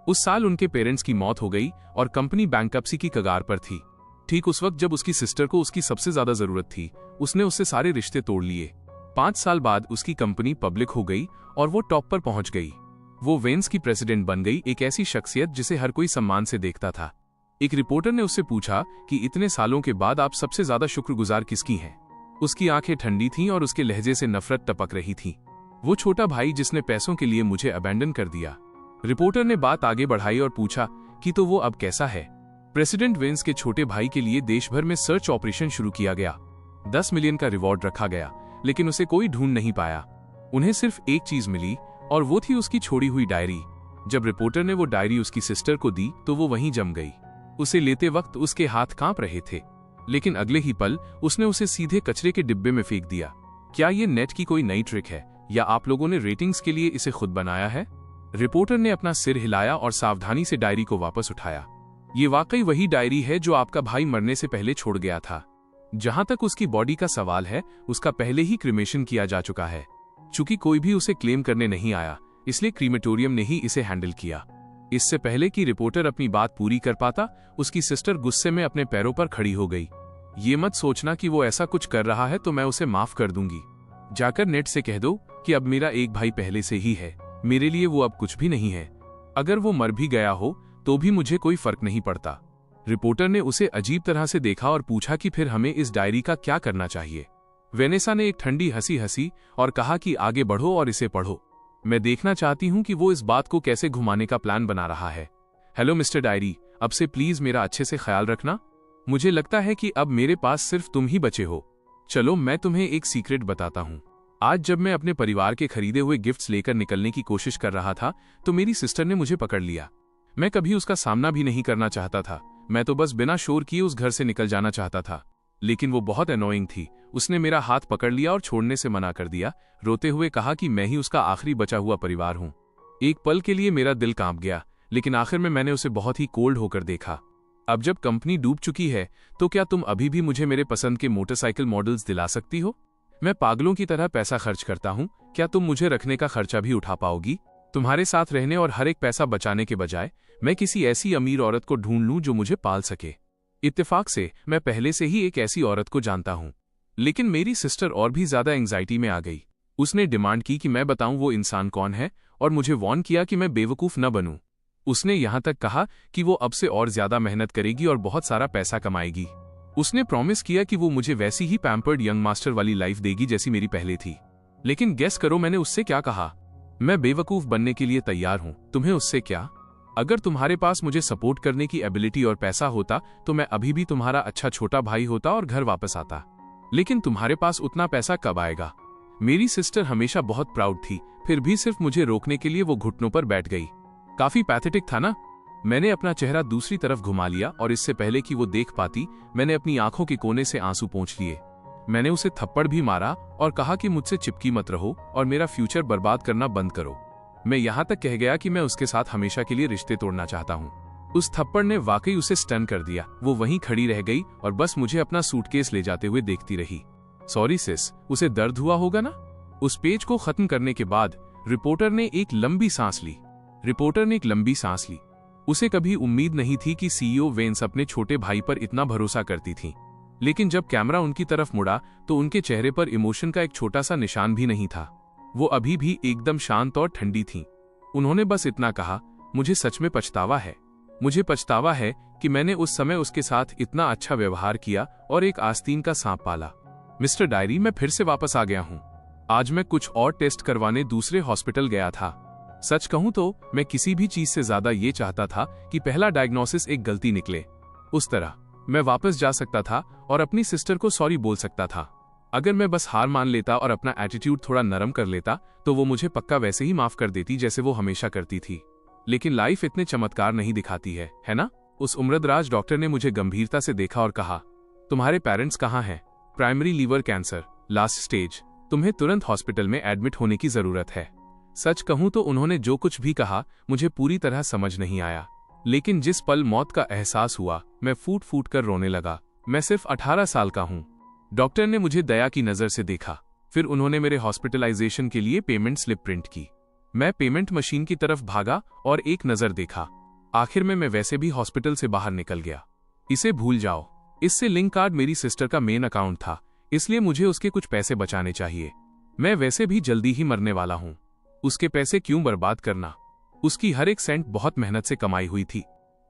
उस साल उनके पेरेंट्स की मौत हो गई और कंपनी बैंकरप्सी की कगार पर थी। ठीक उस वक्त जब उसकी सिस्टर को उसकी सबसे ज्यादा जरूरत थी, उसने उससे सारे रिश्ते तोड़ लिए। 5 साल बाद उसकी कंपनी पब्लिक हो गई और वो टॉप पर पहुंच गई। वो वेंस की प्रेसिडेंट बन गई, एक ऐसी शख्सियत जिसे हर कोई सम्मान से देखता था। एक रिपोर्टर ने उससे पूछा कि इतने सालों के बाद आप सबसे ज्यादा शुक्रगुजार किसकी हैं? उसकी आंखें ठंडी थीं और उसके लहजे से नफरत टपक रही थी। वो छोटा भाई जिसने पैसों के लिए मुझे अबैंडन कर दिया। रिपोर्टर ने बात आगे बढ़ाई और पूछा कि तो वो अब कैसा है? प्रेसिडेंट वेंस के छोटे भाई के लिए देश भर में सर्च ऑपरेशन शुरू किया गया। 10 मिलियन का रिवॉर्ड रखा गया, लेकिन उसे कोई ढूंढ नहीं पाया। उन्हें सिर्फ एक चीज मिली और वो थी उसकी छोड़ी हुई डायरी। जब रिपोर्टर ने वो डायरी उसकी सिस्टर को दी तो वो वहीं जम गई। उसे लेते वक्त उसके हाथ कांप रहे थे, लेकिन अगले ही पल उसने उसे सीधे कचरे के डिब्बे में फेंक दिया। क्या ये नेट की कोई नई ट्रिक है या आप लोगों ने रेटिंग्स के लिए इसे खुद बनाया है? रिपोर्टर ने अपना सिर हिलाया और सावधानी से डायरी को वापस उठाया। ये वाकई वही डायरी है जो आपका भाई मरने से पहले छोड़ गया था। जहां तक उसकी बॉडी का सवाल है, उसका पहले ही क्रिमेशन किया जा चुका है। चूंकि कोई भी उसे क्लेम करने नहीं आया, इसलिए क्रीमेटोरियम ने ही इसे हैंडल किया। इससे पहले कि रिपोर्टर अपनी बात पूरी कर पाता, उसकी सिस्टर गुस्से में अपने पैरों पर खड़ी हो गई। ये मत सोचना कि वो ऐसा कुछ कर रहा है तो मैं उसे माफ कर दूंगी। जाकर नेट से कह दो कि अब मेरा एक भाई पहले से ही है, मेरे लिए वो अब कुछ भी नहीं है। अगर वो मर भी गया हो तो भी मुझे कोई फर्क नहीं पड़ता। रिपोर्टर ने उसे अजीब तरह से देखा और पूछा कि फिर हमें इस डायरी का क्या करना चाहिए। वेनेसा ने एक ठंडी हंसी हंसी और कहा कि आगे बढ़ो और इसे पढ़ो। मैं देखना चाहती हूं कि वो इस बात को कैसे घुमाने का प्लान बना रहा है। हेलो मिस्टर डायरी, अब से प्लीज मेरा अच्छे से ख्याल रखना। मुझे लगता है कि अब मेरे पास सिर्फ तुम ही बचे हो। चलो मैं तुम्हें एक सीक्रेट बताता हूं। आज जब मैं अपने परिवार के खरीदे हुए गिफ्ट्स लेकर निकलने की कोशिश कर रहा था तो मेरी सिस्टर ने मुझे पकड़ लिया। मैं कभी उसका सामना भी नहीं करना चाहता था, मैं तो बस बिना शोर किए उस घर से निकल जाना चाहता था। लेकिन वो बहुत अनोइंग थी। उसने मेरा हाथ पकड़ लिया और छोड़ने से मना कर दिया, रोते हुए कहा कि मैं ही उसका आखिरी बचा हुआ परिवार हूं। एक पल के लिए मेरा दिल कांप गया, लेकिन आखिर में मैंने उसे बहुत ही कोल्ड होकर देखा। अब जब कंपनी डूब चुकी है तो क्या तुम अभी भी मुझे मेरे पसंद के मोटरसाइकिल मॉडल्स दिला सकती हो? मैं पागलों की तरह पैसा खर्च करता हूं, क्या तुम मुझे रखने का खर्चा भी उठा पाओगी? तुम्हारे साथ रहने और हर एक पैसा बचाने के बजाय मैं किसी ऐसी अमीर औरत को ढूंढ लूं जो मुझे पाल सके। इत्तेफाक से मैं पहले से ही एक ऐसी औरत को जानता हूं। लेकिन मेरी सिस्टर और भी ज्यादा एंग्जाइटी में आ गई। उसने डिमांड की कि मैं बताऊं वो इंसान कौन है और मुझे वार्न किया कि मैं बेवकूफ न बनूं। उसने यहां तक कहा कि वो अब से और ज्यादा मेहनत करेगी और बहुत सारा पैसा कमाएगी। उसने प्रॉमिस किया कि वो मुझे वैसी ही पैम्पर्ड यंग मास्टर वाली लाइफ देगी जैसी मेरी पहले थी। लेकिन गेस करो मैंने उससे क्या कहा? मैं बेवकूफ बनने के लिए तैयार हूं, तुम्हें उससे क्या? अगर तुम्हारे पास मुझे सपोर्ट करने की एबिलिटी और पैसा होता तो मैं अभी भी तुम्हारा अच्छा छोटा भाई होता और घर वापस आता। लेकिन तुम्हारे पास उतना पैसा कब आएगा? मेरी सिस्टर हमेशा बहुत प्राउड थी, फिर भी सिर्फ मुझे रोकने के लिए वो घुटनों पर बैठ गई। काफी पैथेटिक था ना? मैंने अपना चेहरा दूसरी तरफ घुमा लिया और इससे पहले कि वो देख पाती, मैंने अपनी आंखों के कोने से आंसू पोंछ लिए। मैंने उसे थप्पड़ भी मारा और कहा कि मुझसे चिपकी मत रहो और मेरा फ्यूचर बर्बाद करना बंद करो। मैं यहां तक कह गया कि मैं उसके साथ हमेशा के लिए रिश्ते तोड़ना चाहता हूं। उस थप्पड़ ने वाकई उसे स्टन कर दिया। वो वहीं खड़ी रह गई और बस मुझे अपना सूटकेस ले जाते हुए देखती रही। सॉरी सिस, उसे दर्द हुआ होगा ना? उस पेज को खत्म करने के बाद रिपोर्टर ने एक लंबी सांस ली। उसे कभी उम्मीद नहीं थी कि सीईओ वेंस अपने छोटे भाई पर इतना भरोसा करती थी। लेकिन जब कैमरा उनकी तरफ मुड़ा तो उनके चेहरे पर इमोशन का एक छोटा सा निशान भी नहीं था। वो अभी भी एकदम शांत और ठंडी थीं। उन्होंने बस इतना कहा, मुझे सच में पछतावा है। मुझे पछतावा है कि मैंने उस समय उसके साथ इतना अच्छा व्यवहार किया और एक आस्तीन का सांप पाला। मिस्टर डायरी, मैं फिर से वापस आ गया हूं। आज मैं कुछ और टेस्ट करवाने दूसरे हॉस्पिटल गया था। सच कहूं तो मैं किसी भी चीज से ज्यादा ये चाहता था कि पहला डायग्नोसिस एक गलती निकले। उस तरह मैं वापस जा सकता था और अपनी सिस्टर को सॉरी बोल सकता था। अगर मैं बस हार मान लेता और अपना एटीट्यूड थोड़ा नरम कर लेता तो वो मुझे पक्का वैसे ही माफ कर देती जैसे वो हमेशा करती थी। लेकिन लाइफ इतने चमत्कार नहीं दिखाती है ना? उस उम्रदराज डॉक्टर ने मुझे गंभीरता से देखा और कहा, तुम्हारे पेरेंट्स कहाँ हैं? Primary liver cancer, last stage. तुम्हें तुरंत हॉस्पिटल में एडमिट होने की जरूरत है। सच कहूं तो उन्होंने जो कुछ भी कहा मुझे पूरी तरह समझ नहीं आया। लेकिन जिस पल मौत का एहसास हुआ मैं फूट फूट कर रोने लगा। मैं सिर्फ 18 साल का हूं। डॉक्टर ने मुझे दया की नजर से देखा। फिर उन्होंने मेरे हॉस्पिटलाइजेशन के लिए पेमेंट स्लिप प्रिंट की। मैं पेमेंट मशीन की तरफ भागा और एक नजर देखा। आखिर में मैं वैसे भी हॉस्पिटल से बाहर निकल गया। इसे भूल जाओ। इससे लिंक कार्ड मेरी सिस्टर का मेन अकाउंट था, इसलिए मुझे उसके कुछ पैसे बचाने चाहिए। मैं वैसे भी जल्दी ही मरने वाला हूं। उसके पैसे क्यों बर्बाद करना? उसकी हर एक सेंट बहुत मेहनत से कमाई हुई थी।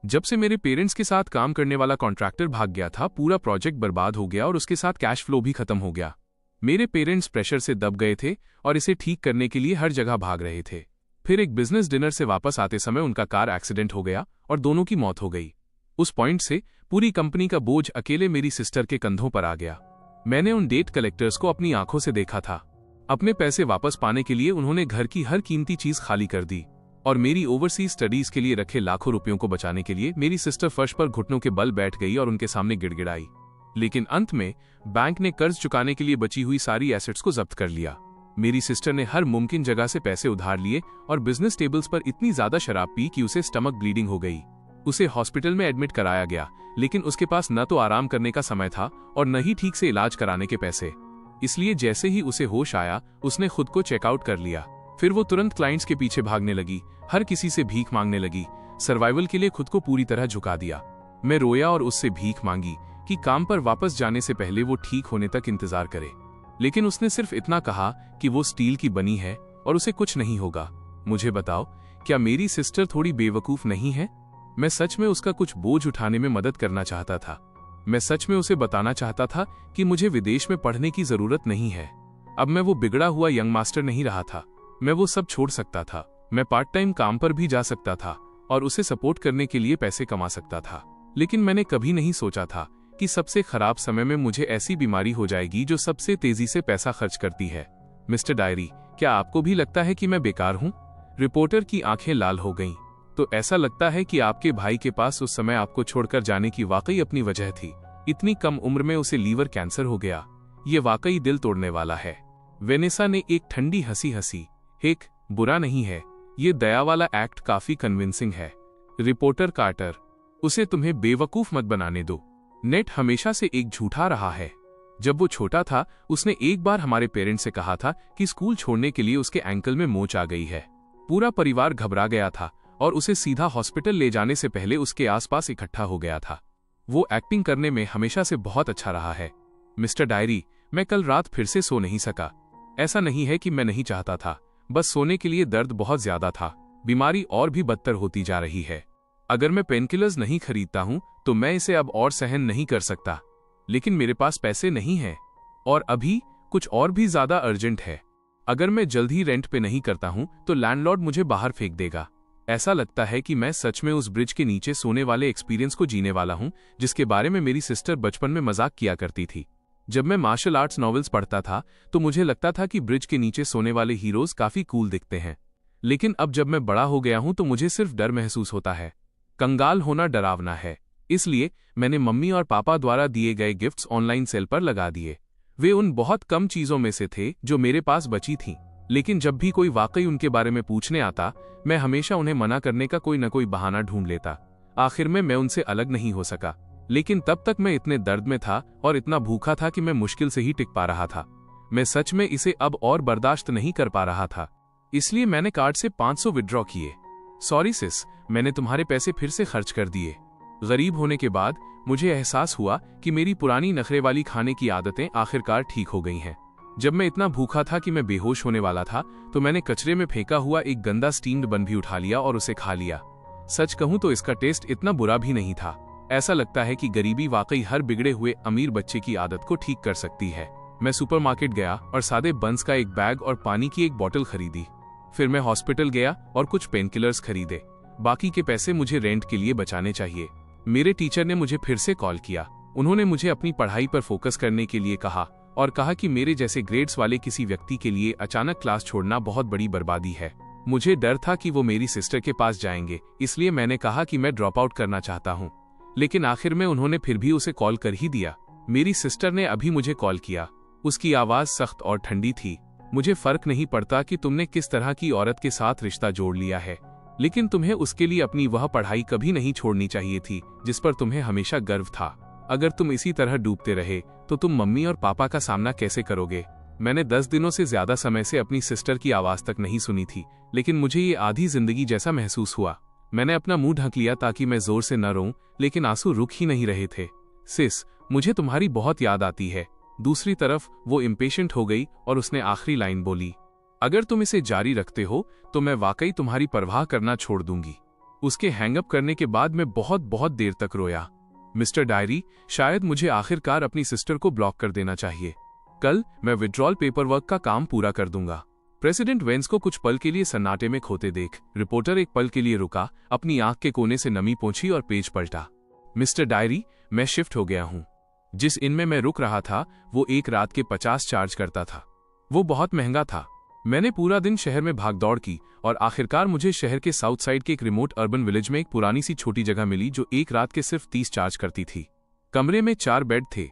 जब से मेरे पेरेंट्स के साथ काम करने वाला कॉन्ट्रैक्टर भाग गया था, पूरा प्रोजेक्ट बर्बाद हो गया और उसके साथ कैश फ्लो भी खत्म हो गया। मेरे पेरेंट्स प्रेशर से दब गए थे और इसे ठीक करने के लिए हर जगह भाग रहे थे। फिर एक बिजनेस डिनर से वापस आते समय उनका कार एक्सीडेंट हो गया और दोनों की मौत हो गई। उस पॉइंट से पूरी कंपनी का बोझ अकेले मेरी सिस्टर के कंधों पर आ गया। मैंने उन डेट कलेक्टर्स को अपनी आंखों से देखा था। अपने पैसे वापस पाने के लिए उन्होंने घर की हर कीमती चीज खाली कर दी और मेरी ओवरसीज स्टडीज के लिए रखे लाखों रुपयों को बचाने के लिए मेरी सिस्टर फर्श पर घुटनों के बल बैठ गई और उनके सामने गिड़गिड़ाई। लेकिन अंत में बैंक ने कर्ज चुकाने के लिए बची हुई सारी एसेट्स को जब्त कर लिया। मेरी सिस्टर ने हर मुमकिन जगह से पैसे उधार लिए और बिजनेस टेबल्स पर इतनी ज्यादा शराब पी कि उसे स्टमक ब्लीडिंग हो गई। उसे हॉस्पिटल में एडमिट कराया गया, लेकिन उसके पास न तो आराम करने का समय था और न ही ठीक से इलाज कराने के पैसे। इसलिए जैसे ही उसे होश आया, उसने खुद को चेकआउट कर लिया। फिर वो तुरंत क्लाइंट्स के पीछे भागने लगी, हर किसी से भीख मांगने लगी, सर्वाइवल के लिए खुद को पूरी तरह झुका दिया। मैं रोया और उससे भीख मांगी कि काम पर वापस जाने से पहले वो ठीक होने तक इंतजार करे। लेकिन उसने सिर्फ इतना कहा कि वो स्टील की बनी है और उसे कुछ नहीं होगा। मुझे बताओ, क्या मेरी सिस्टर थोड़ी बेवकूफ नहीं है? मैं सच में उसका कुछ बोझ उठाने में मदद करना चाहता था। मैं सच में उसे बताना चाहता था कि मुझे विदेश में पढ़ने की जरूरत नहीं है। अब मैं वो बिगड़ा हुआ यंग मास्टर नहीं रहा था। मैं वो सब छोड़ सकता था। मैं पार्ट टाइम काम पर भी जा सकता था और उसे सपोर्ट करने के लिए पैसे कमा सकता था। लेकिन मैंने कभी नहीं सोचा था कि सबसे खराब समय में मुझे ऐसी बीमारी हो जाएगी जो सबसे तेजी से पैसा खर्च करती है। मिस्टर डायरी, क्या आपको भी लगता है कि मैं बेकार हूँ? रिपोर्टर की आंखें लाल हो गईं। तो ऐसा लगता है कि आपके भाई के पास उस समय आपको छोड़कर जाने की वाकई अपनी वजह थी। इतनी कम उम्र में उसे लीवर कैंसर हो गया। ये वाकई दिल तोड़ने वाला है। वेनेसा ने एक ठंडी हंसी हंसी। एक बुरा नहीं है, ये दया वाला एक्ट काफी कन्विंसिंग है। रिपोर्टर कार्टर, उसे तुम्हें बेवकूफ मत बनाने दो। नेट हमेशा से एक झूठा रहा है। जब वो छोटा था, उसने एक बार हमारे पेरेंट्स से कहा था कि स्कूल छोड़ने के लिए उसके एंकल में मोच आ गई है। पूरा परिवार घबरा गया था और उसे सीधा हॉस्पिटल ले जाने से पहले उसके आसपास इकट्ठा हो गया था। वो एक्टिंग करने में हमेशा से बहुत अच्छा रहा है। मिस्टर डायरी, मैं कल रात फिर से सो नहीं सका। ऐसा नहीं है कि मैं नहीं चाहता था, बस सोने के लिए दर्द बहुत ज्यादा था। बीमारी और भी बदतर होती जा रही है। अगर मैं पेनकिलर्स नहीं खरीदता हूं तो मैं इसे अब और सहन नहीं कर सकता। लेकिन मेरे पास पैसे नहीं हैं और अभी कुछ और भी ज्यादा अर्जेंट है। अगर मैं जल्द ही रेंट पे नहीं करता हूं तो लैंडलॉर्ड मुझे बाहर फेंक देगा। ऐसा लगता है कि मैं सच में उस ब्रिज के नीचे सोने वाले एक्सपीरियंस को जीने वाला हूं जिसके बारे में मेरी सिस्टर बचपन में मजाक किया करती थी। जब मैं मार्शल आर्ट्स नॉवेल्स पढ़ता था तो मुझे लगता था कि ब्रिज के नीचे सोने वाले हीरोज काफी कूल दिखते हैं। लेकिन अब जब मैं बड़ा हो गया हूं तो मुझे सिर्फ डर महसूस होता है। कंगाल होना डरावना है। इसलिए मैंने मम्मी और पापा द्वारा दिए गए गिफ्ट्स ऑनलाइन सेल पर लगा दिए। वे उन बहुत कम चीजों में से थे जो मेरे पास बची थीं। लेकिन जब भी कोई वाकई उनके बारे में पूछने आता, मैं हमेशा उन्हें मना करने का कोई न कोई बहाना ढूंढ लेता। आखिर में मैं उनसे अलग नहीं हो सका। लेकिन तब तक मैं इतने दर्द में था और इतना भूखा था कि मैं मुश्किल से ही टिक पा रहा था। मैं सच में इसे अब और बर्दाश्त नहीं कर पा रहा था। इसलिए मैंने कार्ड से 500 विड्रॉ किए। सॉरी सिस, मैंने तुम्हारे पैसे फिर से खर्च कर दिए। गरीब होने के बाद मुझे एहसास हुआ कि मेरी पुरानी नखरे वाली खाने की आदतें आखिरकार ठीक हो गई हैं। जब मैं इतना भूखा था कि मैं बेहोश होने वाला था तो मैंने कचरे में फेंका हुआ एक गंदा स्टीम्ड बन भी उठा लिया और उसे खा लिया। सच कहूं तो इसका टेस्ट इतना बुरा भी नहीं था। ऐसा लगता है कि गरीबी वाकई हर बिगड़े हुए अमीर बच्चे की आदत को ठीक कर सकती है। मैं सुपरमार्केट गया और सादे बंस का एक बैग और पानी की एक बोतल खरीदी। फिर मैं हॉस्पिटल गया और कुछ पेनकिलर्स खरीदे। बाकी के पैसे मुझे रेंट के लिए बचाने चाहिए। मेरे टीचर ने मुझे फिर से कॉल किया। उन्होंने मुझे अपनी पढ़ाई पर फोकस करने के लिए कहा और कहा कि मेरे जैसे ग्रेड्स वाले किसी व्यक्ति के लिए अचानक क्लास छोड़ना बहुत बड़ी बर्बादी है। मुझे डर था कि वो मेरी सिस्टर के पास जाएंगे, इसलिए मैंने कहा कि मैं ड्रॉप आउट करना चाहता हूँ। लेकिन आखिर में उन्होंने फिर भी उसे कॉल कर ही दिया। मेरी सिस्टर ने अभी मुझे कॉल किया। उसकी आवाज सख्त और ठंडी थी। मुझे फर्क नहीं पड़ता कि तुमने किस तरह की औरत के साथ रिश्ता जोड़ लिया है, लेकिन तुम्हें उसके लिए अपनी वह पढ़ाई कभी नहीं छोड़नी चाहिए थी जिस पर तुम्हें हमेशा गर्व था। अगर तुम इसी तरह डूबते रहे तो तुम मम्मी और पापा का सामना कैसे करोगे? मैंने 10 दिनों से ज्यादा समय से अपनी सिस्टर की आवाज तक नहीं सुनी थी, लेकिन मुझे ये आधी जिंदगी जैसा महसूस हुआ। मैंने अपना मुंह ढक लिया ताकि मैं जोर से न रोऊं, लेकिन आंसू रुक ही नहीं रहे थे। सिस, मुझे तुम्हारी बहुत याद आती है। दूसरी तरफ वो इम्पेशेंट हो गई और उसने आखिरी लाइन बोली, अगर तुम इसे जारी रखते हो तो मैं वाकई तुम्हारी परवाह करना छोड़ दूंगी। उसके हैंगअप करने के बाद मैं बहुत बहुत देर तक रोया। मिस्टर डायरी, शायद मुझे आखिरकार अपनी सिस्टर को ब्लॉक कर देना चाहिए। कल मैं विड्रॉल पेपर वर्क का काम पूरा कर दूंगा। प्रेसिडेंट वेंस को कुछ पल के लिए सन्नाटे में खोते देख रिपोर्टर एक पल के लिए रुका, अपनी आंख के कोने से नमी पोंछी और पेज पलटा। मिस्टर डायरी, मैं शिफ्ट हो गया हूं। जिस इन में मैं रुक रहा था वो एक रात के 50 चार्ज करता था। वो बहुत महंगा था। मैंने पूरा दिन शहर में भागदौड़ की और आखिरकार मुझे शहर के साउथ साइड के एक रिमोट अर्बन विलेज में एक पुरानी सी छोटी जगह मिली जो एक रात के सिर्फ 30 चार्ज करती थी। कमरे में 4 बेड थे।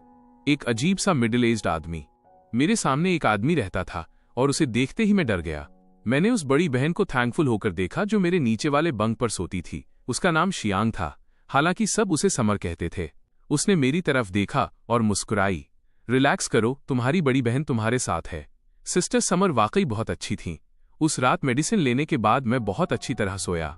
एक अजीब सा मिडिल एज्ड आदमी। मेरे सामने एक आदमी रहता था और उसे देखते ही मैं डर गया। मैंने उस बड़ी बहन को थैंकफुल होकर देखा जो मेरे नीचे वाले बंक पर सोती थी। उसका नाम शियांग था, हालांकि सब उसे समर कहते थे। उसने मेरी तरफ देखा और मुस्कुराई। रिलैक्स करो, तुम्हारी बड़ी बहन तुम्हारे साथ है। सिस्टर समर वाकई बहुत अच्छी थीं। उस रात मेडिसिन लेने के बाद मैं बहुत अच्छी तरह सोया।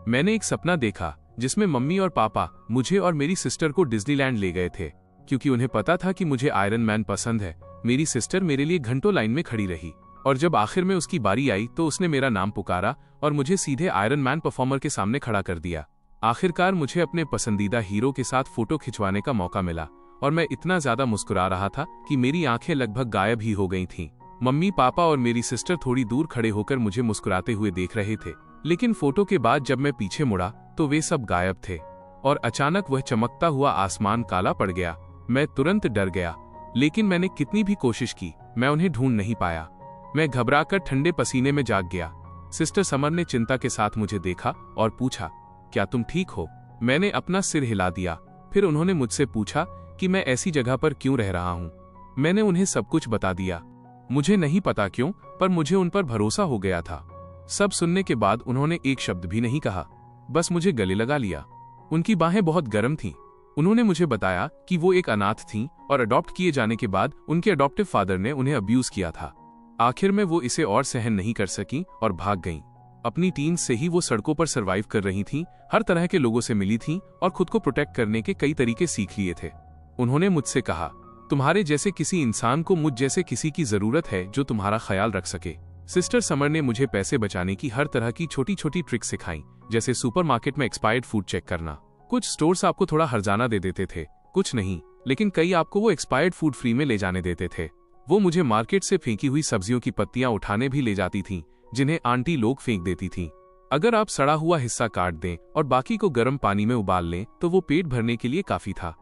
मैंने एक सपना देखा जिसमें मम्मी और पापा मुझे और मेरी सिस्टर को डिज्नीलैंड ले गए थे। क्योंकि उन्हें पता था कि मुझे आयरन मैन पसंद है, मेरी सिस्टर मेरे लिए घंटों लाइन में खड़ी रही और जब आखिर में उसकी बारी आई तो उसने मेरा नाम पुकारा और मुझे सीधे आयरन मैन परफॉर्मर के सामने खड़ा कर दिया। आखिरकार मुझे अपने पसंदीदा हीरो के साथ फोटो खिंचवाने का मौका मिला और मैं इतना ज्यादा मुस्कुरा रहा था कि मेरी आंखें लगभग गायब ही हो गई थीं। मम्मी, पापा और मेरी सिस्टर थोड़ी दूर खड़े होकर मुझे मुस्कुराते हुए देख रहे थे, लेकिन फोटो के बाद जब मैं पीछे मुड़ा तो वे सब गायब थे और अचानक वह चमकता हुआ आसमान काला पड़ गया। मैं तुरंत डर गया, लेकिन मैंने कितनी भी कोशिश की, मैं उन्हें ढूंढ नहीं पाया। मैं घबराकर ठंडे पसीने में जाग गया। सिस्टर समर ने चिंता के साथ मुझे देखा और पूछा, क्या तुम ठीक हो? मैंने अपना सिर हिला दिया। फिर उन्होंने मुझसे पूछा कि मैं ऐसी जगह पर क्यों रह रहा हूँ। मैंने उन्हें सब कुछ बता दिया। मुझे नहीं पता क्यों, पर मुझे उन पर भरोसा हो गया था। सब सुनने के बाद उन्होंने एक शब्द भी नहीं कहा, बस मुझे गले लगा लिया। उनकी बाहें बहुत गर्म थीं। उन्होंने मुझे बताया कि वो एक अनाथ थीं और अडॉप्ट किए जाने के बाद उनके अडॉप्टिव फादर ने उन्हें अब्यूज किया था। आखिर में वो इसे और सहन नहीं कर सकीं और भाग गईं। अपनी टीन से ही वो सड़कों पर सर्वाइव कर रही थीं, हर तरह के लोगों से मिली थीं और खुद को प्रोटेक्ट करने के कई तरीके सीख लिए थे। उन्होंने मुझसे कहा, तुम्हारे जैसे किसी इंसान को मुझ जैसे किसी की जरूरत है जो तुम्हारा ख्याल रख सके। सिस्टर समर ने मुझे पैसे बचाने की हर तरह की छोटी छोटी ट्रिक सिखाई, जैसे सुपरमार्केट में एक्सपायर्ड फूड चेक करना। कुछ स्टोर्स आपको थोड़ा हर्जाना दे देते थे, कुछ नहीं, लेकिन कई आपको वो एक्सपायर्ड फूड फ्री में ले जाने देते थे। वो मुझे मार्केट से फेंकी हुई सब्जियों की पत्तियां उठाने भी ले जाती थीं, जिन्हें आंटी लोग फेंक देती थीं। अगर आप सड़ा हुआ हिस्सा काट दें और बाकी को गर्म पानी में उबाल लें तो वो पेट भरने के लिए काफी था।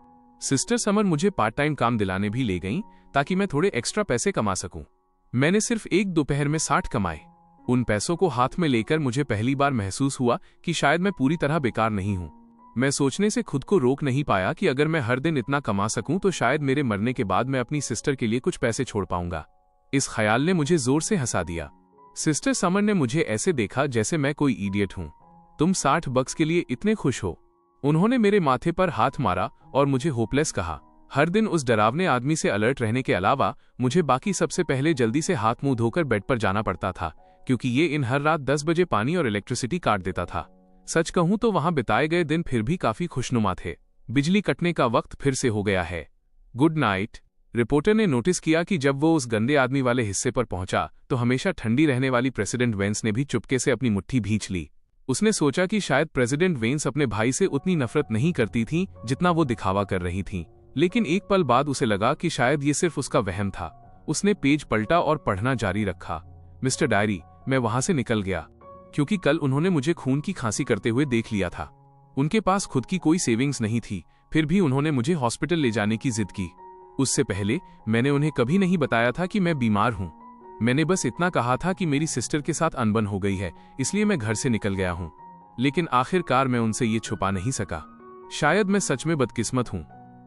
सिस्टर समर मुझे पार्ट टाइम काम दिलाने भी ले गईं ताकि मैं थोड़े एक्स्ट्रा पैसे कमा सकूं। मैंने सिर्फ एक दोपहर में 60 कमाए। उन पैसों को हाथ में लेकर मुझे पहली बार महसूस हुआ कि शायद मैं पूरी तरह बेकार नहीं हूं। मैं सोचने से खुद को रोक नहीं पाया कि अगर मैं हर दिन इतना कमा सकूं तो शायद मेरे मरने के बाद मैं अपनी सिस्टर के लिए कुछ पैसे छोड़ पाऊंगा। इस ख्याल ने मुझे जोर से हंसा दिया। सिस्टर समर ने मुझे ऐसे देखा जैसे मैं कोई इडियट हूं। तुम $60 के लिए इतने खुश हो? उन्होंने मेरे माथे पर हाथ मारा और मुझे होपलेस कहा। हर दिन उस डरावने आदमी से अलर्ट रहने के अलावा मुझे बाकी सबसे पहले जल्दी से हाथ मुंह धोकर बेड पर जाना पड़ता था, क्योंकि ये इन हर रात 10 बजे पानी और इलेक्ट्रिसिटी काट देता था। सच कहूं तो वहां बिताए गए दिन फिर भी काफी खुशनुमा थे। बिजली कटने का वक्त फिर से हो गया है। Good night. रिपोर्टर ने नोटिस किया कि जब वो उस गंदे आदमी वाले हिस्से पर पहुंचा तो हमेशा ठंडी रहने वाली प्रेसिडेंट वेंस ने भी चुपके से अपनी मुट्ठी भींच ली। उसने सोचा कि शायद प्रेसिडेंट वेंस अपने भाई से उतनी नफरत नहीं करती थी जितना वो दिखावा कर रही थी, लेकिन एक पल बाद उसे लगा कि शायद ये सिर्फ उसका वहम था। उसने पेज पलटा और पढ़ना जारी रखा। मिस्टर डायरी, मैं वहां से निकल गया क्योंकि कल उन्होंने मुझे खून की खांसी करते हुए देख लिया था। उनके पास खुद की कोई सेविंग्स नहीं थी, फिर भी उन्होंने मुझे हॉस्पिटल ले जाने की जिद की। उससे पहले मैंने उन्हें कभी नहीं बताया था कि मैं बीमार हूं। मैंने बस इतना कहा था कि मेरी सिस्टर के साथ अनबन हो गई है, इसलिए मैं घर से निकल गया हूं। लेकिन आखिरकार मैं उनसे ये छुपा नहीं सका। शायद मैं सच में बदकिस्मत हूं।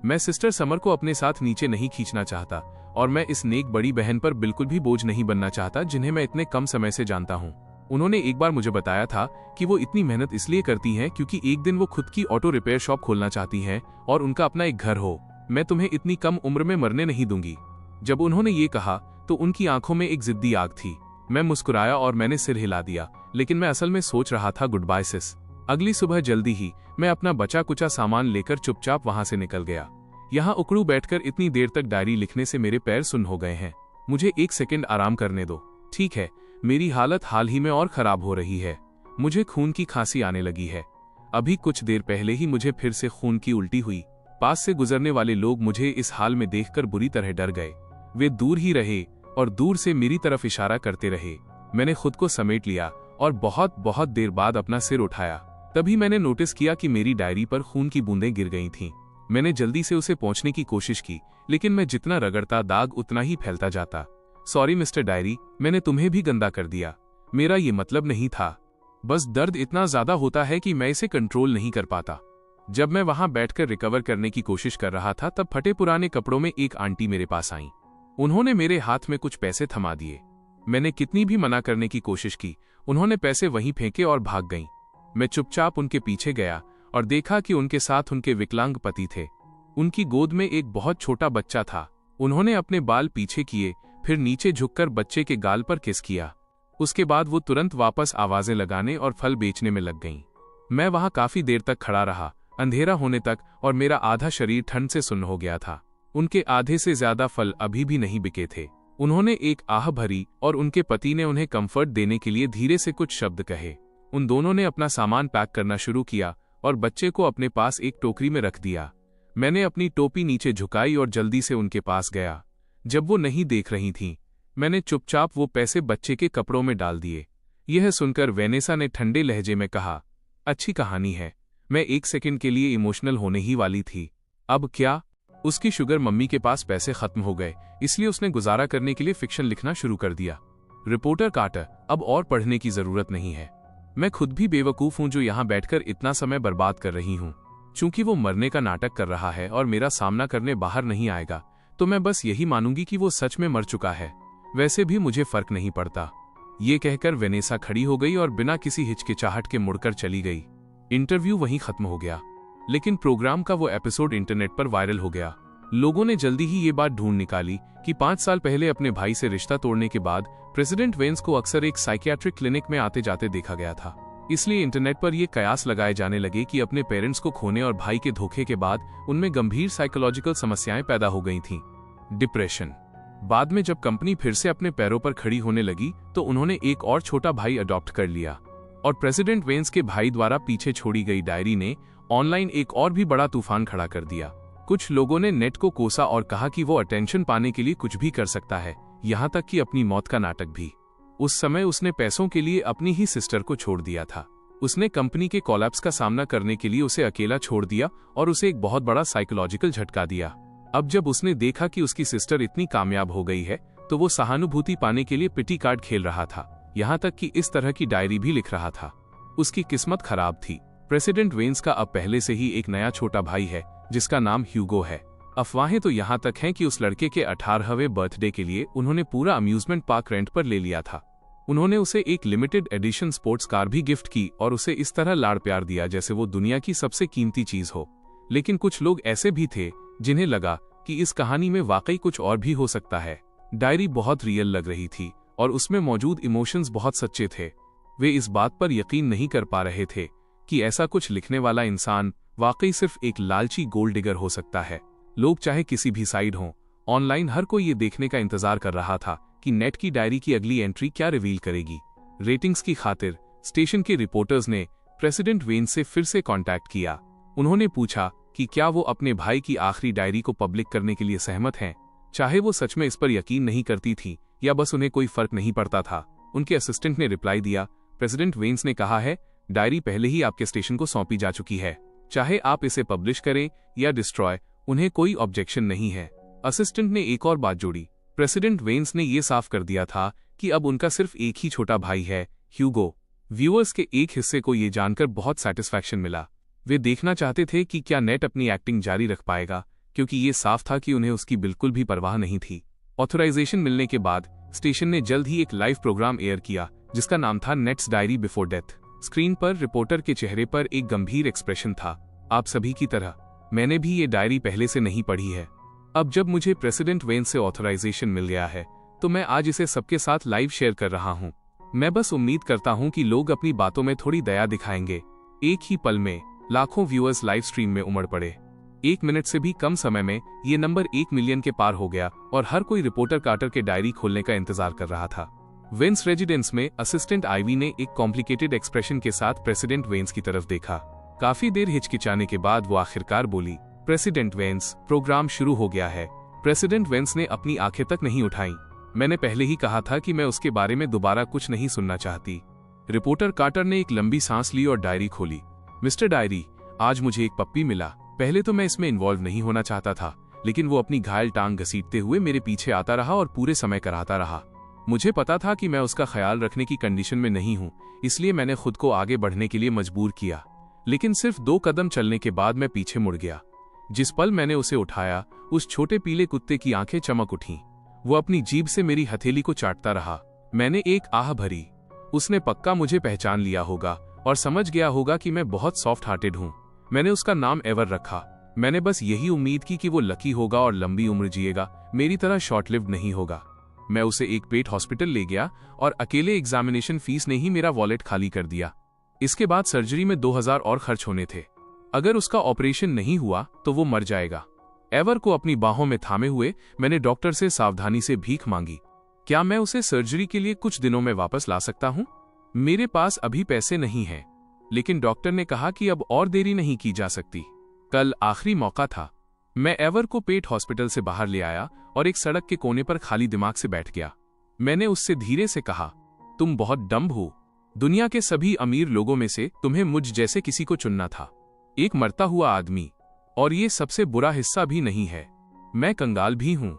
मैं सिस्टर समर को अपने साथ नीचे नहीं खींचना चाहता और मैं इस नेक बड़ी बहन पर बिल्कुल भी बोझ नहीं बनना चाहता जिन्हें मैं इतने कम समय से जानता हूं। उन्होंने एक बार मुझे बताया था कि वो इतनी मेहनत इसलिए करती हैं क्योंकि एक दिन वो खुद की ऑटो रिपेयर शॉप खोलना चाहती हैं और उनका अपना एक घर हो। मैं तुम्हें इतनी कम उम्र में मरने नहीं दूंगी। जब उन्होंने ये कहा तो उनकी आंखों में एक जिद्दी आग थी। मैं मुस्कुराया और मैंने सिर हिला दिया, लेकिन मैं असल में सोच रहा था गुड बाय सिस। अगली सुबह जल्दी ही मैं अपना बचा कुचा सामान लेकर चुपचाप वहां से निकल गया। यहाँ उकड़ू बैठकर इतनी देर तक डायरी लिखने से मेरे पैर सुन्न हो गए हैं। मुझे 1 सेकंड आराम करने दो। ठीक है, मेरी हालत हाल ही में और खराब हो रही है। मुझे खून की खांसी आने लगी है। अभी कुछ देर पहले ही मुझे फिर से खून की उल्टी हुई। पास से गुजरने वाले लोग मुझे इस हाल में देखकर बुरी तरह डर गए। वे दूर ही रहे और दूर से मेरी तरफ इशारा करते रहे। मैंने खुद को समेट लिया और बहुत बहुत देर बाद अपना सिर उठाया। तभी मैंने नोटिस किया कि मेरी डायरी पर खून की बूंदें गिर गई थीं। मैंने जल्दी से उसे पोंछने की कोशिश की, लेकिन मैं जितना रगड़ता दाग उतना ही फैलता जाता। सॉरी मिस्टर डायरी, मैंने तुम्हें भी गंदा कर दिया। मेरा ये मतलब नहीं था। बस दर्द इतना ज्यादा होता है कि मैं इसे कंट्रोल नहीं कर पाता। जब मैं वहां बैठकर रिकवर करने की कोशिश कर रहा था, तब फटे पुराने कपड़ों में एक आंटी मेरे पास आईं। उन्होंने मेरे हाथ में कुछ पैसे थमा दिए। मैंने कितनी भी मना करने की कोशिश की, उन्होंने पैसे वहीं फेंके और भाग गईं। मैं चुपचाप उनके पीछे गया और देखा कि उनके साथ उनके विकलांग पति थे। उनकी गोद में एक बहुत छोटा बच्चा था। उन्होंने अपने बाल पीछे किए, फिर नीचे झुककर बच्चे के गाल पर किस किया। उसके बाद वो तुरंत वापस आवाजें लगाने और फल बेचने में लग गईं। मैं वहां काफी देर तक खड़ा रहा, अंधेरा होने तक, और मेरा आधा शरीर ठंड से सुन्न हो गया था। उनके आधे से ज्यादा फल अभी भी नहीं बिके थे। उन्होंने एक आह भरी और उनके पति ने उन्हें कंफर्ट देने के लिए धीरे से कुछ शब्द कहे। उन दोनों ने अपना सामान पैक करना शुरू किया और बच्चे को अपने पास एक टोकरी में रख दिया। मैंने अपनी टोपी नीचे झुकाई और जल्दी से उनके पास गया। जब वो नहीं देख रही थीं, मैंने चुपचाप वो पैसे बच्चे के कपड़ों में डाल दिए। यह सुनकर वेनेसा ने ठंडे लहजे में कहा, अच्छी कहानी है। मैं 1 सेकंड के लिए इमोशनल होने ही वाली थी। अब क्या? उसकी शुगर मम्मी के पास पैसे खत्म हो गए, इसलिए उसने गुजारा करने के लिए फिक्शन लिखना शुरू कर दिया। रिपोर्टर कार्टर, अब और पढ़ने की जरूरत नहीं है। मैं खुद भी बेवकूफ हूं जो यहाँ बैठकर इतना समय बर्बाद कर रही हूँ। चूंकि वो मरने का नाटक कर रहा है और मेरा सामना करने बाहर नहीं आएगा, तो मैं बस यही मानूंगी कि वो सच में मर चुका है। वैसे भी मुझे फर्क नहीं पड़ता। ये कहकर वेनेसा खड़ी हो गई और बिना किसी हिचकिचाहट के मुड़कर चली गई। इंटरव्यू वहीं खत्म हो गया, लेकिन प्रोग्राम का वो एपिसोड इंटरनेट पर वायरल हो गया। लोगों ने जल्दी ही ये बात ढूंढ निकाली कि 5 साल पहले अपने भाई से रिश्ता तोड़ने के बाद प्रेसिडेंट वेंस को अक्सर एक साइकियाट्रिक क्लिनिक में आते जाते देखा गया था। इसलिए इंटरनेट पर ये कयास लगाए जाने लगे कि अपने पेरेंट्स को खोने और भाई के धोखे के बाद उनमें गंभीर साइकोलॉजिकल समस्याएं पैदा हो गई थीं। डिप्रेशन। बाद में जब कंपनी फिर से अपने पैरों पर खड़ी होने लगी, तो उन्होंने एक और छोटा भाई अडॉप्ट कर लिया, और प्रेसिडेंट वेंस के भाई द्वारा पीछे छोड़ी गई डायरी ने ऑनलाइन एक और भी बड़ा तूफान खड़ा कर दिया। कुछ लोगों ने नेट को कोसा और कहा कि वो अटेंशन पाने के लिए कुछ भी कर सकता है, यहाँ तक कि अपनी मौत का नाटक भी। उस समय उसने पैसों के लिए अपनी ही सिस्टर को छोड़ दिया था। उसने कंपनी के कोलैप्स का सामना करने के लिए उसे अकेला छोड़ दिया और उसे एक बहुत बड़ा साइकोलॉजिकल झटका दिया। अब जब उसने देखा कि उसकी सिस्टर इतनी कामयाब हो गई है, तो वो सहानुभूति पाने के लिए पिटी कार्ड खेल रहा था, यहाँ तक कि इस तरह की डायरी भी लिख रहा था। उसकी किस्मत खराब थी। प्रेसिडेंट वेंस का अब पहले से ही एक नया छोटा भाई है, जिसका नाम ह्यूगो है। अफवाहें तो यहाँ तक हैं कि उस लड़के के 18वें बर्थडे के लिए उन्होंने पूरा अम्यूजमेंट पार्क रेंट पर ले लिया था। उन्होंने उसे एक लिमिटेड एडिशन स्पोर्ट्स कार भी गिफ्ट की और उसे इस तरह लाड़ प्यार दिया जैसे वो दुनिया की सबसे कीमती चीज हो। लेकिन कुछ लोग ऐसे भी थे जिन्हें लगा कि इस कहानी में वाकई कुछ और भी हो सकता है। डायरी बहुत रियल लग रही थी और उसमें मौजूद इमोशंस बहुत सच्चे थे। वे इस बात पर यकीन नहीं कर पा रहे थे कि ऐसा कुछ लिखने वाला इंसान वाकई सिर्फ एक लालची गोल्ड डिगर हो सकता है। लोग चाहे किसी भी साइड हों, ऑनलाइन हर कोई ये देखने का इंतजार कर रहा था कि नेट की डायरी की अगली एंट्री क्या रिवील करेगी। रेटिंग्स की खातिर स्टेशन के रिपोर्टर्स ने प्रेसिडेंट वेंस से फिर से कांटेक्ट किया। उन्होंने पूछा कि क्या वो अपने भाई की आखिरी डायरी को पब्लिक करने के लिए सहमत हैं, चाहे वो सच में इस पर यकीन नहीं करती थी या बस उन्हें कोई फर्क नहीं पड़ता था। उनके असिस्टेंट ने रिप्लाई दिया, प्रेसिडेंट वेंस ने कहा है, डायरी पहले ही आपके स्टेशन को सौंपी जा चुकी है, चाहे आप इसे पब्लिश करें या डिस्ट्रॉय, उन्हें कोई ऑब्जेक्शन नहीं है। असिस्टेंट ने एक और बात जोड़ी, प्रेसिडेंट वेंस ने यह साफ कर दिया था कि अब उनका सिर्फ एक ही छोटा भाई है, ह्यूगो। व्यूअर्स के एक हिस्से को यह जानकर बहुत सेटिस्फैक्शन मिला। वे देखना चाहते थे कि क्या नेट अपनी एक्टिंग जारी रख पाएगा, क्योंकि ये साफ था कि उन्हें उसकी बिल्कुल भी परवाह नहीं थी। ऑथराइजेशन मिलने के बाद स्टेशन ने जल्द ही एक लाइव प्रोग्राम एयर किया जिसका नाम था nets diary before death. Screen पर रिपोर्टर के चेहरे पर एक गंभीर एक्सप्रेशन था, आप सभी की तरह मैंने भी ये डायरी पहले से नहीं पढ़ी है। अब जब मुझे प्रेसिडेंट वेंस से ऑथराइजेशन मिल गया है, तो मैं आज इसे सबके साथ लाइव शेयर कर रहा हूँ। मैं बस उम्मीद करता हूँ कि लोग अपनी बातों में थोड़ी दया दिखाएंगे। एक ही पल में लाखों व्यूअर्स लाइव स्ट्रीम में उमड़ पड़े। 1 मिनट से भी कम समय में ये नंबर 1 मिलियन के पार हो गया और हर कोई रिपोर्टर कार्टर के डायरी खोलने का इंतजार कर रहा था। वेंस रेजिडेंस में असिस्टेंट आइवी ने एक कॉम्प्लिकेटेड एक्सप्रेशन के साथ प्रेसिडेंट वेंस की तरफ देखा। काफी देर हिचकिचाने के बाद वो आखिरकार बोली, प्रेसिडेंट वेंस, प्रोग्राम शुरू हो गया है। प्रेसिडेंट वेंस ने अपनी आंखें तक नहीं उठाई। मैंने पहले ही कहा था कि मैं उसके बारे में दोबारा कुछ नहीं सुनना चाहती। रिपोर्टर कार्टर ने एक लंबी सांस ली और डायरी खोली। मिस्टर डायरी, आज मुझे एक पप्पी मिला। पहले तो मैं इसमें इन्वॉल्व नहीं होना चाहता था, लेकिन वो अपनी घायल टांग घसीटते हुए मेरे पीछे आता रहा और पूरे समय कराता रहा। मुझे पता था कि मैं उसका ख्याल रखने की कंडीशन में नहीं हूँ, इसलिए मैंने खुद को आगे बढ़ने के लिए मजबूर किया। लेकिन सिर्फ 2 कदम चलने के बाद मैं पीछे मुड़ गया। जिस पल मैंने उसे उठाया, उस छोटे पीले कुत्ते की आंखें चमक उठीं। वो अपनी जीभ से मेरी हथेली को चाटता रहा। मैंने एक आह भरी। उसने पक्का मुझे पहचान लिया होगा और समझ गया होगा कि मैं बहुत सॉफ्ट हार्टेड हूँ। मैंने उसका नाम एवर रखा। मैंने बस यही उम्मीद की कि वो लकी होगा और लंबी उम्र जिएगा, मेरी तरह शॉर्ट लिव्ड नहीं होगा। मैं उसे एक पेट हॉस्पिटल ले गया और अकेले एग्जामिनेशन फीस ने ही मेरा वॉलेट खाली कर दिया। इसके बाद सर्जरी में 2000 और खर्च होने थे। अगर उसका ऑपरेशन नहीं हुआ तो वो मर जाएगा। एवर को अपनी बाहों में थामे हुए मैंने डॉक्टर से सावधानी से भीख मांगी। क्या मैं उसे सर्जरी के लिए कुछ दिनों में वापस ला सकता हूं? मेरे पास अभी पैसे नहीं हैं, लेकिन डॉक्टर ने कहा कि अब और देरी नहीं की जा सकती। कल आखिरी मौका था। मैं एवर को पेट हॉस्पिटल से बाहर ले आया और एक सड़क के कोने पर खाली दिमाग से बैठ गया। मैंने उससे धीरे से कहा, तुम बहुत डम्ब हो। दुनिया के सभी अमीर लोगों में से तुम्हें मुझ जैसे किसी को चुनना था, एक मरता हुआ आदमी। और ये सबसे बुरा हिस्सा भी नहीं है, मैं कंगाल भी हूं।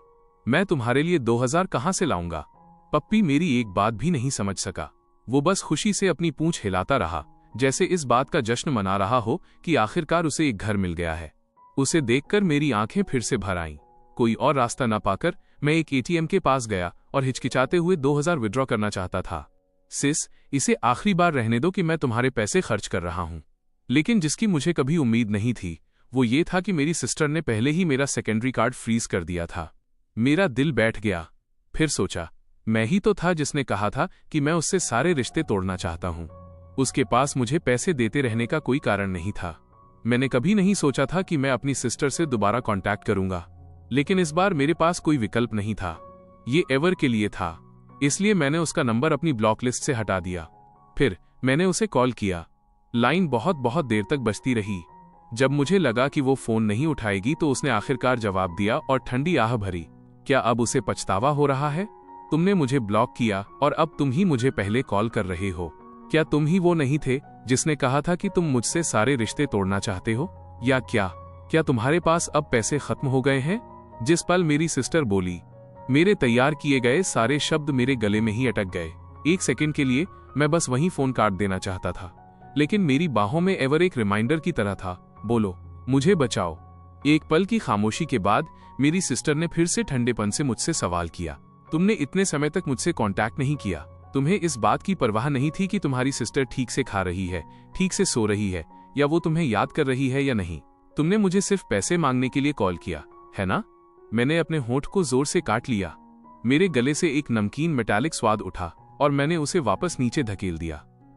मैं तुम्हारे लिए 2000 कहां से लाऊंगा? पप्पी मेरी एक बात भी नहीं समझ सका। वो बस खुशी से अपनी पूंछ हिलाता रहा, जैसे इस बात का जश्न मना रहा हो कि आखिरकार उसे एक घर मिल गया है। उसे देखकर मेरी आंखें फिर से भर आईं। कोई और रास्ता न पाकर मैं एक एटीएम के पास गया और हिचकिचाते हुए 2000 विड्रॉ करना चाहता था। सिस, इसे आखिरी बार रहने दो कि मैं तुम्हारे पैसे खर्च कर रहा हूं। लेकिन जिसकी मुझे कभी उम्मीद नहीं थी वो ये था कि मेरी सिस्टर ने पहले ही मेरा सेकेंडरी कार्ड फ्रीज कर दिया था। मेरा दिल बैठ गया। फिर सोचा, मैं ही तो था जिसने कहा था कि मैं उससे सारे रिश्ते तोड़ना चाहता हूं। उसके पास मुझे पैसे देते रहने का कोई कारण नहीं था। मैंने कभी नहीं सोचा था कि मैं अपनी सिस्टर से दोबारा कांटेक्ट करूंगा, लेकिन इस बार मेरे पास कोई विकल्प नहीं था। ये एवर के लिए था, इसलिए मैंने उसका नंबर अपनी ब्लॉक लिस्ट से हटा दिया। फिर मैंने उसे कॉल किया। लाइन बहुत देर तक बजती रही। जब मुझे लगा कि वो फोन नहीं उठाएगी तो उसने आखिरकार जवाब दिया और ठंडी आह भरी, क्या अब उसे पछतावा हो रहा है? तुमने मुझे ब्लॉक किया और अब तुम ही मुझे पहले कॉल कर रहे हो। क्या तुम ही वो नहीं थे जिसने कहा था कि तुम मुझसे सारे रिश्ते तोड़ना चाहते हो? या क्या तुम्हारे पास अब पैसे खत्म हो गए हैं? जिस पल मेरी सिस्टर बोली, मेरे तैयार किए गए सारे शब्द मेरे गले में ही अटक गए। 1 सेकंड के लिए मैं बस वहीं फोन काट देना चाहता था, लेकिन मेरी बाहों में एवर एक रिमाइंडर की तरह था, बोलो, मुझे बचाओ। एक पल की खामोशी के बाद मेरी सिस्टर ने फिर से ठंडेपन से मुझसे सवाल किया, तुमने इतने समय तक मुझसे कांटेक्ट नहीं किया। तुम्हें इस बात की परवाह नहीं थी कि तुम्हारी सिस्टर ठीक से खा रही है, ठीक से सो रही है, या वो तुम्हें याद कर रही है या नहीं। तुमने मुझे सिर्फ पैसे मांगने के लिए कॉल किया, है ना? मैंने अपने होंठ को जोर से काट लिया। मेरे गले से एक नमकीन मेटालिक स्वाद उठा और मैंने उसे वापस नीचे धकेल दिया।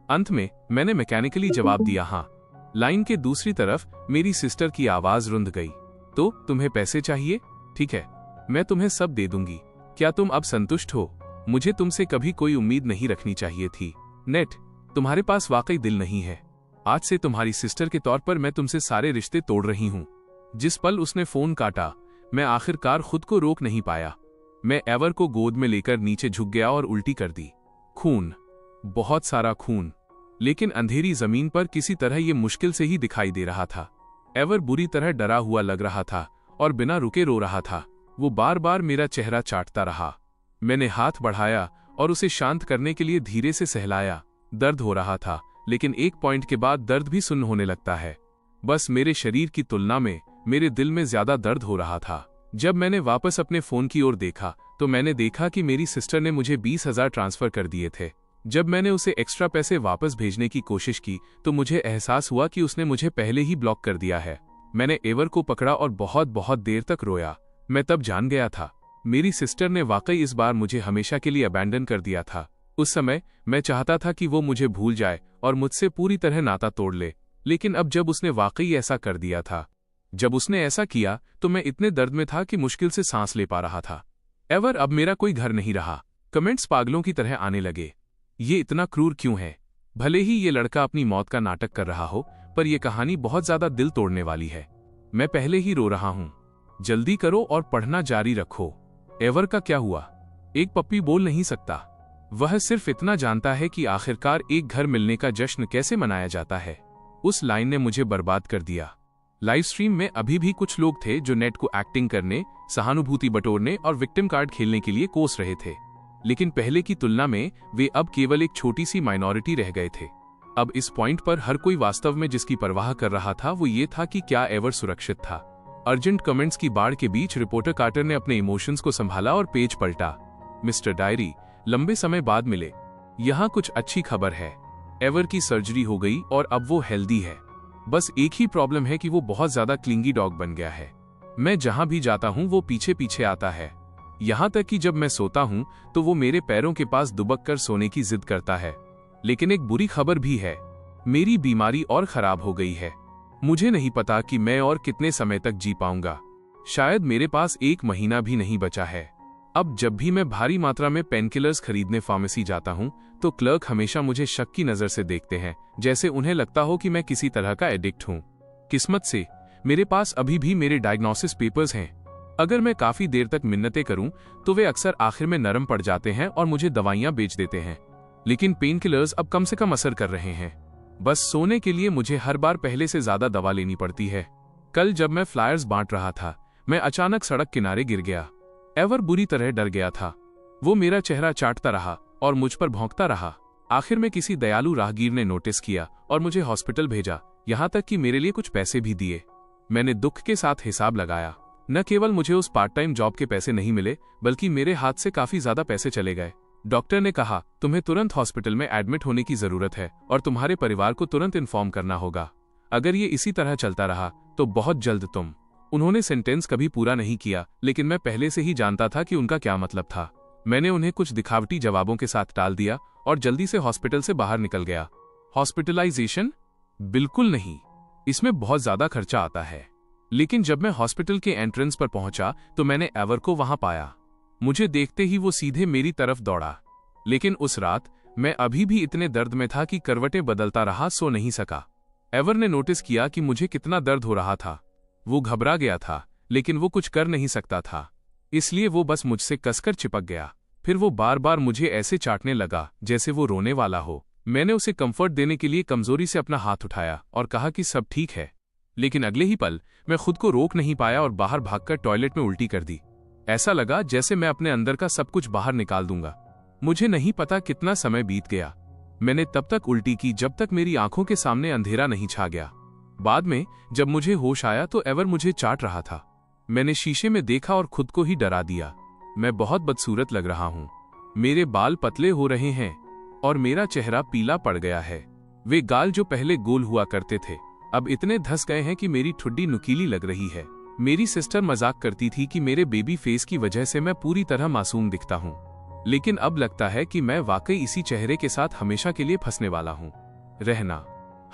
अंत में मैंने मैकेनिकली जवाब दिया, हाँ। लाइन के दूसरी तरफ मेरी सिस्टर की आवाज रुंध गई, तो तुम्हें पैसे चाहिए? ठीक है, मैं तुम्हें सब दे दूंगी। क्या तुम अब संतुष्ट हो? मुझे तुमसे कभी कोई उम्मीद नहीं रखनी चाहिए थी। नेट, तुम्हारे पास वाकई दिल नहीं है। आज से तुम्हारी सिस्टर के तौर पर मैं तुमसे सारे रिश्ते तोड़ रही हूँ। जिस पल उसने फोन काटा, मैं आखिरकार खुद को रोक नहीं पाया। मैं एवर को गोद में लेकर नीचे झुक गया और उल्टी कर दी। खून, बहुत सारा खून, लेकिन अंधेरी जमीन पर किसी तरह ये मुश्किल से ही दिखाई दे रहा था। एवर बुरी तरह डरा हुआ लग रहा था और बिना रुके रो रहा था। वो बार बार मेरा चेहरा चाटता रहा। मैंने हाथ बढ़ाया और उसे शांत करने के लिए धीरे से सहलाया। दर्द हो रहा था, लेकिन एक पॉइंट के बाद दर्द भी सुन्न होने लगता है। बस मेरे शरीर की तुलना में मेरे दिल में ज्यादा दर्द हो रहा था। जब मैंने वापस अपने फोन की ओर देखा तो मैंने देखा कि मेरी सिस्टर ने मुझे 20,000 ट्रांसफर कर दिए थे। जब मैंने उसे एक्स्ट्रा पैसे वापस भेजने की कोशिश की तो मुझे एहसास हुआ कि उसने मुझे पहले ही ब्लॉक कर दिया है। मैंने एवर को पकड़ा और बहुत देर तक रोया। मैं तब जान गया था मेरी सिस्टर ने वाकई इस बार मुझे हमेशा के लिए अबैंडन कर दिया था। उस समय मैं चाहता था कि वो मुझे भूल जाए और मुझसे पूरी तरह नाता तोड़ ले, लेकिन अब जब उसने वाकई ऐसा कर दिया था, जब उसने ऐसा किया तो मैं इतने दर्द में था कि मुश्किल से सांस ले पा रहा था। एवर अब मेरा कोई घर नहीं रहा। कमेंट्स पागलों की तरह आने लगे। ये इतना क्रूर क्यों है? भले ही ये लड़का अपनी मौत का नाटक कर रहा हो, पर यह कहानी बहुत ज्यादा दिल तोड़ने वाली है। मैं पहले ही रो रहा हूं। जल्दी करो और पढ़ना जारी रखो। एवर का क्या हुआ? एक पप्पी बोल नहीं सकता। वह सिर्फ इतना जानता है कि आखिरकार एक घर मिलने का जश्न कैसे मनाया जाता है। उस लाइन ने मुझे बर्बाद कर दिया। लाइव स्ट्रीम में अभी भी कुछ लोग थे जो नेट को एक्टिंग करने, सहानुभूति बटोरने और विक्टिम कार्ड खेलने के लिए कोस रहे थे, लेकिन पहले की तुलना में वे अब केवल एक छोटी सी माइनॉरिटी रह गए थे। अब इस पॉइंट पर हर कोई वास्तव में जिसकी परवाह कर रहा था वो ये था कि क्या एवर सुरक्षित था। अर्जेंट कमेंट्स की बाढ़ के बीच रिपोर्टर कार्टर ने अपने इमोशंस को संभाला और पेज पलटा। मिस्टर डायरी, लंबे समय बाद मिले। यहाँ कुछ अच्छी खबर है। एवर की सर्जरी हो गई और अब वो हेल्दी है। बस एक ही प्रॉब्लम है कि वो बहुत ज्यादा क्लिंगी डॉग बन गया है। मैं जहां भी जाता हूं वो पीछे पीछे आता है। यहां तक कि जब मैं सोता हूं तो वो मेरे पैरों के पास दुबक कर सोने की जिद करता है। लेकिन एक बुरी खबर भी है, मेरी बीमारी और खराब हो गई है। मुझे नहीं पता कि मैं और कितने समय तक जी पाऊंगा। शायद मेरे पास 1 महीना भी नहीं बचा है। अब जब भी मैं भारी मात्रा में पेनकिलर्स खरीदने फार्मेसी जाता हूं तो क्लर्क हमेशा मुझे शक की नजर से देखते हैं, जैसे उन्हें लगता हो कि मैं किसी तरह का एडिक्ट हूं। किस्मत से मेरे पास अभी भी मेरे डायग्नोसिस पेपर्स हैं। अगर मैं काफी देर तक मिन्नतें करूं तो वे अक्सर आखिर में नरम पड़ जाते हैं और मुझे दवाइयां बेच देते हैं। लेकिन पेन किलर्स अब कम से कम असर कर रहे हैं। बस सोने के लिए मुझे हर बार पहले से ज्यादा दवा लेनी पड़ती है। कल जब मैं फ्लायर्स बांट रहा था, मैं अचानक सड़क किनारे गिर गया। एवर बुरी तरह डर गया था। वो मेरा चेहरा चाटता रहा और मुझ पर भौंकता रहा। आखिर में किसी दयालु राहगीर ने नोटिस किया और मुझे हॉस्पिटल भेजा, यहाँ तक कि मेरे लिए कुछ पैसे भी दिए। मैंने दुख के साथ हिसाब लगाया। न केवल मुझे उस पार्ट टाइम जॉब के पैसे नहीं मिले, बल्कि मेरे हाथ से काफी ज्यादा पैसे चले गए। डॉक्टर ने कहा, तुम्हें तुरंत हॉस्पिटल में एडमिट होने की जरूरत है और तुम्हारे परिवार को तुरंत इन्फॉर्म करना होगा। अगर ये इसी तरह चलता रहा तो बहुत जल्द तुम। उन्होंने सेंटेंस कभी पूरा नहीं किया, लेकिन मैं पहले से ही जानता था कि उनका क्या मतलब था। मैंने उन्हें कुछ दिखावटी जवाबों के साथ टाल दिया और जल्दी से हॉस्पिटल से बाहर निकल गया। हॉस्पिटलाइजेशन? बिल्कुल नहीं, इसमें बहुत ज्यादा खर्चा आता है। लेकिन जब मैं हॉस्पिटल के एंट्रेंस पर पहुंचा तो मैंने एवर को वहां पाया। मुझे देखते ही वो सीधे मेरी तरफ दौड़ा। लेकिन उस रात मैं अभी भी इतने दर्द में था कि करवटें बदलता रहा, सो नहीं सका। एवर ने नोटिस किया कि मुझे कितना दर्द हो रहा था। वो घबरा गया था, लेकिन वो कुछ कर नहीं सकता था, इसलिए वो बस मुझसे कसकर चिपक गया। फिर वो बार बार मुझे ऐसे चाटने लगा जैसे वो रोने वाला हो। मैंने उसे कंफर्ट देने के लिए कमजोरी से अपना हाथ उठाया और कहा कि सब ठीक है। लेकिन अगले ही पल मैं खुद को रोक नहीं पाया और बाहर भागकर टॉयलेट में उल्टी कर दी। ऐसा लगा जैसे मैं अपने अंदर का सब कुछ बाहर निकाल दूंगा। मुझे नहीं पता कितना समय बीत गया। मैंने तब तक उल्टी की जब तक मेरी आंखों के सामने अंधेरा नहीं छा गया। बाद में जब मुझे होश आया तो एवर मुझे चाट रहा था। मैंने शीशे में देखा और खुद को ही डरा दिया। मैं बहुत बदसूरत लग रहा हूं। मेरे बाल पतले हो रहे हैं और मेरा चेहरा पीला पड़ गया है। वे गाल जो पहले गोल हुआ करते थे अब इतने धस गए हैं कि मेरी ठुड्डी नुकीली लग रही है। मेरी सिस्टर मजाक करती थी कि मेरे बेबी फेस की वजह से मैं पूरी तरह मासूम दिखता हूं, लेकिन अब लगता है कि मैं वाकई इसी चेहरे के साथ हमेशा के लिए फंसने वाला हूं। रहना,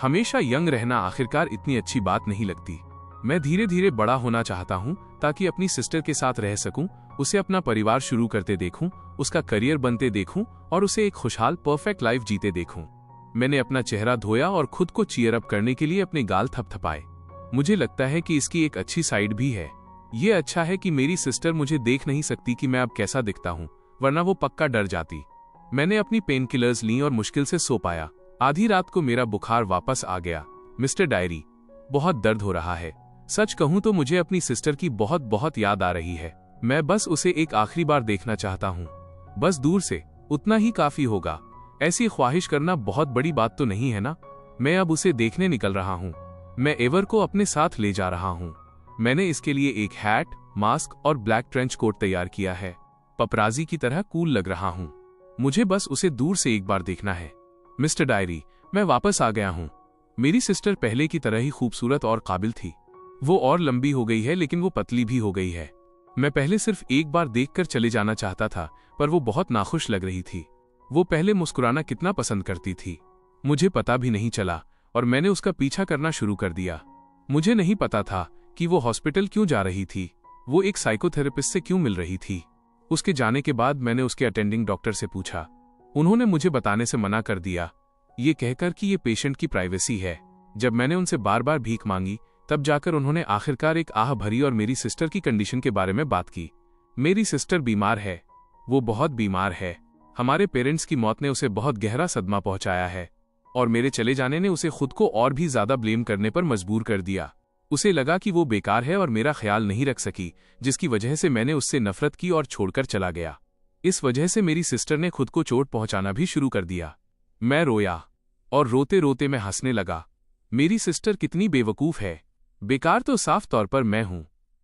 हमेशा यंग रहना आखिरकार इतनी अच्छी बात नहीं लगती। मैं धीरे धीरे बड़ा होना चाहता हूं ताकि अपनी सिस्टर के साथ रह सकूं, उसे अपना परिवार शुरू करते देखूं, उसका करियर बनते देखूं और उसे एक खुशहाल परफेक्ट लाइफ जीते देखूं। मैंने अपना चेहरा धोया और खुद को चीयर अप करने के लिए अपने गाल थपथपाए। मुझे लगता है कि इसकी एक अच्छी साइड भी है। ये अच्छा है कि मेरी सिस्टर मुझे देख नहीं सकती कि मैं अब कैसा दिखता हूं, वरना वो पक्का डर जाती। मैंने अपनी पेन किलर्स ली और मुश्किल से सो पाया। आधी रात को मेरा बुखार वापस आ गया। मिस्टर डायरी, बहुत दर्द हो रहा है। सच कहूं तो मुझे अपनी सिस्टर की बहुत बहुत याद आ रही है। मैं बस उसे एक आखिरी बार देखना चाहता हूं, बस दूर से, उतना ही काफी होगा। ऐसी ख्वाहिश करना बहुत बड़ी बात तो नहीं है ना। मैं अब उसे देखने निकल रहा हूं। मैं एवर को अपने साथ ले जा रहा हूं। मैंने इसके लिए एक हैट, मास्क और ब्लैक ट्रेंच कोट तैयार किया है। पपराजी की तरह कूल लग रहा हूं। मुझे बस उसे दूर से एक बार देखना है। मिस्टर डायरी, मैं वापस आ गया हूं। मेरी सिस्टर पहले की तरह ही खूबसूरत और काबिल थी। वो और लंबी हो गई है, लेकिन वो पतली भी हो गई है। मैं पहले सिर्फ एक बार देखकर चले जाना चाहता था, पर वो बहुत नाखुश लग रही थी। वो पहले मुस्कुराना कितना पसंद करती थी, मुझे पता भी नहीं चला, और मैंने उसका पीछा करना शुरू कर दिया। मुझे नहीं पता था कि वो हॉस्पिटल क्यों जा रही थी, वो एक साइकोथेरेपिस्ट से क्यों मिल रही थी। उसके जाने के बाद मैंने उसके अटेंडिंग डॉक्टर से पूछा। उन्होंने मुझे बताने से मना कर दिया, ये कहकर कि ये पेशेंट की प्राइवेसी है। जब मैंने उनसे बार बार भीख मांगी, तब जाकर उन्होंने आखिरकार एक आह भरी और मेरी सिस्टर की कंडीशन के बारे में बात की। मेरी सिस्टर बीमार है, वो बहुत बीमार है। हमारे पेरेंट्स की मौत ने उसे बहुत गहरा सदमा पहुंचाया है, और मेरे चले जाने ने उसे खुद को और भी ज्यादा ब्लेम करने पर मजबूर कर दिया। उसे लगा कि वो बेकार है और मेरा ख्याल नहीं रख सकी, जिसकी वजह से मैंने उससे नफरत की और छोड़कर चला गया। इस वजह से मेरी सिस्टर ने खुद को चोट पहुंचाना भी शुरू कर दिया। मैं रोया, और रोते रोते मैं हंसने लगा। मेरी सिस्टर कितनी बेवकूफ है। बेकार तो साफ तौर पर मैं हूं।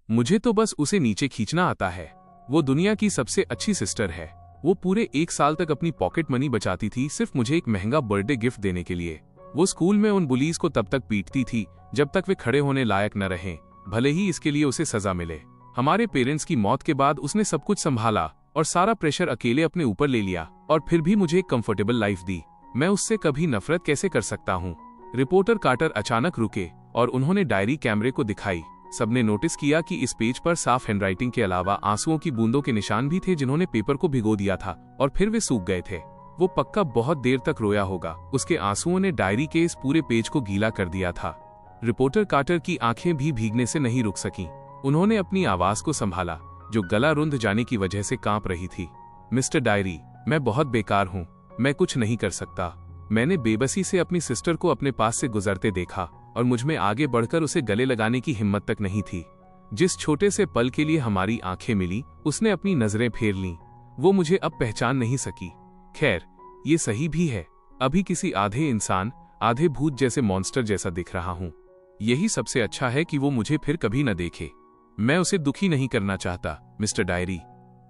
मुझे तो बस उसे नीचे खींचना आता है। वो दुनिया की सबसे अच्छी सिस्टर है। वो पूरे 1 साल तक अपनी पॉकेट मनी बचाती थी सिर्फ मुझे एक महंगा बर्थडे गिफ्ट देने के लिए। वो स्कूल में उन बुलीज को तब तक पीटती थी जब तक वे खड़े होने लायक न रहें, भले ही इसके लिए उसे सजा मिले। हमारे पेरेंट्स की मौत के बाद उसने सब कुछ संभाला और सारा प्रेशर अकेले अपने ऊपर ले लिया, और फिर भी मुझे एक कंफर्टेबल लाइफ दी। मैं उससे कभी नफरत कैसे कर सकता हूँ। रिपोर्टर कार्टर अचानक रुके और उन्होंने डायरी कैमरे को दिखाई। सबने नोटिस किया कि इस पेज पर साफ हैंडराइटिंग के अलावा आंसुओं की बूंदों के निशान भी थे जिन्होंने पेपर को भिगो दिया था और फिर वे सूख गए थे। वो पक्का बहुत देर तक रोया होगा। उसके आंसुओं ने डायरी के इस पूरे पेज को गीला कर दिया था। रिपोर्टर कार्टर की आंखें भी भीगने से नहीं रुक सकीं। उन्होंने अपनी आवाज को संभाला, जो गला रुंध जाने की वजह से कांप रही थी। मिस्टर डायरी, मैं बहुत बेकार हूँ। मैं कुछ नहीं कर सकता। मैंने बेबसी से अपनी सिस्टर को अपने पास से गुजरते देखा और मुझमें आगे बढ़कर उसे गले लगाने की हिम्मत तक नहीं थी। जिस छोटे से पल के लिए हमारी आंखें मिली, उसने अपनी नजरें फेर लीं। वो मुझे अब पहचान नहीं सकी। खैर, ये सही भी है। अभी किसी आधे इंसान, आधे भूत जैसे मॉन्स्टर जैसा दिख रहा हूँ। यही सबसे अच्छा है कि वो मुझे फिर कभी न देखे। मैं उसे दुखी नहीं करना चाहता, मिस्टर डायरी।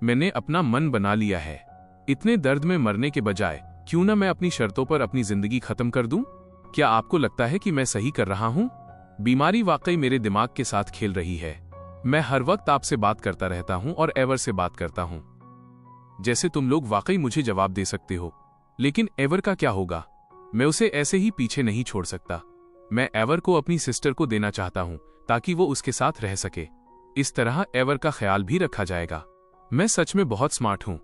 मैंने अपना मन बना लिया है। इतने दर्द में मरने के बजाय क्यों न मैं अपनी शर्तों पर अपनी जिंदगी खत्म कर दूं? क्या आपको लगता है कि मैं सही कर रहा हूं? बीमारी वाकई मेरे दिमाग के साथ खेल रही है। मैं हर वक्त आपसे बात करता रहता हूं और एवर से बात करता हूं, जैसे तुम लोग वाकई मुझे जवाब दे सकते हो। लेकिन एवर का क्या होगा? मैं उसे ऐसे ही पीछे नहीं छोड़ सकता। मैं एवर को अपनी सिस्टर को देना चाहता हूं ताकि वो उसके साथ रह सके। इस तरह एवर का ख्याल भी रखा जाएगा। मैं सच में बहुत स्मार्ट हूं।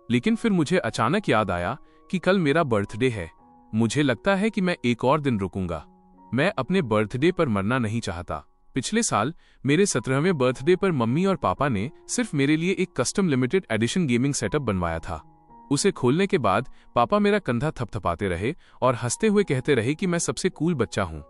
लेकिन फिर मुझे अचानक याद आया कि कल मेरा बर्थडे है। मुझे लगता है कि मैं एक और दिन रुकूंगा। मैं अपने बर्थडे पर मरना नहीं चाहता। पिछले साल मेरे 17वें बर्थडे पर मम्मी और पापा ने सिर्फ मेरे लिए एक custom limited edition gaming setup बनवाया था। उसे खोलने के बाद पापा मेरा कंधा थपथपाते रहे और हंसते हुए कहते रहे कि मैं सबसे कूल बच्चा हूं।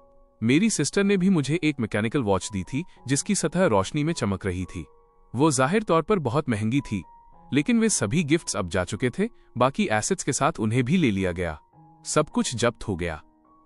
मेरी सिस्टर ने भी मुझे एक मैकेनिकल वॉच दी थी जिसकी सतह रोशनी में चमक रही थी। वो जाहिर तौर पर बहुत महंगी थी, लेकिन वे सभी गिफ्ट्स अब जा चुके थे। बाकी एसेट्स के साथ उन्हें भी ले लिया गया। सब कुछ जब्त हो गया।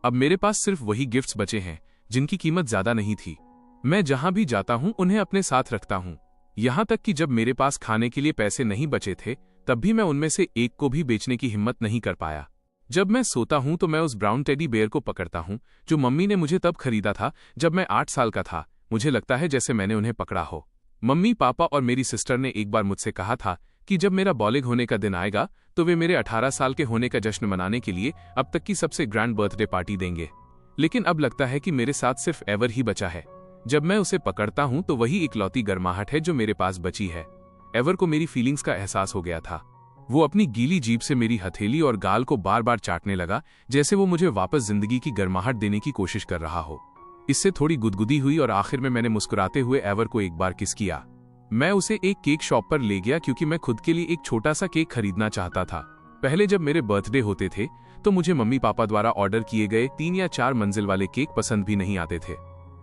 अब मेरे पास सिर्फ वही गिफ्ट्स बचे हैं जिनकी कीमत ज्यादा नहीं थी। मैं जहां भी जाता हूं उन्हें अपने साथ रखता हूं। यहां तक कि जब मेरे पास खाने के लिए पैसे नहीं बचे थे, तब भी मैं उनमें से एक को भी बेचने की हिम्मत नहीं कर पाया। जब मैं सोता हूं तो मैं उस ब्राउन टेडी बेयर को पकड़ता हूं जो मम्मी ने मुझे तब खरीदा था जब मैं 8 साल का था। मुझे लगता है जैसे मैंने उन्हें पकड़ा हो। मम्मी, पापा और मेरी सिस्टर ने एक बार मुझसे कहा था कि जब मेरा बॉलिग होने का दिन आएगा तो वे मेरे 18 साल के होने का जश्न मनाने के लिए अब तक की सबसे ग्रैंड बर्थडे पार्टी देंगे। लेकिन अब लगता है कि मेरे साथ सिर्फ एवर ही बचा है। जब मैं उसे पकड़ता हूं तो वही इकलौती गर्माहट है जो मेरे पास बची है। एवर को मेरी फीलिंग्स का एहसास हो गया था। वो अपनी गीली जीभ से मेरी हथेली और गाल को बार बार चाटने लगा, जैसे वो मुझे वापस जिंदगी की गर्माहट देने की कोशिश कर रहा हो। इससे थोड़ी गुदगुदी हुई और आखिर में मैंने मुस्कुराते हुए एवर को एक बार किस किया। मैं उसे एक केक शॉप पर ले गया क्योंकि मैं खुद के लिए एक छोटा सा केक खरीदना चाहता था। पहले जब मेरे बर्थडे होते थे तो मुझे मम्मी पापा द्वारा ऑर्डर किए गए 3 या 4 मंजिल वाले केक पसंद भी नहीं आते थे।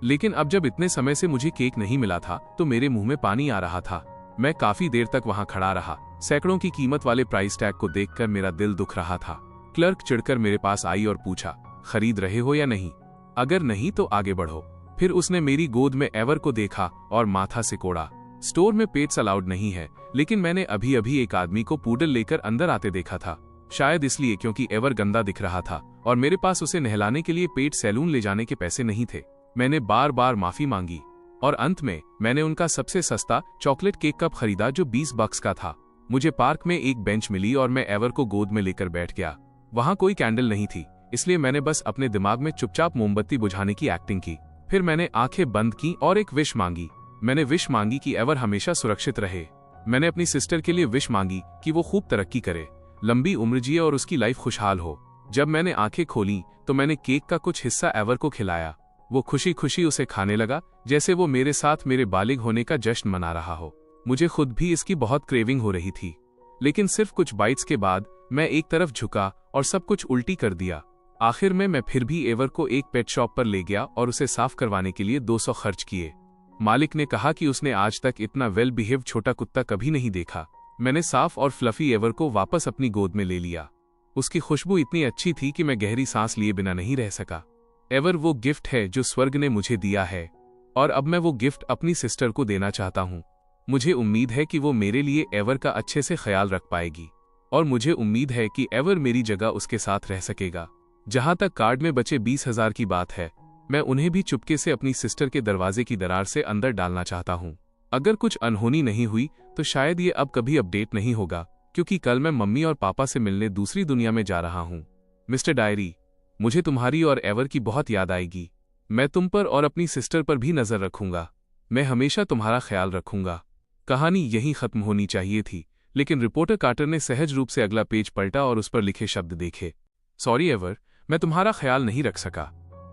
लेकिन अब जब इतने समय से मुझे केक नहीं मिला था तो मेरे मुंह में पानी आ रहा था। मैं काफी देर तक वहां खड़ा रहा। सैकड़ों की कीमत वाले प्राइस टैग को देखकर मेरा दिल दुख रहा था। क्लर्क चिढ़कर मेरे पास आई और पूछा, खरीद रहे हो या नहीं? अगर नहीं तो आगे बढ़ो। फिर उसने मेरी गोद में एवर को देखा और माथा सिकोड़ा। स्टोर में पेट्स अलाउड नहीं है, लेकिन मैंने अभी अभी एक आदमी को पूडल लेकर अंदर आते देखा था। शायद इसलिए क्योंकि एवर गंदा दिख रहा था और मेरे पास उसे नहलाने के लिए पेट सैलून ले जाने के पैसे नहीं थे। मैंने बार बार माफी मांगी और अंत में मैंने उनका सबसे सस्ता चॉकलेट केक कप खरीदा जो 20 बक्स का था। मुझे पार्क में एक बेंच मिली और मैं एवर को गोद में लेकर बैठ गया। वहां कोई कैंडल नहीं थी, इसलिए मैंने बस अपने दिमाग में चुपचाप मोमबत्ती बुझाने की एक्टिंग की। फिर मैंने आंखें बंद की और एक विश मांगी। मैंने विश मांगी कि एवर हमेशा सुरक्षित रहे। मैंने अपनी सिस्टर के लिए विश मांगी कि वो खूब तरक्की करे, लंबी उम्र जिए और उसकी लाइफ खुशहाल हो। जब मैंने आंखें खोली तो मैंने केक का कुछ हिस्सा एवर को खिलाया। वो खुशी खुशी उसे खाने लगा, जैसे वो मेरे साथ मेरे बालिग होने का जश्न मना रहा हो। मुझे खुद भी इसकी बहुत क्रेविंग हो रही थी, लेकिन सिर्फ कुछ बाइट्स के बाद मैं एक तरफ झुका और सब कुछ उल्टी कर दिया। आखिर में मैं फिर भी एवर को एक पेट शॉप पर ले गया और उसे साफ करवाने के लिए 200 खर्च किए। मालिक ने कहा कि उसने आज तक इतना वेल बिहेव छोटा कुत्ता कभी नहीं देखा। मैंने साफ और फ्लफी एवर को वापस अपनी गोद में ले लिया। उसकी खुशबू इतनी अच्छी थी कि मैं गहरी सांस लिए बिना नहीं रह सका। एवर वो गिफ्ट है जो स्वर्ग ने मुझे दिया है, और अब मैं वो गिफ्ट अपनी सिस्टर को देना चाहता हूँ। मुझे उम्मीद है कि वो मेरे लिए एवर का अच्छे से ख्याल रख पाएगी, और मुझे उम्मीद है कि एवर मेरी जगह उसके साथ रह सकेगा। जहां तक कार्ड में बचे 20,000 की बात है, मैं उन्हें भी चुपके से अपनी सिस्टर के दरवाजे की दरार से अंदर डालना चाहता हूँ। अगर कुछ अनहोनी नहीं हुई तो शायद ये अब कभी अपडेट नहीं होगा, क्योंकि कल मैं मम्मी और पापा से मिलने दूसरी दुनिया में जा रहा हूँ। मिस्टर डायरी, मुझे तुम्हारी और एवर की बहुत याद आएगी। मैं तुम पर और अपनी सिस्टर पर भी नजर रखूंगा। मैं हमेशा तुम्हारा ख्याल रखूंगा। कहानी यहीं खत्म होनी चाहिए थी, लेकिन रिपोर्टर कार्टर ने सहज रूप से अगला पेज पलटा और उस पर लिखे शब्द देखे। सॉरी एवर, मैं तुम्हारा ख्याल नहीं रख सका।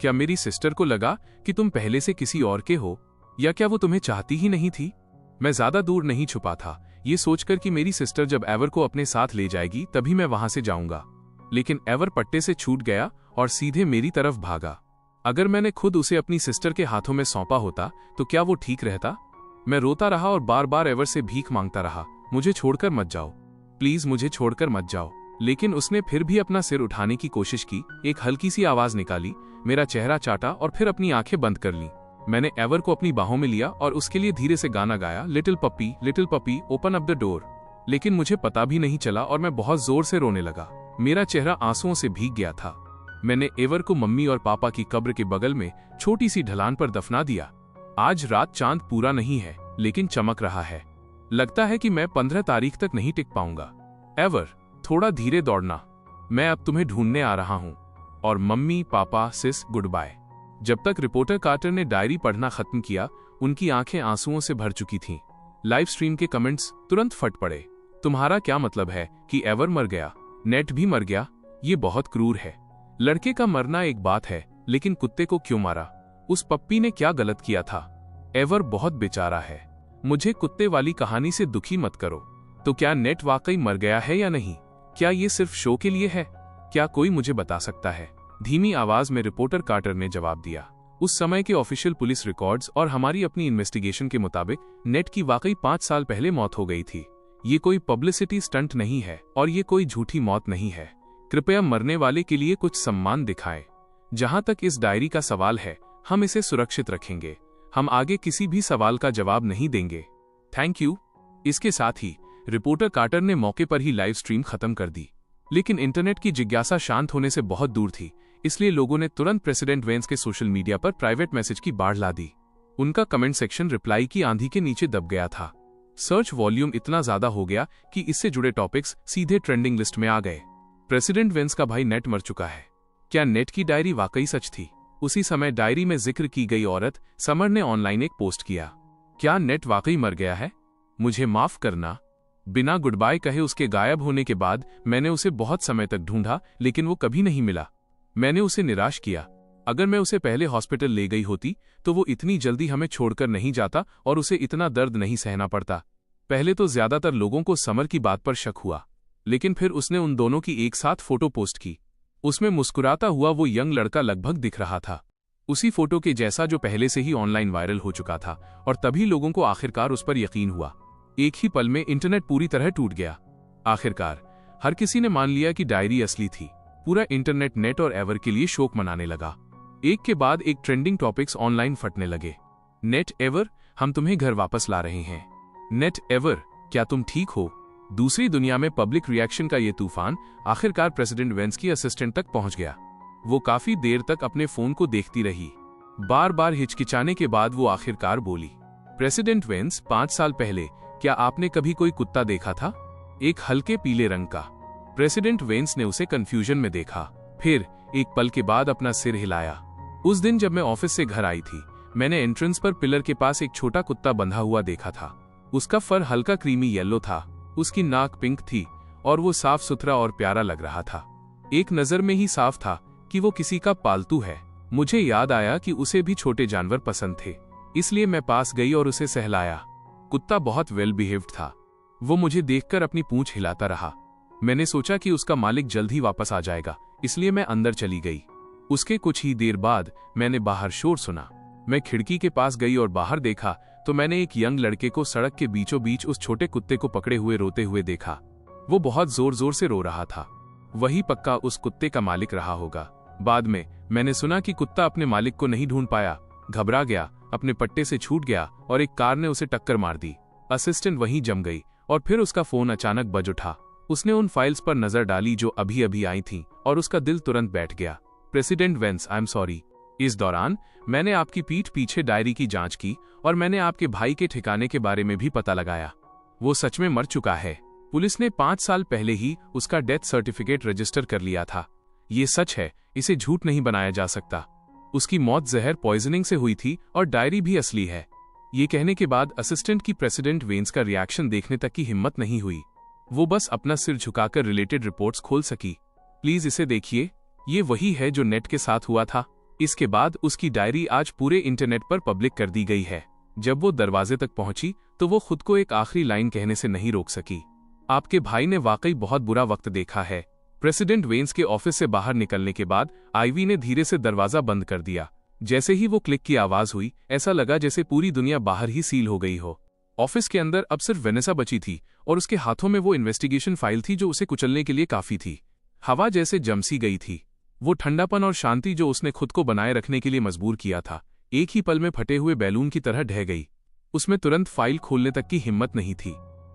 क्या मेरी सिस्टर को लगा कि तुम पहले से किसी और के हो, या क्या वो तुम्हें चाहती ही नहीं थी? मैं ज्यादा दूर नहीं छुपा था, ये सोचकर कि मेरी सिस्टर जब एवर को अपने साथ ले जाएगी तभी मैं वहां से जाऊंगा। लेकिन एवर पट्टे से छूट गया और सीधे मेरी तरफ भागा। अगर मैंने खुद उसे अपनी सिस्टर के हाथों में सौंपा होता तो क्या वो ठीक रहता? मैं रोता रहा और बार बार एवर से भीख मांगता रहा, मुझे छोड़कर मत जाओ, प्लीज मुझे छोड़कर मत जाओ। लेकिन उसने फिर भी अपना सिर उठाने की कोशिश की, एक हल्की सी आवाज निकाली, मेरा चेहरा चाटा और फिर अपनी आंखें बंद कर ली। मैंने एवर को अपनी बाहों में लिया और उसके लिए धीरे से गाना गाया, little puppy open up the door. लेकिन मुझे पता भी नहीं चला और मैं बहुत जोर से रोने लगा। मेरा चेहरा आंसुओं से भीग गया था। मैंने एवर को मम्मी और पापा की कब्र के बगल में छोटी सी ढलान पर दफना दिया। आज रात चांद पूरा नहीं है, लेकिन चमक रहा है। लगता है कि मैं 15 तारीख तक नहीं टिक पाऊंगा। एवर, थोड़ा धीरे दौड़ना, मैं अब तुम्हें ढूंढने आ रहा हूं। और मम्मी पापा सिस, गुड बाय। जब तक रिपोर्टर कार्टर ने डायरी पढ़ना खत्म किया, उनकी आंखें आंसुओं से भर चुकी थीं। लाइव स्ट्रीम के कमेंट्स तुरंत फट पड़े। तुम्हारा क्या मतलब है कि एवर मर गया, नेट भी मर गया? ये बहुत क्रूर है। लड़के का मरना एक बात है, लेकिन कुत्ते को क्यों मारा? उस पप्पी ने क्या गलत किया था? एवर बहुत बेचारा है। मुझे कुत्ते वाली कहानी से दुखी मत करो। तो क्या नेट वाकई मर गया है या नहीं? क्या ये सिर्फ शो के लिए है? क्या कोई मुझे बता सकता है? धीमी आवाज में रिपोर्टर कार्टर ने जवाब दिया। उस समय के ऑफिशियल पुलिस रिकॉर्ड्स और हमारी अपनी इन्वेस्टिगेशन के मुताबिक नेट की वाकई 5 साल पहले मौत हो गई थी। ये कोई पब्लिसिटी स्टंट नहीं है और ये कोई झूठी मौत नहीं है। कृपया मरने वाले के लिए कुछ सम्मान दिखाएं। जहां तक इस डायरी का सवाल है, हम इसे सुरक्षित रखेंगे। हम आगे किसी भी सवाल का जवाब नहीं देंगे। Thank you. इसके साथ ही रिपोर्टर कार्टर ने मौके पर ही लाइव स्ट्रीम खत्म कर दी। लेकिन इंटरनेट की जिज्ञासा शांत होने से बहुत दूर थी, इसलिए लोगों ने तुरंत प्रेसिडेंट वेंस के सोशल मीडिया पर प्राइवेट मैसेज की बाढ़ ला दी। उनका कमेंट सेक्शन रिप्लाई की आंधी के नीचे दब गया था। सर्च वॉल्यूम इतना ज्यादा हो गया कि इससे जुड़े टॉपिक्स सीधे ट्रेंडिंग लिस्ट में आ गए। प्रेसिडेंट वेंस का भाई नेट मर चुका है। क्या नेट की डायरी वाकई सच थी? उसी समय डायरी में जिक्र की गई औरत समर ने ऑनलाइन एक पोस्ट किया। क्या नेट वाकई मर गया है? मुझे माफ करना। बिना गुड बाय कहे उसके गायब होने के बाद मैंने उसे बहुत समय तक ढूंढा, लेकिन वो कभी नहीं मिला। मैंने उसे निराश किया। अगर मैं उसे पहले हॉस्पिटल ले गई होती तो वो इतनी जल्दी हमें छोड़कर नहीं जाता और उसे इतना दर्द नहीं सहना पड़ता। पहले तो ज्यादातर लोगों को समर की बात पर शक हुआ, लेकिन फिर उसने उन दोनों की एक साथ फोटो पोस्ट की। उसमें मुस्कुराता हुआ वो यंग लड़का लगभग दिख रहा था, उसी फोटो के जैसा जो पहले से ही ऑनलाइन वायरल हो चुका था, और तभी लोगों को आखिरकार उस पर यकीन हुआ। एक ही पल में इंटरनेट पूरी तरह टूट गया। आखिरकार हर किसी ने मान लिया कि डायरी असली थी। पूरा इंटरनेट नेट और एवर के लिए शोक मनाने लगा। एक के बाद एक ट्रेंडिंग टॉपिक्स ऑनलाइन फटने लगे। नेट एवर, हम तुम्हें घर वापस ला रहे हैं। नेट एवर, क्या तुम ठीक हो? दूसरी दुनिया में पब्लिक रिएक्शन का ये तूफान आखिरकार प्रेसिडेंट वेंस की असिस्टेंट तक पहुंच गया। वो काफी देर तक अपने फोन को देखती रही। बार बार हिचकिचाने के बाद वो आखिरकार बोली, प्रेसिडेंट वेंस, 5 साल पहले क्या आपने कभी कोई कुत्ता देखा था? एक हल्के पीले रंग का। प्रेसिडेंट वेंस ने उसे कंफ्यूजन में देखा, फिर एक पल के बाद अपना सिर हिलाया। उस दिन जब मैं ऑफिस से घर आई थी, मैंने एंट्रेंस पर पिलर के पास एक छोटा कुत्ता बंधा हुआ देखा था। उसका फर हल्का क्रीमी येलो था, उसकी नाक पिंक थी और वो साफ सुथरा और प्यारा लग रहा था। एक नजर में ही साफ था कि वो किसी का पालतू है। मुझे याद आया कि उसे भी छोटे जानवर पसंद थे, इसलिए मैं पास गई और उसे सहलाया। कुत्ता बहुत वेल बिहेव्ड था। वो मुझे देखकर अपनी पूंछ हिलाता रहा। मैंने सोचा कि उसका मालिक जल्द ही वापस आ जाएगा, इसलिए मैं अंदर चली गई। उसके कुछ ही देर बाद मैंने बाहर शोर सुना। मैं खिड़की के पास गई और बाहर देखा तो मैंने एक यंग लड़के को सड़क के बीचों बीच उस छोटे कुत्ते को पकड़े हुए रोते हुए देखा। वो बहुत जोर जोर से रो रहा था। वही पक्का उस कुत्ते का मालिक रहा होगा। बाद में मैंने सुना कि कुत्ता अपने मालिक को नहीं ढूंढ पाया, घबरा गया, अपने पट्टे से छूट गया और एक कार ने उसे टक्कर मार दी। असिस्टेंट वहीं जम गई और फिर उसका फोन अचानक बज उठा। उसने उन फाइल्स पर नजर डाली जो अभी अभी आई थीं और उसका दिल तुरंत बैठ गया। President Vance, I am sorry. इस दौरान मैंने आपकी पीठ पीछे डायरी की जांच की और मैंने आपके भाई के ठिकाने के बारे में भी पता लगाया। वो सच में मर चुका है। पुलिस ने 5 साल पहले ही उसका डेथ सर्टिफिकेट रजिस्टर कर लिया था। ये सच है, इसे झूठ नहीं बनाया जा सकता। उसकी मौत जहर पॉइजनिंग से हुई थी और डायरी भी असली है। ये कहने के बाद असिस्टेंट की प्रेसिडेंट वेंस का रिएक्शन देखने तक की हिम्मत नहीं हुई। वो बस अपना सिर झुकाकर रिलेटेड रिपोर्ट्स खोल सकी। प्लीज इसे देखिए, ये वही है जो नेट के साथ हुआ था। इसके बाद उसकी डायरी आज पूरे इंटरनेट पर पब्लिक कर दी गई है। जब वो दरवाजे तक पहुंची तो वो खुद को एक आखिरी लाइन कहने से नहीं रोक सकी। आपके भाई ने वाकई बहुत बुरा वक्त देखा है। प्रेसिडेंट वेंस के ऑफिस से बाहर निकलने के बाद आइवी ने धीरे से दरवाजा बंद कर दिया। जैसे ही वो क्लिक की आवाज हुई, ऐसा लगा जैसे पूरी दुनिया बाहर ही सील हो गई हो। ऑफिस के अंदर अब सिर्फ वेनेसा बची थी और उसके हाथों में वो इन्वेस्टिगेशन फाइल थी जो उसे कुचलने के लिए काफी थी। हवा जैसे जमसी गई थी। वो ठंडापन और शांति जो उसने खुद को बनाए रखने के लिए मजबूर किया था, एक ही पल में फटे हुए बैलून की तरह ढह गई। उसमें तुरंत फाइल खोलने तक की हिम्मत नहीं थी।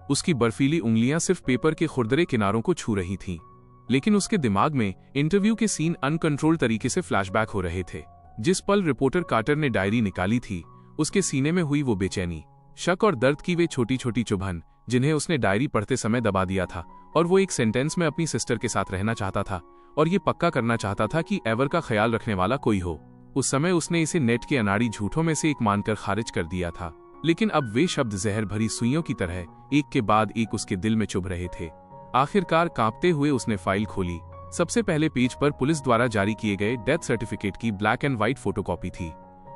उसकी बर्फीली उंगलियां सिर्फ पेपर के खुरदरे किनारों को छू रही थीं। लेकिन उसके दिमाग में इंटरव्यू के सीन अनकंट्रोल्ड तरीके से फ्लैशबैक हो रहे थे। जिस पल रिपोर्टर कार्टर ने डायरी निकाली थी, उसके सीने में हुई वो बेचैनी, शक और दर्द की वे छोटी छोटी चुभन जिन्हें उसने डायरी पढ़ते समय दबा दिया था। और वो एक सेंटेंस में अपनी सिस्टर के साथ रहना चाहता था और ये पक्का करना चाहता था कि एवर का ख्याल रखने वाला कोई हो। उस समय उसने इसे नेट के अनाड़ी झूठों में से एक मानकर खारिज कर दिया था, लेकिन अब वे शब्द जहर भरी सुइयों की तरह एक के बाद एक उसके दिल में चुभ रहे थे। आखिरकार कांपते हुए उसने फाइल खोली। सबसे पहले पेज पर पुलिस द्वारा जारी किए गए डेथ सर्टिफिकेट की ब्लैक एंड व्हाइट फोटोकॉपी थी।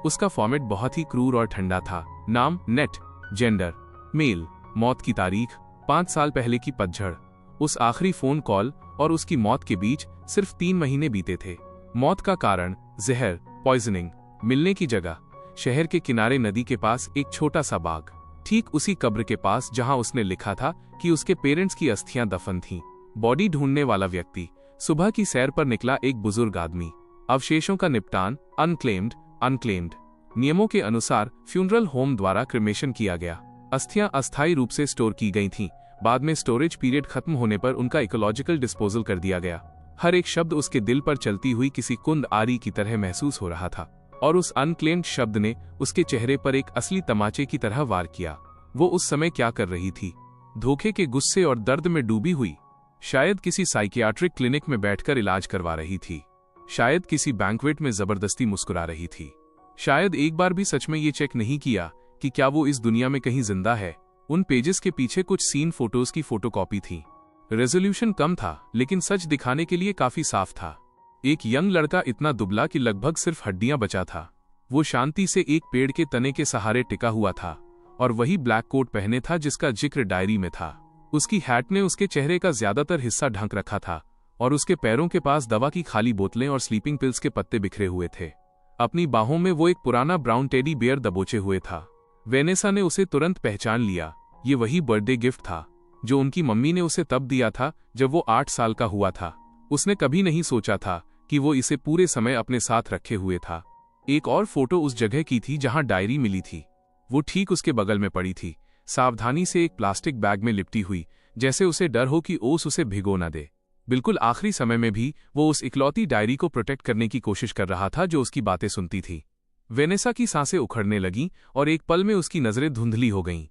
उसका फॉर्मेट बहुत ही क्रूर और ठंडा था। नाम नेट, जेंडर मेल, मौत की तारीख 5 साल पहले की पतझड़। उस आखिरी फोन कॉल और उसकी मौत के बीच सिर्फ 3 महीने बीते थे। मौत का कारण जहर, पॉइजनिंग। मिलने की जगह शहर के किनारे नदी के पास एक छोटा सा बाग, ठीक उसी कब्र के पास जहां उसने लिखा था कि उसके पेरेंट्स की अस्थियां दफन थीं। बॉडी ढूंढने वाला व्यक्ति, सुबह की सैर पर निकला एक बुजुर्ग आदमी। अवशेषों का निपटान अनक्लेम्ड। नियमों के अनुसार फ्यूनरल होम द्वारा क्रिमेशन किया गया। अस्थियां अस्थायी रूप से स्टोर की गई थीं। बाद में स्टोरेज पीरियड खत्म होने पर उनका इकोलॉजिकल डिस्पोजल कर दिया गया। हर एक शब्द उसके दिल पर चलती हुई किसी कुंद आरी की तरह महसूस हो रहा था और उस अनक्लेम्ड शब्द ने उसके चेहरे पर एक असली तमाचे की तरह वार किया। वो उस समय क्या कर रही थी? धोखे के गुस्से और दर्द में डूबी हुई। शायद किसी साइकियाट्रिक क्लिनिक में बैठकर इलाज करवा रही थी। शायद किसी बैंक्वेट में जबरदस्ती मुस्कुरा रही थी। शायद एक बार भी सच में ये चेक नहीं किया कि क्या वो इस दुनिया में कहीं जिंदा है। उन पेजेस के पीछे कुछ सीन फोटोज की फोटोकॉपी थी। रेजोल्यूशन कम था, लेकिन सच दिखाने के लिए काफी साफ था। एक यंग लड़का इतना दुबला कि लगभग सिर्फ हड्डियां बचा था। वो शांति से एक पेड़ के तने के सहारे टिका हुआ था और वही ब्लैक कोट पहने था जिसका जिक्र डायरी में था। उसकी हैट ने उसके चेहरे का ज्यादातर हिस्सा ढक रखा था और उसके पैरों के पास दवा की खाली बोतलें और स्लीपिंग पिल्स के पत्ते बिखरे हुए थे। अपनी बाहों में वो एक पुराना ब्राउन टेडी बियर दबोचे हुए था। वेनेसा ने उसे तुरंत पहचान लिया। ये वही बर्थडे गिफ्ट था जो उनकी मम्मी ने उसे तब दिया था जब वो 8 साल का हुआ था। उसने कभी नहीं सोचा था कि वो इसे पूरे समय अपने साथ रखे हुए था। एक और फोटो उस जगह की थी जहां डायरी मिली थी। वो ठीक उसके बगल में पड़ी थी, सावधानी से एक प्लास्टिक बैग में लिपटी हुई, जैसे उसे डर हो कि ओस उसे भिगो न दे। बिल्कुल आखिरी समय में भी वो उस इकलौती डायरी को प्रोटेक्ट करने की कोशिश कर रहा था जो उसकी बातें सुनती थी। वेनेसा की सांसें उखड़ने लगीं और एक पल में उसकी नजरें धुंधली हो गईं।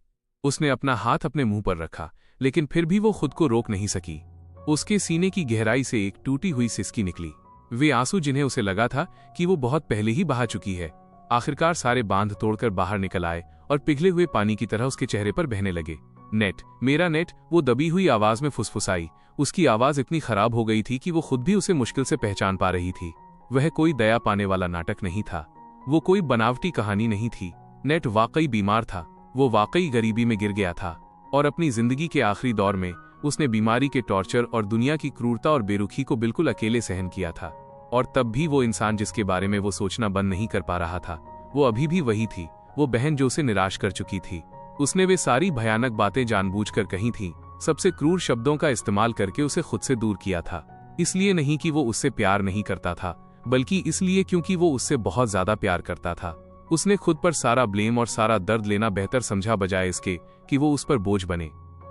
उसने अपना हाथ अपने मुंह पर रखा, लेकिन फिर भी वो खुद को रोक नहीं सकी। उसके सीने की गहराई से एक टूटी हुई सिसकी निकली। वे आंसू जिन्हें उसे लगा था कि वो बहुत पहले ही बहा चुकी है, आखिरकार सारे बांध तोड़कर बाहर निकल आए और पिघले हुए पानी की तरह उसके चेहरे पर बहने लगे। नेट, मेरा नेट, वो दबी हुई आवाज में फुसफुसाई। उसकी आवाज इतनी खराब हो गई थी कि वो खुद भी उसे मुश्किल से पहचान पा रही थी। वह कोई दया पाने वाला नाटक नहीं था, वो कोई बनावटी कहानी नहीं थी। नेट वाकई बीमार था, वो वाकई गरीबी में गिर गया था, और अपनी जिंदगी के आखिरी दौर में उसने बीमारी के टॉर्चर और दुनिया की क्रूरता और बेरुखी को बिल्कुल अकेले सहन किया था। और तब भी वो इंसान जिसके बारे में वो सोचना बंद नहीं कर पा रहा था, वो अभी भी वही थी, वो बहन जो उसे निराश कर चुकी थी। उसने वे सारी भयानक बातें जानबूझकर कही थीं, सबसे क्रूर शब्दों का इस्तेमाल करके उसे खुद से दूर किया था। इसलिए नहीं कि वो उससे प्यार नहीं करता था, बल्कि इसलिए क्योंकि वो उससे बहुत ज्यादा प्यार करता था। उसने खुद पर सारा ब्लेम और सारा दर्द लेना बेहतर समझा, बजाय इसके कि वो उस पर बोझ बने।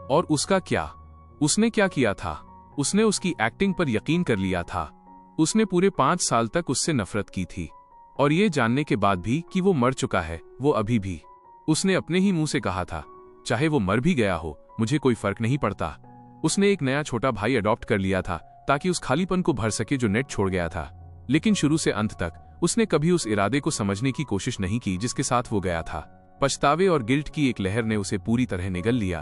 और उसका क्या? उसने क्या किया था? उसने उसकी एक्टिंग पर यकीन कर लिया था। उसने पूरे 5 साल तक उससे नफरत की थी, और ये जानने के बाद भी कि वो मर चुका है, वो अभी भी। उसने अपने ही मुंह से कहा था, चाहे वो मर भी गया हो, मुझे कोई फर्क नहीं पड़ता। उसने एक नया छोटा भाई अडॉप्ट कर लिया था ताकि उस खालीपन को भर सके जो नेट छोड़ गया था। लेकिन शुरू से अंत तक उसने कभी उस इरादे को समझने की कोशिश नहीं की जिसके साथ वो गया था। पछतावे और गिल्ट की एक लहर ने उसे पूरी तरह निगल लिया।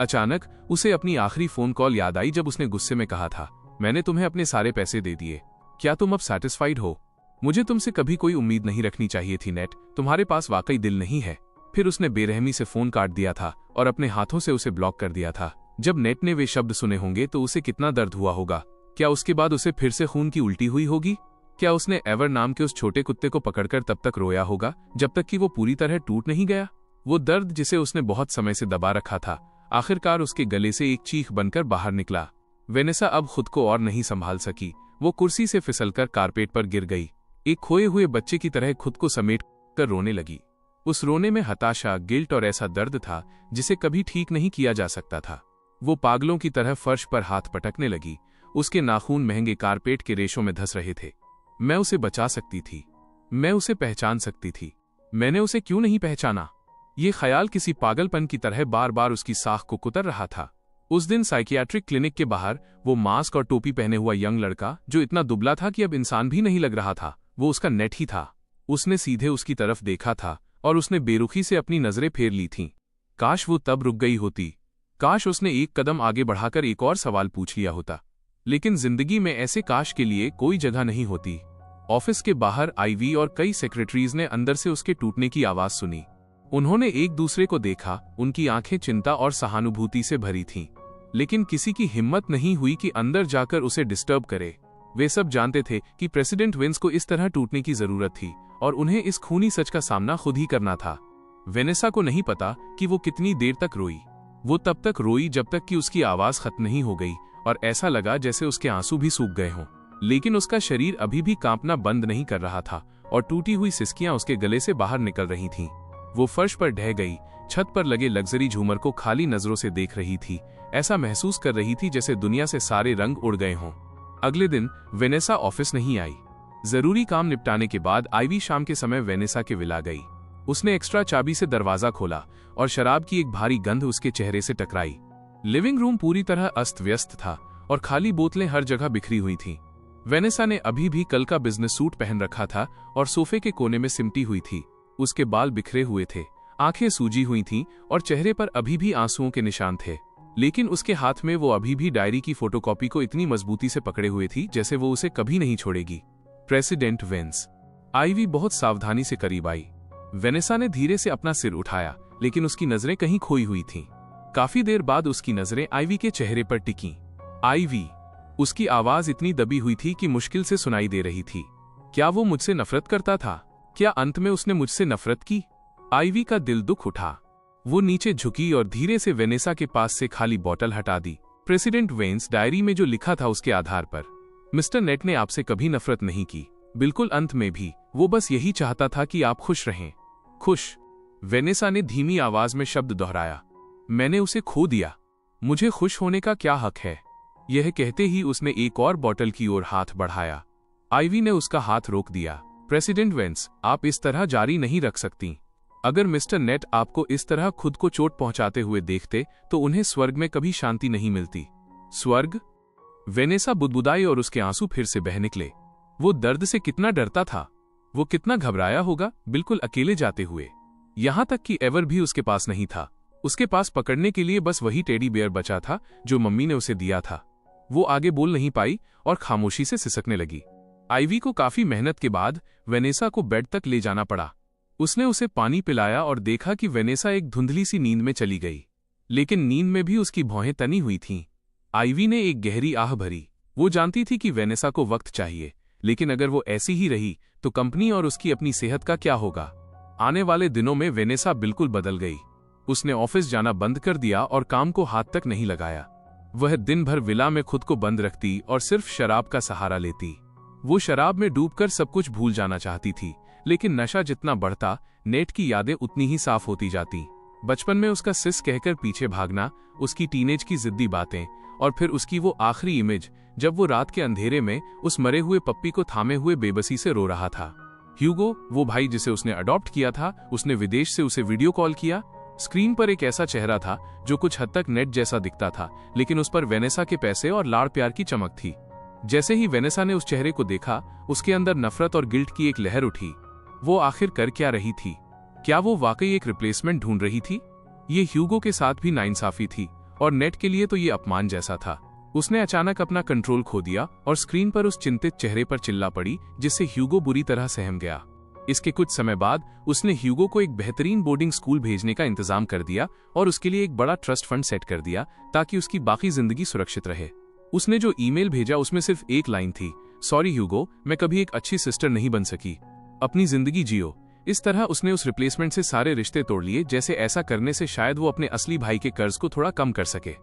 अचानक उसे अपनी आखिरी फोन कॉल याद आई जब उसने गुस्से में कहा था, मैंने तुम्हें अपने सारे पैसे दे दिए, क्या तुम अब सैटिस्फाइड हो? मुझे तुमसे कभी कोई उम्मीद नहीं रखनी चाहिए थी नेट, तुम्हारे पास वाकई दिल नहीं है। फिर उसने बेरहमी से फोन काट दिया था और अपने हाथों से उसे ब्लॉक कर दिया था। जब नेट ने वे शब्द सुने होंगे तो उसे कितना दर्द हुआ होगा। क्या उसके बाद उसे फिर से खून की उल्टी हुई होगी? क्या उसने एवर नाम के उस छोटे कुत्ते को पकड़कर तब तक रोया होगा जब तक कि वो पूरी तरह टूट नहीं गया? वो दर्द जिसे उसने बहुत समय से दबा रखा था, आखिरकार उसके गले से एक चीख बनकर बाहर निकला। वेनेसा अब खुद को और नहीं संभाल सकी। वो कुर्सी से फिसलकर कारपेट पर गिर गई, एक खोए हुए बच्चे की तरह खुद को समेट कर रोने लगी। उस रोने में हताशा, गिल्ट और ऐसा दर्द था जिसे कभी ठीक नहीं किया जा सकता था। वो पागलों की तरह फर्श पर हाथ पटकने लगी। उसके नाखून महंगे कारपेट के रेशों में धंस रहे थे। मैं उसे बचा सकती थी, मैं उसे पहचान सकती थी, मैंने उसे क्यों नहीं पहचाना? ये ख्याल किसी पागलपन की तरह बार बार उसकी साख को कुतर रहा था। उस दिन साइकियाट्रिक क्लिनिक के बाहर वो मास्क और टोपी पहने हुआ यंग लड़का, जो इतना दुबला था कि अब इंसान भी नहीं लग रहा था, वो उसका नेट ही था। उसने सीधे उसकी तरफ देखा था और उसने बेरुखी से अपनी नजरें फेर ली थीं। काश वो तब रुक गई होती, काश उसने एक कदम आगे बढ़ाकर एक और सवाल पूछ लिया होता। लेकिन जिंदगी में ऐसे काश के लिए कोई जगह नहीं होती। ऑफिस के बाहर आईवी और कई सेक्रेटरीज ने अंदर से उसके टूटने की आवाज सुनी। उन्होंने एक दूसरे को देखा, उनकी आंखें चिंता और सहानुभूति से भरी थीं, लेकिन किसी की हिम्मत नहीं हुई कि अंदर जाकर उसे डिस्टर्ब करे। वे सब जानते थे कि प्रेसिडेंट विंस को इस तरह टूटने की जरूरत थी और उन्हें इस खूनी सच का सामना खुद ही करना था। वेनेसा को नहीं पता कि वो कितनी देर तक रोई। वो तब तक रोई जब तक कि उसकी आवाज खत्म नहीं हो गई और ऐसा लगा जैसे उसके आंसू भी सूख गए हों। लेकिन उसका शरीर अभी भी कांपना बंद नहीं कर रहा था और टूटी हुई सिसकियां उसके गले से बाहर निकल रही थीं। वो फर्श पर ढह गई, छत पर लगे लग्जरी झूमर को खाली नजरों से देख रही थी। ऐसा महसूस कर रही थी जैसे दुनिया से सारे रंग उड़ गए हों। अगले दिन वेनेसा ऑफिस नहीं आई। जरूरी काम निपटाने के बाद आईवी शाम के समय वेनेसा के विला गई। उसने एक्स्ट्रा चाबी से दरवाजा खोला और शराब की एक भारी गंध उसके चेहरे से टकराई। लिविंग रूम पूरी तरह अस्त व्यस्त था और खाली बोतलें हर जगह बिखरी हुई थीं। वेनेसा ने अभी भी कल का बिजनेस सूट पहन रखा था और सोफे के कोने में सिमटी हुई थी। उसके बाल बिखरे हुए थे, आंखें सूजी हुई थीं और चेहरे पर अभी भी आंसुओं के निशान थे। लेकिन उसके हाथ में वो अभी भी डायरी की फोटोकॉपी को इतनी मजबूती से पकड़े हुए थी जैसे वो उसे कभी नहीं छोड़ेगी। President wins. आईवी बहुत सावधानी से करीब आई। वेनेसा ने धीरे से अपना सिर उठाया, लेकिन उसकी नजरें कहीं खोई हुई थीं। काफी देर बाद उसकी नजरें आईवी के चेहरे पर टिकीं। आईवी। उसकी आवाज इतनी दबी हुई थी कि मुश्किल से सुनाई दे रही थी। क्या वो मुझसे नफरत करता था? क्या अंत में उसने मुझसे नफरत की? आईवी का दिल दुख उठा। वो नीचे झुकी और धीरे से वेनेसा के पास से खाली बोतल हटा दी। प्रेसिडेंट वेंस डायरी में जो लिखा था उसके आधार पर, मिस्टर नेट ने आपसे कभी नफरत नहीं की, बिल्कुल अंत में भी। वो बस यही चाहता था कि आप खुश रहें। खुश? वेनेसा ने धीमी आवाज में शब्द दोहराया। मैंने उसे खो दिया, मुझे खुश होने का क्या हक है? यह कहते ही उसने एक और बोतल की ओर हाथ बढ़ाया। आईवी ने उसका हाथ रोक दिया। प्रेसिडेंट वेंस, आप इस तरह जारी नहीं रख सकती। अगर मिस्टर नेट आपको इस तरह खुद को चोट पहुंचाते हुए देखते तो उन्हें स्वर्ग में कभी शांति नहीं मिलती। स्वर्ग? वेनेसा बुदबुदाई और उसके आंसू फिर से बह निकले। वो दर्द से कितना डरता था, वो कितना घबराया होगा, बिल्कुल अकेले जाते हुए। यहां तक कि एवर भी उसके पास नहीं था। उसके पास पकड़ने के लिए बस वही टेडी बेयर बचा था जो मम्मी ने उसे दिया था। वो आगे बोल नहीं पाई और खामोशी से सिसकने लगी। आइवी को काफी मेहनत के बाद वेनेसा को बेड तक ले जाना पड़ा। उसने उसे पानी पिलाया और देखा कि वेनेसा एक धुंधली सी नींद में चली गई, लेकिन नींद में भी उसकी भौहें तनी हुई थीं। आइवी ने एक गहरी आह भरी। वो जानती थी कि वेनेसा को वक्त चाहिए, लेकिन अगर वो ऐसी ही रही तो कंपनी और उसकी अपनी सेहत का क्या होगा। आने वाले दिनों में वेनेसा बिल्कुल बदल गई। उसने ऑफिस जाना बंद कर दिया और काम को हाथ तक नहीं लगाया। वह दिन भर विला में खुद को बंद रखती और सिर्फ शराब का सहारा लेती। वो शराब में डूबकर सब कुछ भूल जाना चाहती थी, लेकिन नशा जितना बढ़ता, नेट की यादें उतनी ही साफ होती जाती। बचपन में उसका सिस कहकर पीछे भागना, उसकी टीनेज की जिद्दी बातें, और फिर उसकी वो आखिरी इमेज जब वो रात के अंधेरे में उस मरे हुए पप्पी को थामे हुए बेबसी से रो रहा था। ह्यूगो, वो भाई जिसे उसने अडॉप्ट किया था, उसने विदेश से उसे वीडियो कॉल किया। स्क्रीन पर एक ऐसा चेहरा था जो कुछ हद तक नेट जैसा दिखता था, लेकिन उस पर वेनेसा के पैसे और लाड़ प्यार की चमक थी। जैसे ही वेनेसा ने उस चेहरे को देखा, उसके अंदर नफरत और गिल्ट की एक लहर उठी। वो आखिर कर क्या रही थी? क्या वो वाकई एक रिप्लेसमेंट ढूंढ रही थी? ये ह्यूगो के साथ भी नाइंसाफी थी, और नेट के लिए तो ये अपमान जैसा था। उसने अचानक अपना कंट्रोल खो दिया और स्क्रीन पर उस चिंतित चेहरे पर चिल्ला पड़ी, जिससे ह्यूगो बुरी तरह सहम गया। इसके कुछ समय बाद उसने ह्यूगो को एक बेहतरीन बोर्डिंग स्कूल भेजने का इंतजाम कर दिया और उसके लिए एक बड़ा ट्रस्ट फंड सेट कर दिया ताकि उसकी बाकी जिंदगी सुरक्षित रहे। उसने जो ईमेल भेजा उसमें सिर्फ एक लाइन थी, सॉरी ह्यूगो, मैं कभी एक अच्छी सिस्टर नहीं बन सकी, अपनी जिंदगी जियो। इस तरह उसने उस रिप्लेसमेंट से सारे रिश्ते तोड़ लिए, जैसे ऐसा करने से शायद वो अपने असली भाई के कर्ज को थोड़ा कम कर सके।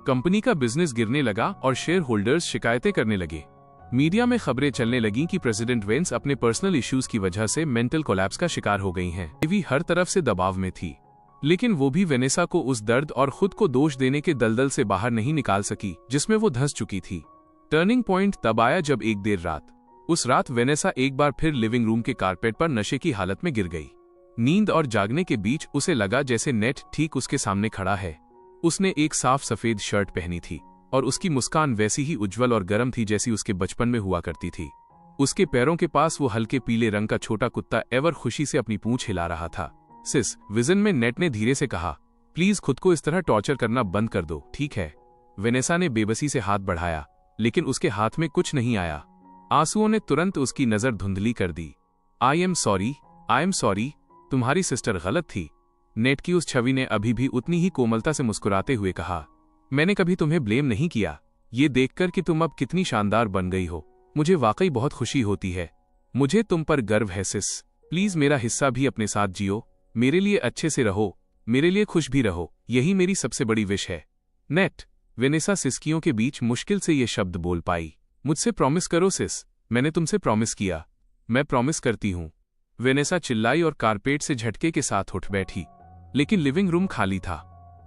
कंपनी का बिजनेस गिरने लगा और शेयर होल्डर्स शिकायतें करने लगे। मीडिया में खबरें चलने लगीं कि प्रेसिडेंट वेंस अपने पर्सनल इश्यूज की वजह से मेंटल कोलैप्स का शिकार हो गई हैं। आइवी हर तरफ से दबाव में थी, लेकिन वो भी वेनेसा को उस दर्द और खुद को दोष देने के दलदल से बाहर नहीं निकाल सकी जिसमें वो धंस चुकी थी। टर्निंग पॉइंट तब आया जब एक देर रात, उस रात वेनेसा एक बार फिर लिविंग रूम के कारपेट पर नशे की हालत में गिर गई। नींद और जागने के बीच उसे लगा जैसे नेट ठीक उसके सामने खड़ा है। उसने एक साफ सफेद शर्ट पहनी थी और उसकी मुस्कान वैसी ही उज्जवल और गर्म थी जैसी उसके बचपन में हुआ करती थी। उसके पैरों के पास वो हल्के पीले रंग का छोटा कुत्ता एवर खुशी से अपनी पूंछ हिला रहा था। सिस, विजन में नेट ने धीरे से कहा, प्लीज खुद को इस तरह टॉर्चर करना बंद कर दो, ठीक है? वेनेसा ने बेबसी से हाथ बढ़ाया, लेकिन उसके हाथ में कुछ नहीं आया। आंसुओं ने तुरंत उसकी नजर धुंधली कर दी। आई एम सॉरी, तुम्हारी सिस्टर गलत थी। नेट की उस छवि ने अभी भी उतनी ही कोमलता से मुस्कुराते हुए कहा, मैंने कभी तुम्हें ब्लेम नहीं किया। ये देखकर कि तुम अब कितनी शानदार बन गई हो, मुझे वाकई बहुत खुशी होती है। मुझे तुम पर गर्व है सिस। प्लीज मेरा हिस्सा भी अपने साथ जियो, मेरे लिए अच्छे से रहो, मेरे लिए खुश भी रहो, यही मेरी सबसे बड़ी विश है। नेट, वेनेसा सिसकियों के बीच मुश्किल से ये शब्द बोल पाई। मुझसे प्रॉमिस करो सिस, मैंने तुमसे प्रॉमिस किया। मैं प्रॉमिस करती हूँ। वेनेसा चिल्लाई और कारपेट से झटके के साथ उठ बैठी, लेकिन लिविंग रूम खाली था।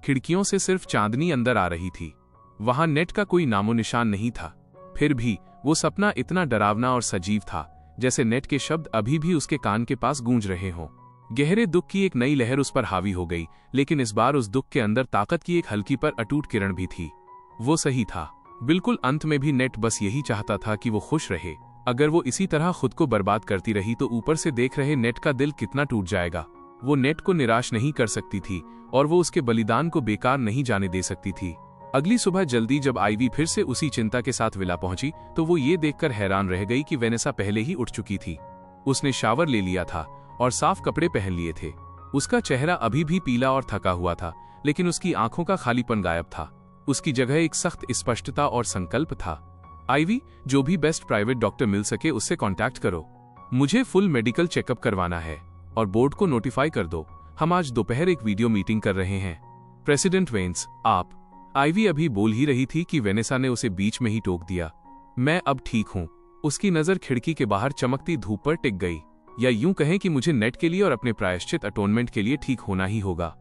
खिड़कियों से सिर्फ चांदनी अंदर आ रही थी। वहां नेट का कोई नामो निशान नहीं था। फिर भी वो सपना इतना डरावना और सजीव था जैसे नेट के शब्द अभी भी उसके कान के पास गूंज रहे हों। गहरे दुख की एक नई लहर उस पर हावी हो गई, लेकिन इस बार उस दुख के अंदर ताकत की एक हल्की पर अटूट किरण भी थी। वो सही था, बिल्कुल अंत में भी नेट बस यही चाहता था कि वो खुश रहे। अगर वो इसी तरह खुद को बर्बाद करती रही तो ऊपर से देख रहे नेट का दिल कितना टूट जाएगा। वो नेट को निराश नहीं कर सकती थी और वो उसके बलिदान को बेकार नहीं जाने दे सकती थी। अगली सुबह जल्दी जब आइवी फिर से उसी चिंता के साथ विला पहुंची तो वो ये देखकर हैरान रह गई कि वेनेसा पहले ही उठ चुकी थी। उसने शावर ले लिया था और साफ कपड़े पहन लिए थे। उसका चेहरा अभी भी पीला और थका हुआ था, लेकिन उसकी आंखों का खालीपन गायब था। उसकी जगह एक सख्त स्पष्टता और संकल्प था। आइवी, जो भी बेस्ट प्राइवेट डॉक्टर मिल सके उससे कांटेक्ट करो। मुझे फुल मेडिकल चेकअप करवाना है और बोर्ड को नोटिफाई कर दो। हम आज दोपहर एक वीडियो मीटिंग कर रहे हैं। प्रेसिडेंट वेंस, आप। आइवी अभी बोल ही रही थी कि वेनेसा ने उसे बीच में ही टोक दिया। मैं अब ठीक हूं। उसकी नजर खिड़की के बाहर चमकती धूप पर टिक गई। या यूं कहें कि मुझे नेट के लिए और अपने प्रायश्चित अटोनमेंट के लिए ठीक होना ही होगा।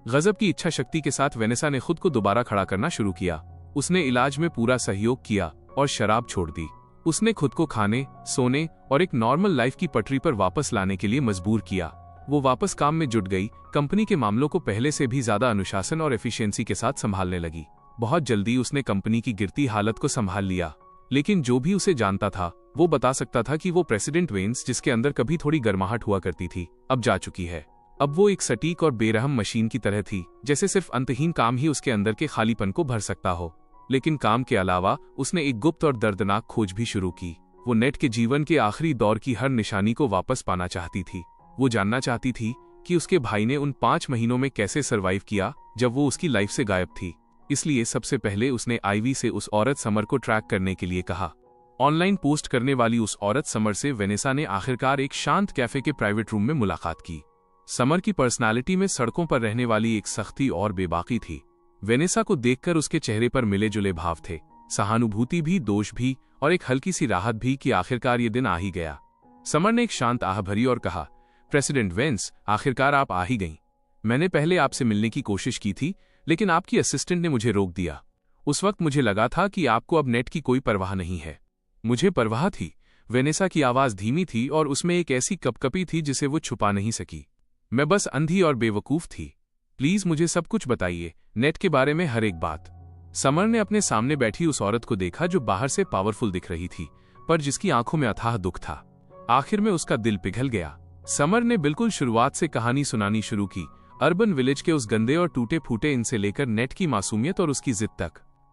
गजब की इच्छा शक्ति के साथ वेनेसा ने खुद को दोबारा खड़ा करना शुरू किया। उसने इलाज में पूरा सहयोग किया और शराब छोड़ दी। उसने खुद को खाने, सोने और एक नॉर्मल लाइफ की पटरी पर वापस लाने के लिए मजबूर किया। वो वापस काम में जुट गई, कंपनी के मामलों को पहले से भी ज्यादा अनुशासन और एफिशिएंसी के साथ संभालने लगी। बहुत जल्दी उसने कंपनी की गिरती हालत को संभाल लिया। लेकिन जो भी उसे जानता था वो बता सकता था कि वो प्रेसिडेंट वेन्स, जिसके अंदर कभी थोड़ी गर्माहट हुआ करती थी, अब जा चुकी है। अब वो एक सटीक और बेरहम मशीन की तरह थी, जैसे सिर्फ अंतहीन काम ही उसके अंदर के खालीपन को भर सकता हो। लेकिन काम के अलावा उसने एक गुप्त और दर्दनाक खोज भी शुरू की। वो नेट के जीवन के आखिरी दौर की हर निशानी को वापस पाना चाहती थी। वो जानना चाहती थी कि उसके भाई ने उन 5 महीनों में कैसे सरवाइव किया जब वो उसकी लाइफ से गायब थी। इसलिए सबसे पहले उसने आईवी से उस औरत समर को ट्रैक करने के लिए कहा। ऑनलाइन पोस्ट करने वाली उस औरत समर से वेनेसा ने आखिरकार एक शांत कैफे के प्राइवेट रूम में मुलाकात की। समर की पर्सनालिटी में सड़कों पर रहने वाली एक सख्ती और बेबाकी थी। वेनेसा को देखकर उसके चेहरे पर मिले जुले भाव थे, सहानुभूति भी, दोष भी और एक हल्की सी राहत भी कि आखिरकार ये दिन आ ही गया। समर ने एक शांत आह भरी और कहा, प्रेसिडेंट वेंस, आखिरकार आप आ ही गईं। मैंने पहले आपसे मिलने की कोशिश की थी, लेकिन आपकी असिस्टेंट ने मुझे रोक दिया। उस वक्त मुझे लगा था कि आपको अब नेट की कोई परवाह नहीं है। मुझे परवाह थी। वेनेसा की आवाज धीमी थी और उसमें एक ऐसी कपकपी थी जिसे वो छुपा नहीं सकी। मैं बस अंधी और बेवकूफ थी। प्लीज मुझे सब कुछ बताइए, नेट के बारे में हर एक बात। समर ने अपने सामने बैठी उस औरत को देखा जो बाहर से पावरफुल दिख रही थी, पर जिसकी आंखों में अथाह दुख था। आखिर में उसका दिल पिघल गया। समर ने बिल्कुल शुरुआत से कहानी सुनानी शुरू की, अर्बन विलेज के उस गंदे और टूटे फूटे इन से लेकर नेट की मासूमियत और उसकी जिद तक।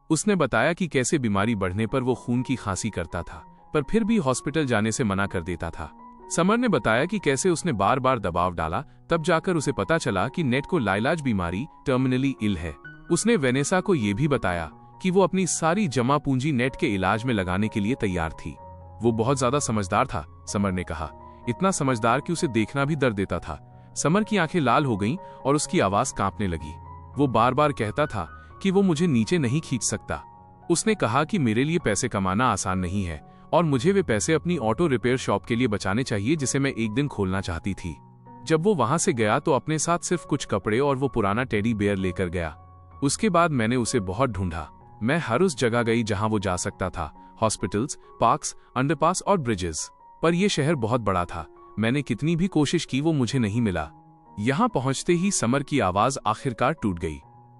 उसने बताया कि कैसे बीमारी बढ़ने पर वो खून की खांसी करता था, पर फिर भी हॉस्पिटल जाने से मना कर देता था। समर ने बताया कि कैसे उसने बार बार दबाव डाला, तब जाकर उसे पता चला कि नेट को लाइलाज बीमारी, टर्मिनली इल है। उसने वेनेसा को यह भी बताया कि वो अपनी सारी जमा पूंजी नेट के इलाज में लगाने के लिए तैयार थी। वो बहुत ज्यादा समझदार था, समर ने कहा, इतना समझदार कि उसे देखना भी दर्द देता था। समर की आंखें लाल हो गईं और उसकी आवाज कांपने लगी। वो बार बार कहता था कि वो मुझे नीचे नहीं खींच सकता। उसने कहा कि मेरे लिए पैसे कमाना आसान नहीं है और मुझे वे पैसे अपनी ऑटो रिपेयर शॉप के लिए बचाने चाहिए जिसे मैं एक दिन खोलना चाहती थी। जब वो वहां से गया तो अपने साथ सिर्फ कुछ कपड़े और वो पुराना टेडी बेयर लेकर गया। उसके बाद मैंने उसे बहुत ढूंढा। मैं हर उस जगह गई जहां वो जा सकता था, हॉस्पिटल्स, पार्क्स, अंडरपास और ब्रिजेस, पर यह शहर बहुत बड़ा था। मैंने कितनी भी कोशिश की वो मुझे नहीं मिला। यहां पहुंचते ही समर की आवाज आखिरकार टूट गई।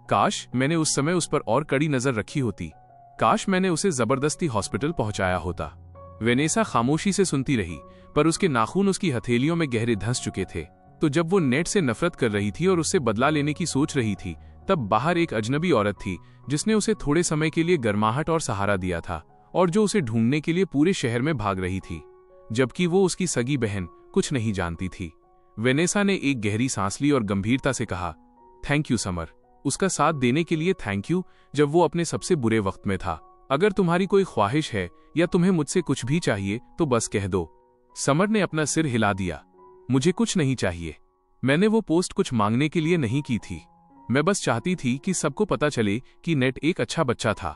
काश मैंने उस समय उस पर और कड़ी नजर रखी होती। काश मैंने उसे जबरदस्ती हॉस्पिटल पहुंचाया होता। वेनेसा खामोशी से सुनती रही, पर उसके नाखून उसकी हथेलियों में गहरे धंस चुके थे। तो जब वो नेट से नफरत कर रही थी और उससे बदला लेने की सोच रही थी, तब बाहर एक अजनबी औरत थी जिसने उसे थोड़े समय के लिए गर्माहट और सहारा दिया था और जो उसे ढूंढने के लिए पूरे शहर में भाग रही थी, जबकि वो उसकी सगी बहन कुछ नहीं जानती थी। वेनेसा ने एक गहरी सांस ली और गंभीरता से कहा, थैंक यू समर, उसका साथ देने के लिए थैंक यू जब वो अपने सबसे बुरे वक्त में था। अगर तुम्हारी कोई ख्वाहिश है या तुम्हें मुझसे कुछ भी चाहिए तो बस कह दो। समर ने अपना सिर हिला दिया। मुझे कुछ नहीं चाहिए। मैंने वो पोस्ट कुछ मांगने के लिए नहीं की थी। मैं बस चाहती थी कि सबको पता चले कि नेट एक अच्छा बच्चा था।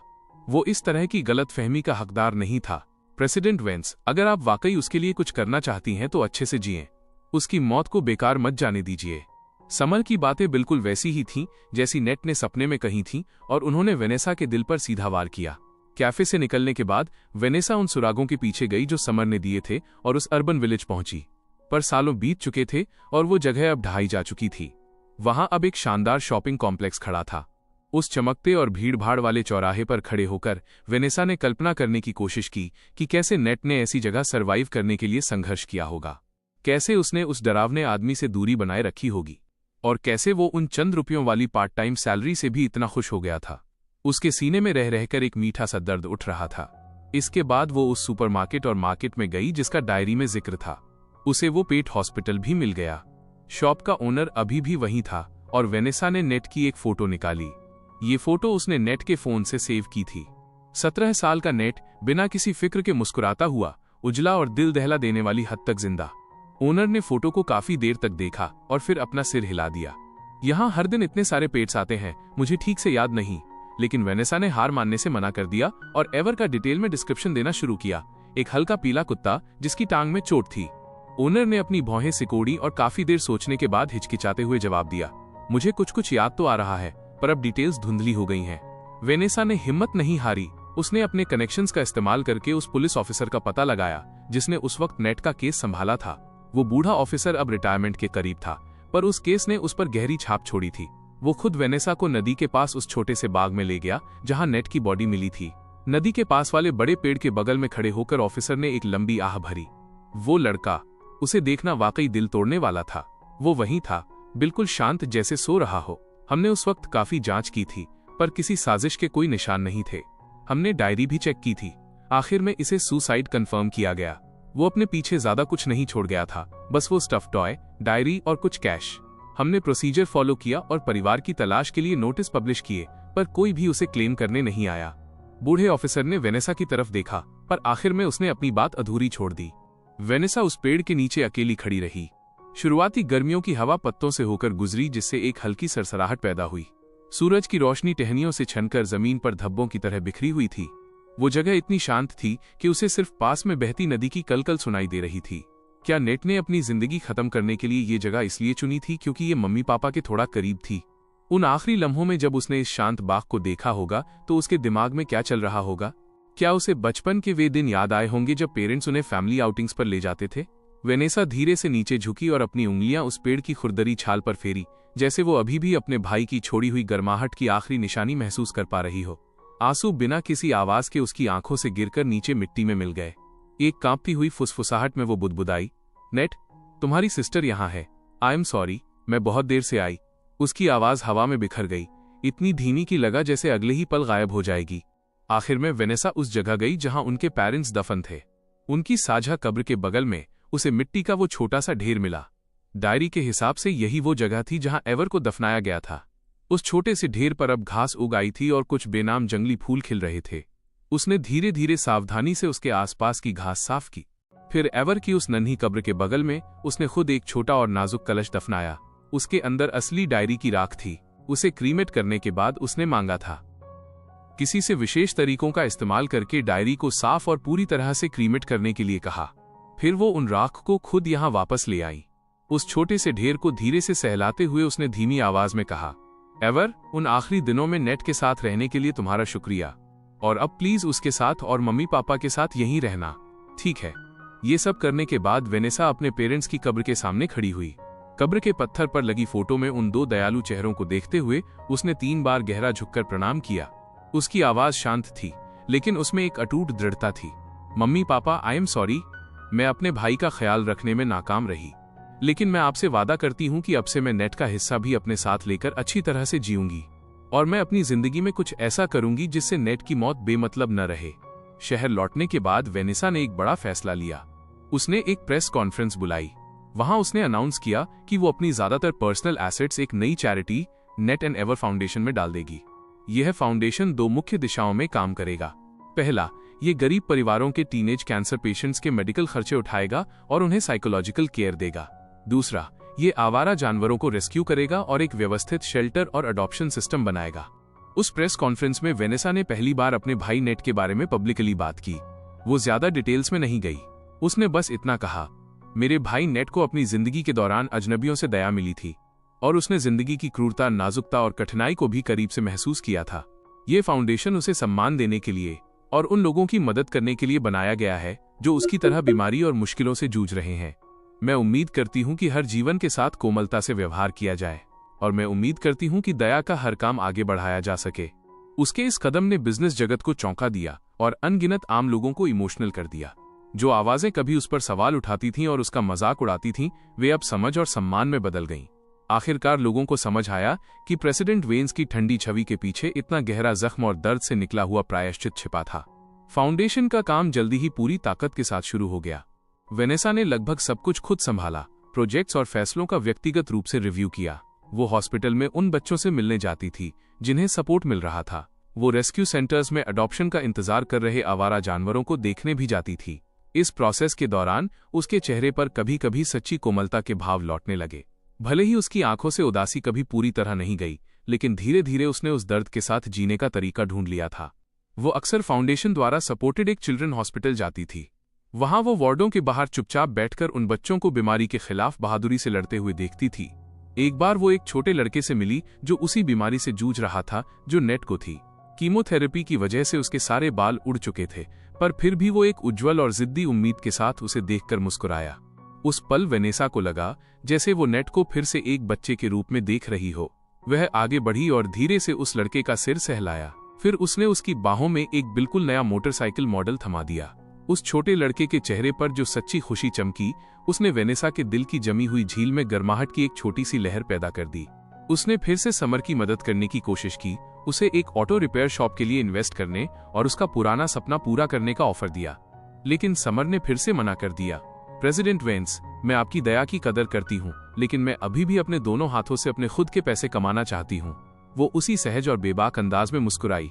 वो इस तरह की गलतफहमी का हकदार नहीं था। प्रेसिडेंट वेंस, अगर आप वाकई उसके लिए कुछ करना चाहती हैं तो अच्छे से जिएं। उसकी मौत को बेकार मत जाने दीजिए। समर की बातें बिल्कुल वैसी ही थीं जैसी नेट ने सपने में कही थीं और उन्होंने वेनेसा के दिल पर सीधा वार किया। कैफे से निकलने के बाद वेनेसा उन सुरागों के पीछे गई जो समर ने दिए थे और उस अर्बन विलेज पहुंची। पर सालों बीत चुके थे और वो जगह अब ढहाई जा चुकी थी। वहां अब एक शानदार शॉपिंग कॉम्प्लेक्स खड़ा था। उस चमकते और भीड़-भाड़ वाले चौराहे पर खड़े होकर वेनेसा ने कल्पना करने की कोशिश की कि कैसे नेट ने ऐसी जगह सरवाइव करने के लिए संघर्ष किया होगा, कैसे उसने उस डरावने आदमी से दूरी बनाए रखी होगी और कैसे वो उन चंद रुपयों वाली पार्ट टाइम सैलरी से भी इतना खुश हो गया था। उसके सीने में रह रहकर एक मीठा सा दर्द उठ रहा था। इसके बाद वो उस सुपरमार्केट और मार्केट में गई जिसका डायरी में जिक्र था। उसे वो पेट हॉस्पिटल भी मिल गया। शॉप का ओनर अभी भी वही था और वेनेसा ने नेट की एक फोटो निकाली। ये फोटो उसने नेट के फोन से सेव की थी। 17 साल का नेट बिना किसी फिक्र के मुस्कुराता हुआ, उजला और दिल दहला देने वाली हद तक जिंदा। ओनर ने फोटो को काफी देर तक देखा और फिर अपना सिर हिला दिया। यहाँ हर दिन इतने सारे पेट्स आते हैं, मुझे ठीक से याद नहीं। लेकिन वेनेसा ने हार मानने से मना कर दिया और एवर का डिटेल में डिस्क्रिप्शन देना शुरू किया। एक हल्का पीला कुत्ता जिसकी टांग में चोट थी। ओनर ने अपनी भौहें सिकोड़ी और काफी देर सोचने के बाद हिचकिचाते हुए जवाब दिया, मुझे कुछ कुछ याद तो आ रहा है, पर अब डिटेल्स धुंधली हो गई हैं। वेनेसा ने हिम्मत नहीं हारी। उसने अपने कनेक्शंस का इस्तेमाल करके उस पुलिस ऑफिसर का पता लगाया जिसने उस वक्त नेट का केस संभाला था। वो बूढ़ा ऑफिसर अब रिटायरमेंट के करीब था, पर उस केस ने उस पर गहरी छाप छोड़ी थी। वो खुद वेनेसा को नदी के पास उस छोटे से बाग में ले गया जहां नेट की बॉडी मिली थी। नदी के पास वाले बड़े पेड़ के बगल में खड़े होकर ऑफिसर ने एक लंबी आह भरी। वो लड़का, उसे देखना वाकई दिल तोड़ने वाला था। वो वहीं था, बिल्कुल शांत, जैसे सो रहा हो। हमने उस वक्त काफी जांच की थी, पर किसी साजिश के कोई निशान नहीं थे। हमने डायरी भी चेक की थी। आखिर में इसे सुसाइड कंफर्म किया गया। वो अपने पीछे ज्यादा कुछ नहीं छोड़ गया था, बस वो स्टफ टॉय, डायरी और कुछ कैश। हमने प्रोसीजर फॉलो किया और परिवार की तलाश के लिए नोटिस पब्लिश किए, पर कोई भी उसे क्लेम करने नहीं आया। बूढ़े ऑफिसर ने वेनेसा की तरफ देखा, पर आखिर में उसने अपनी बात अधूरी छोड़ दी। वेनेसा उस पेड़ के नीचे अकेली खड़ी रही। शुरुआती गर्मियों की हवा पत्तों से होकर गुजरी, जिससे एक हल्की सरसराहट पैदा हुई। सूरज की रोशनी टहनियों से छनकर जमीन पर धब्बों की तरह बिखरी हुई थी। वो जगह इतनी शांत थी कि उसे सिर्फ पास में बहती नदी की कलकल सुनाई दे रही थी। क्या नेट ने अपनी जिंदगी खत्म करने के लिए ये जगह इसलिए चुनी थी क्योंकि ये मम्मी पापा के थोड़ा करीब थी? उन आखिरी लम्हों में जब उसने इस शांत बाग को देखा होगा तो उसके दिमाग में क्या चल रहा होगा? क्या उसे बचपन के वे दिन याद आए होंगे जब पेरेंट्स उन्हें फैमिली आउटिंग्स पर ले जाते थे? वेनेसा धीरे से नीचे झुकी और अपनी उंगलियां उस पेड़ की खुरदरी छाल पर फेरी, जैसे वो अभी भी अपने भाई की छोड़ी हुई गर्माहट की आखिरी निशानी महसूस कर पा रही हो। आंसू बिना किसी आवाज के उसकी आंखों से गिरकर नीचे मिट्टी में मिल गए। एक कांपती हुई फुसफुसाहट में वो बुदबुदाई, नेट, तुम्हारी सिस्टर यहाँ है। आई एम सॉरी, मैं बहुत देर से आई। उसकी आवाज हवा में बिखर गई, इतनी धीमी कि लगा जैसे अगले ही पल गायब हो जाएगी। आखिर में वेनेसा उस जगह गई जहां उनके पेरेंट्स दफन थे। उनकी साझा कब्र के बगल में उसे मिट्टी का वो छोटा सा ढेर मिला। डायरी के हिसाब से यही वो जगह थी जहां एवर को दफनाया गया था। उस छोटे से ढेर पर अब घास उग आई थी और कुछ बेनाम जंगली फूल खिल रहे थे। उसने धीरे धीरे सावधानी से उसके आसपास की घास साफ की। फिर एवर की उस नन्ही कब्र के बगल में उसने खुद एक छोटा और नाजुक कलश दफनाया। उसके अंदर असली डायरी की राख थी। उसे क्रीमेट करने के बाद उसने मांगा था। किसी से विशेष तरीकों का इस्तेमाल करके डायरी को साफ और पूरी तरह से क्रीमेट करने के लिए कहा। फिर वो उन राख को खुद यहां वापस ले आई। उस छोटे से ढेर को धीरे से सहलाते हुए उसने धीमी आवाज में कहा, एवर, उन आखिरी दिनों में नेट के साथ रहने के लिए तुम्हारा शुक्रिया, और अब प्लीज उसके साथ और मम्मी पापा के साथ यहीं रहना, ठीक है? ये सब करने के बाद वेनेसा अपने पेरेंट्स की कब्र के सामने खड़ी हुई। कब्र के पत्थर पर लगी फोटो में उन दो दयालु चेहरों को देखते हुए उसने 3 बार गहरा झुककर प्रणाम किया। उसकी आवाज शांत थी, लेकिन उसमें एक अटूट दृढ़ता थी। Mummy papa, I am sorry, मैं अपने भाई का ख्याल रखने में नाकाम रही, लेकिन मैं आपसे वादा करती हूँ कि अब से मैं नेट का हिस्सा भी अपने साथ लेकर अच्छी तरह से जीऊंगी, और मैं अपनी जिंदगी में कुछ ऐसा करूंगी जिससे नेट की मौत बेमतलब न रहे। शहर लौटने के बाद वेनेसा ने एक बड़ा फैसला लिया। उसने एक प्रेस कॉन्फ्रेंस बुलाई। वहां उसने अनाउंस किया कि वो अपनी ज्यादातर पर्सनल एसेट्स एक नई charity, net and ever foundation में डाल देगी। यह फाउंडेशन 2 मुख्य दिशाओं में काम करेगा। पहला, ये गरीब परिवारों के टीनेज कैंसर पेशेंट्स के मेडिकल खर्चे उठाएगा और उन्हें साइकोलॉजिकल केयर देगा। दूसरा, ये आवारा जानवरों को रेस्क्यू करेगा और एक व्यवस्थित शेल्टर और अडॉप्शन सिस्टम बनाएगा। उस प्रेस कॉन्फ्रेंस में वेनेसा ने पहली बार अपने भाई नेट के बारे में पब्लिकली बात की। वो ज्यादा डिटेल्स में नहीं गई। उसने बस इतना कहा, मेरे भाई नेट को अपनी जिंदगी के दौरान अजनबियों से दया मिली थी, और उसने जिंदगी की क्रूरता, नाजुकता और कठिनाई को भी करीब से महसूस किया था। ये फाउंडेशन उसे सम्मान देने के लिए और उन लोगों की मदद करने के लिए बनाया गया है जो उसकी तरह बीमारी और मुश्किलों से जूझ रहे हैं। मैं उम्मीद करती हूँ कि हर जीवन के साथ कोमलता से व्यवहार किया जाए, और मैं उम्मीद करती हूँ कि दया का हर काम आगे बढ़ाया जा सके। उसके इस कदम ने बिजनेस जगत को चौंका दिया और अनगिनत आम लोगों को इमोशनल कर दिया। जो आवाजें कभी उस पर सवाल उठाती थीं और उसका मजाक उड़ाती थीं, वे अब समझ और सम्मान में बदल गईं। आखिरकार लोगों को समझ आया कि प्रेसिडेंट वेन्स की ठंडी छवि के पीछे इतना गहरा जख्म और दर्द से निकला हुआ प्रायश्चित छिपा था। फाउंडेशन का काम जल्दी ही पूरी ताकत के साथ शुरू हो गया। वेनेसा ने लगभग सब कुछ खुद संभाला, प्रोजेक्ट्स और फैसलों का व्यक्तिगत रूप से रिव्यू किया। वो हॉस्पिटल में उन बच्चों से मिलने जाती थी जिन्हें सपोर्ट मिल रहा था। वो रेस्क्यू सेंटर्स में अडॉप्शन का इंतजार कर रहे आवारा जानवरों को देखने भी जाती थी। इस प्रोसेस के दौरान उसके चेहरे पर कभी कभी सच्ची कोमलता के भाव लौटने लगे। भले ही उसकी आंखों से उदासी कभी पूरी तरह नहीं गई, लेकिन धीरे धीरे उसने उस दर्द के साथ जीने का तरीका ढूंढ लिया था। वो अक्सर फाउंडेशन द्वारा सपोर्टेड एक चिल्ड्रन हॉस्पिटल जाती थी। वहां वो वार्डों के बाहर चुपचाप बैठकर उन बच्चों को बीमारी के खिलाफ बहादुरी से लड़ते हुए देखती थी। एक बार वो एक छोटे लड़के से मिली जो उसी बीमारी से जूझ रहा था जो नेट को थी। कीमोथेरेपी की वजह से उसके सारे बाल उड़ चुके थे, पर फिर भी वो एक उज्जवल और जिद्दी उम्मीद के साथ उसे देखकर मुस्कुराया। उस पल वेनेसा को लगा जैसे वो नेट को फिर से एक बच्चे के रूप में देख रही हो। वह आगे बढ़ी और धीरे से उस लड़के का सिर सहलाया। फिर उसने उसकी बाहों में एक बिल्कुल नया मोटरसाइकिल मॉडल थमा दिया। उस छोटे लड़के के चेहरे पर जो सच्ची खुशी चमकी, उसने वेनेसा के दिल की जमी हुई झील में गर्माहट की एक छोटी सी लहर पैदा कर दी। उसने फिर से समर की मदद करने की कोशिश की, उसे एक ऑटो रिपेयर शॉप के लिए इन्वेस्ट करने और उसका पुराना सपना पूरा करने का ऑफर दिया। लेकिन समर ने फिर से मना कर दिया। प्रेसिडेंट वेंस, मैं आपकी दया की कदर करती हूँ, लेकिन मैं अभी भी अपने दोनों हाथों से अपने खुद के पैसे कमाना चाहती हूँ। वो उसी सहज और बेबाक अंदाज में मुस्कुराई।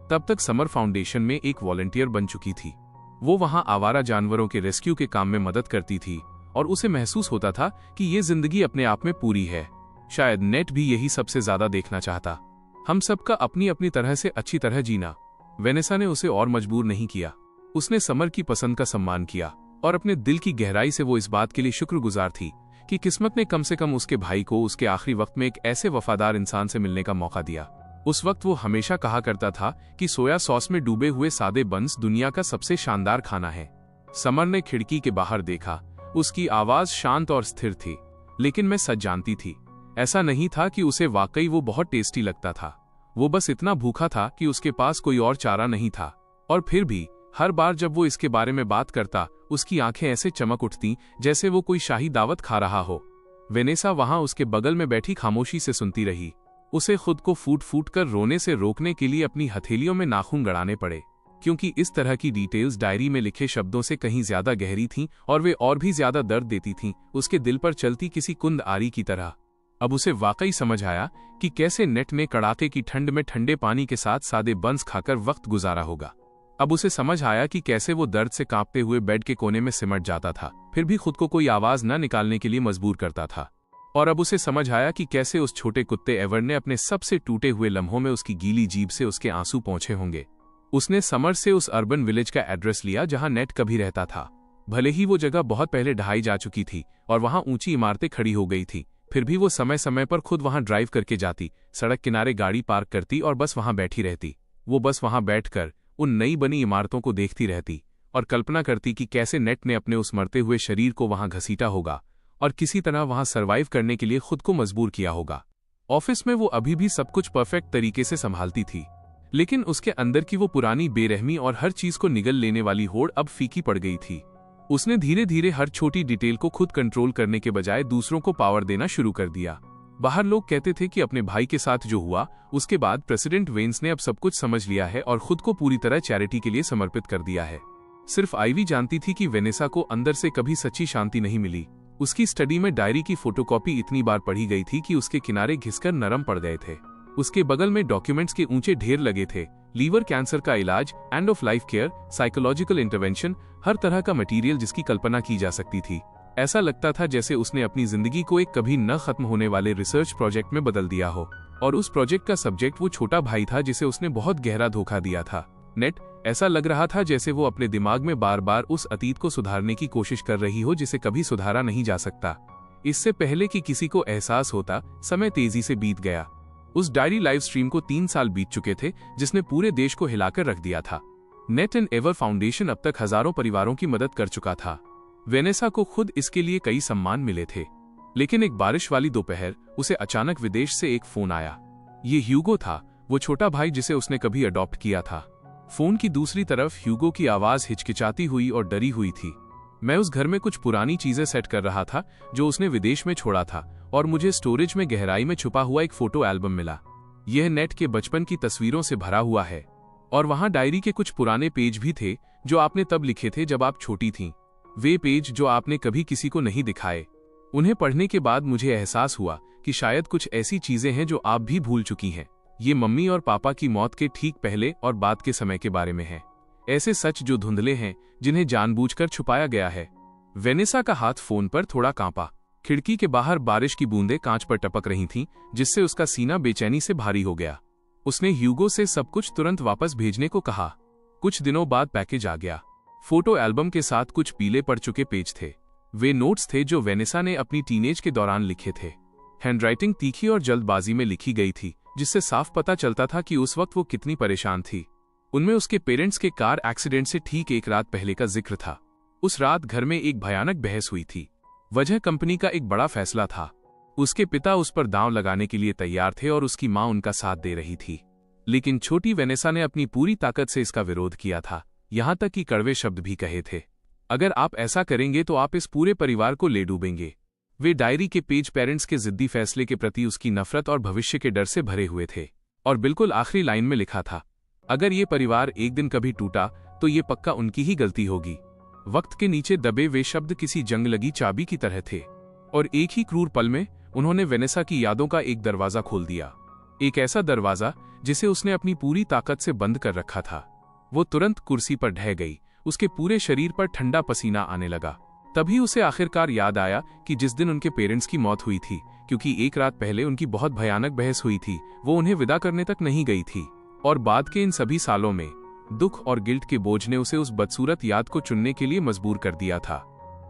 तब तक समर फाउंडेशन में एक वॉलंटियर बन चुकी थी। वो वहां आवारा जानवरों के रेस्क्यू के काम में मदद करती थी और उसे महसूस होता था कि ये जिंदगी अपने आप में पूरी है। शायद नेट भी यही सबसे ज्यादा देखना चाहता, हम सबका अपनी अपनी तरह से अच्छी तरह जीना। वेनेसा ने उसे और मजबूर नहीं किया। उसने समर की पसंद का सम्मान किया और अपने दिल की गहराई से वो इस बात के लिए शुक्रगुजार थी कि किस्मत ने कम से कम उसके भाई को उसके आखिरी वक्त में एक ऐसे वफादार इंसान से मिलने का मौका दिया। उस वक्त वो हमेशा कहा करता था कि सोया सॉस में डूबे हुए सादे बन्स दुनिया का सबसे शानदार खाना है। समर ने खिड़की के बाहर देखा। उसकी आवाज शांत और स्थिर थी, लेकिन मैं सच जानती थी, ऐसा नहीं था कि उसे वाकई वो बहुत टेस्टी लगता था। वो बस इतना भूखा था कि उसके पास कोई और चारा नहीं था। और फिर भी हर बार जब वो इसके बारे में बात करता, उसकी आंखें ऐसे चमक उठती जैसे वो कोई शाही दावत खा रहा हो। वेनेसा वहां उसके बगल में बैठी खामोशी से सुनती रही। उसे खुद को फूट फूट कर रोने से रोकने के लिए अपनी हथेलियों में नाखून गड़ाने पड़े, क्योंकि इस तरह की डिटेल्स डायरी में लिखे शब्दों से कहीं ज्यादा गहरी थीं और वे और भी ज्यादा दर्द देती थीं, उसके दिल पर चलती किसी कुंद आरी की तरह। अब उसे वाकई समझ आया कि कैसे नेट ने कड़ाके की ठंड में ठंडे पानी के साथ सादे बंस खाकर वक्त गुजारा होगा। अब उसे समझ आया कि कैसे वो दर्द से कांपते हुए बेड के कोने में सिमट जाता था, फिर भी खुद को कोई आवाज न निकालने के लिए मजबूर करता था। और अब उसे समझ आया कि कैसे उस छोटे कुत्ते एवर ने अपने सबसे टूटे हुए लम्हों में उसकी गीली जीभ से उसके आंसू पहुंचे होंगे। उसने समर से उस अर्बन विलेज का एड्रेस लिया जहां नेट कभी रहता था। भले ही वो जगह बहुत पहले ढहाई जा चुकी थी और वहां ऊंची इमारतें खड़ी हो गई थी, फिर भी वो समय समय पर खुद वहां ड्राइव करके जाती, सड़क किनारे गाड़ी पार्क करती और बस वहां बैठी रहती। वो बस वहां बैठकर उन नई बनी इमारतों को देखती रहती और कल्पना करती कि कैसे नेट ने अपने उस मरते हुए शरीर को वहां घसीटा होगा और किसी तरह वहां सरवाइव करने के लिए खुद को मजबूर किया होगा। ऑफिस में वो अभी भी सब कुछ परफेक्ट तरीके से संभालती थी, लेकिन उसके अंदर की वो पुरानी बेरहमी और हर चीज को निगल लेने वाली होड़ अब फीकी पड़ गई थी। उसने धीरे धीरे हर छोटी डिटेल को खुद कंट्रोल करने के बजाय दूसरों को पावर देना शुरू कर दिया। बाहर लोग कहते थे कि अपने भाई के साथ जो हुआ उसके बाद प्रेसिडेंट वेंस ने अब सब कुछ समझ लिया है और खुद को पूरी तरह चैरिटी के लिए समर्पित कर दिया है। सिर्फ आइवी जानती थी कि वेनेसा को अंदर से कभी सच्ची शांति नहीं मिली। उसकी स्टडी में डायरी की फोटोकॉपी इतनी बार पढ़ी गई थी कि उसके किनारे घिसकर नरम पड़ गए थे। उसके बगल में डॉक्यूमेंट्स के ऊंचे ढेर लगे थे, लीवर कैंसर का इलाज, end of life care, psychological intervention, हर तरह का मटेरियल जिसकी कल्पना की जा सकती थी। ऐसा लगता था जैसे उसने अपनी जिंदगी को एक कभी न खत्म होने वाले रिसर्च प्रोजेक्ट में बदल दिया हो, और उस प्रोजेक्ट का सब्जेक्ट वो छोटा भाई था जिसे उसने बहुत गहरा धोखा दिया था। नेट, ऐसा लग रहा था जैसे वो अपने दिमाग में बार बार उस अतीत को सुधारने की कोशिश कर रही हो जिसे कभी सुधारा नहीं जा सकता। इससे पहले कि किसी को एहसास होता, समय तेजी से बीत गया। उस डायरी लाइव स्ट्रीम को 3 साल बीत चुके थे जिसने पूरे देश को हिलाकर रख दिया था। नेट एंड एवर फाउंडेशन अब तक हजारों परिवारों की मदद कर चुका था। वेनेसा को खुद इसके लिए कई सम्मान मिले थे, लेकिन एक बारिश वाली दोपहर उसे अचानक विदेश से एक फोन आया। ये ह्यूगो था, वो छोटा भाई जिसे उसने कभी अडॉप्ट किया था। फोन की दूसरी तरफ ह्यूगो की आवाज हिचकिचाती हुई और डरी हुई थी। मैं उस घर में कुछ पुरानी चीजें सेट कर रहा था जो उसने विदेश में छोड़ा था, और मुझे स्टोरेज में गहराई में छुपा हुआ एक फोटो एल्बम मिला। यह नेट के बचपन की तस्वीरों से भरा हुआ है, और वहां डायरी के कुछ पुराने पेज भी थे जो आपने तब लिखे थे जब आप छोटी थीं। वे पेज जो आपने कभी किसी को नहीं दिखाए। उन्हें पढ़ने के बाद मुझे एहसास हुआ कि शायद कुछ ऐसी चीजें हैं जो आप भी भूल चुकी हैं। ये मम्मी और पापा की मौत के ठीक पहले और बाद के समय के बारे में है। ऐसे सच जो धुंधले हैं, जिन्हें जानबूझकर छुपाया गया है। वेनेसा का हाथ फोन पर थोड़ा कांपा। खिड़की के बाहर बारिश की बूंदें कांच पर टपक रही थीं, जिससे उसका सीना बेचैनी से भारी हो गया। उसने ह्यूगो से सब कुछ तुरंत वापस भेजने को कहा। कुछ दिनों बाद पैकेज आ गया। फोटो एल्बम के साथ कुछ पीले पड़ चुके पेज थे। वे नोट्स थे जो वेनेसा ने अपनी टीनेज के दौरान लिखे थे। हैंडराइटिंग तीखी और जल्दबाजी में लिखी गई थी, जिससे साफ पता चलता था कि उस वक्त वो कितनी परेशान थी। उनमें उसके पेरेंट्स के कार एक्सीडेंट से ठीक एक रात पहले का जिक्र था। उस रात घर में एक भयानक बहस हुई थी। वजह कंपनी का एक बड़ा फैसला था। उसके पिता उस पर दांव लगाने के लिए तैयार थे और उसकी मां उनका साथ दे रही थी। लेकिन छोटी वेनेसा ने अपनी पूरी ताकत से इसका विरोध किया था, यहां तक कि कड़वे शब्द भी कहे थे। अगर आप ऐसा करेंगे तो आप इस पूरे परिवार को ले डूबेंगे। वे डायरी के पेज पेरेंट्स के जिद्दी फैसले के प्रति उसकी नफरत और भविष्य के डर से भरे हुए थे। और बिल्कुल आखिरी लाइन में लिखा था, अगर ये परिवार एक दिन कभी टूटा तो ये पक्का उनकी ही गलती होगी। वक्त के नीचे दबे वे शब्द किसी जंग लगी चाबी की तरह थे, और एक ही क्रूर पल में उन्होंने वेनेसा की यादों का एक दरवाजा खोल दिया। एक ऐसा दरवाजा जिसे उसने अपनी पूरी ताकत से बंद कर रखा था। वो तुरंत कुर्सी पर ढह गई। उसके पूरे शरीर पर ठंडा पसीना आने लगा। तभी उसे आखिरकार याद आया कि जिस दिन उनके पेरेंट्स की मौत हुई थी, क्योंकि एक रात पहले उनकी बहुत भयानक बहस हुई थी, वो उन्हें विदा करने तक नहीं गई थी। और बाद के इन सभी सालों में दुख और गिल्ट के बोझ ने उसे उस बदसूरत याद को चुनने के लिए मजबूर कर दिया था।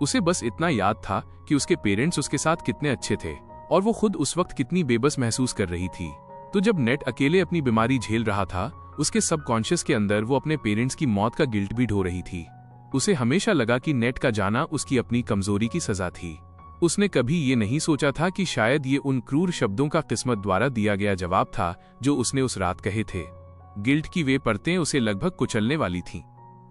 उसे बस इतना याद था कि उसके पेरेंट्स उसके साथ कितने अच्छे थे और वो खुद उस वक्त कितनी बेबस महसूस कर रही थी। तो जब नेट अकेले अपनी बीमारी झेल रहा था, उसके सबकॉन्शियस के अंदर वो अपने पेरेंट्स की मौत का गिल्ट भी ढो रही थी। उसे हमेशा लगा कि नेट का जाना उसकी अपनी कमजोरी की सजा थी। उसने कभी ये नहीं सोचा था कि शायद ये उन क्रूर शब्दों का किस्मत द्वारा दिया गया जवाब था जो उसने उस रात कहे थे। गिल्ट की वे परतें उसे लगभग कुचलने वाली थीं।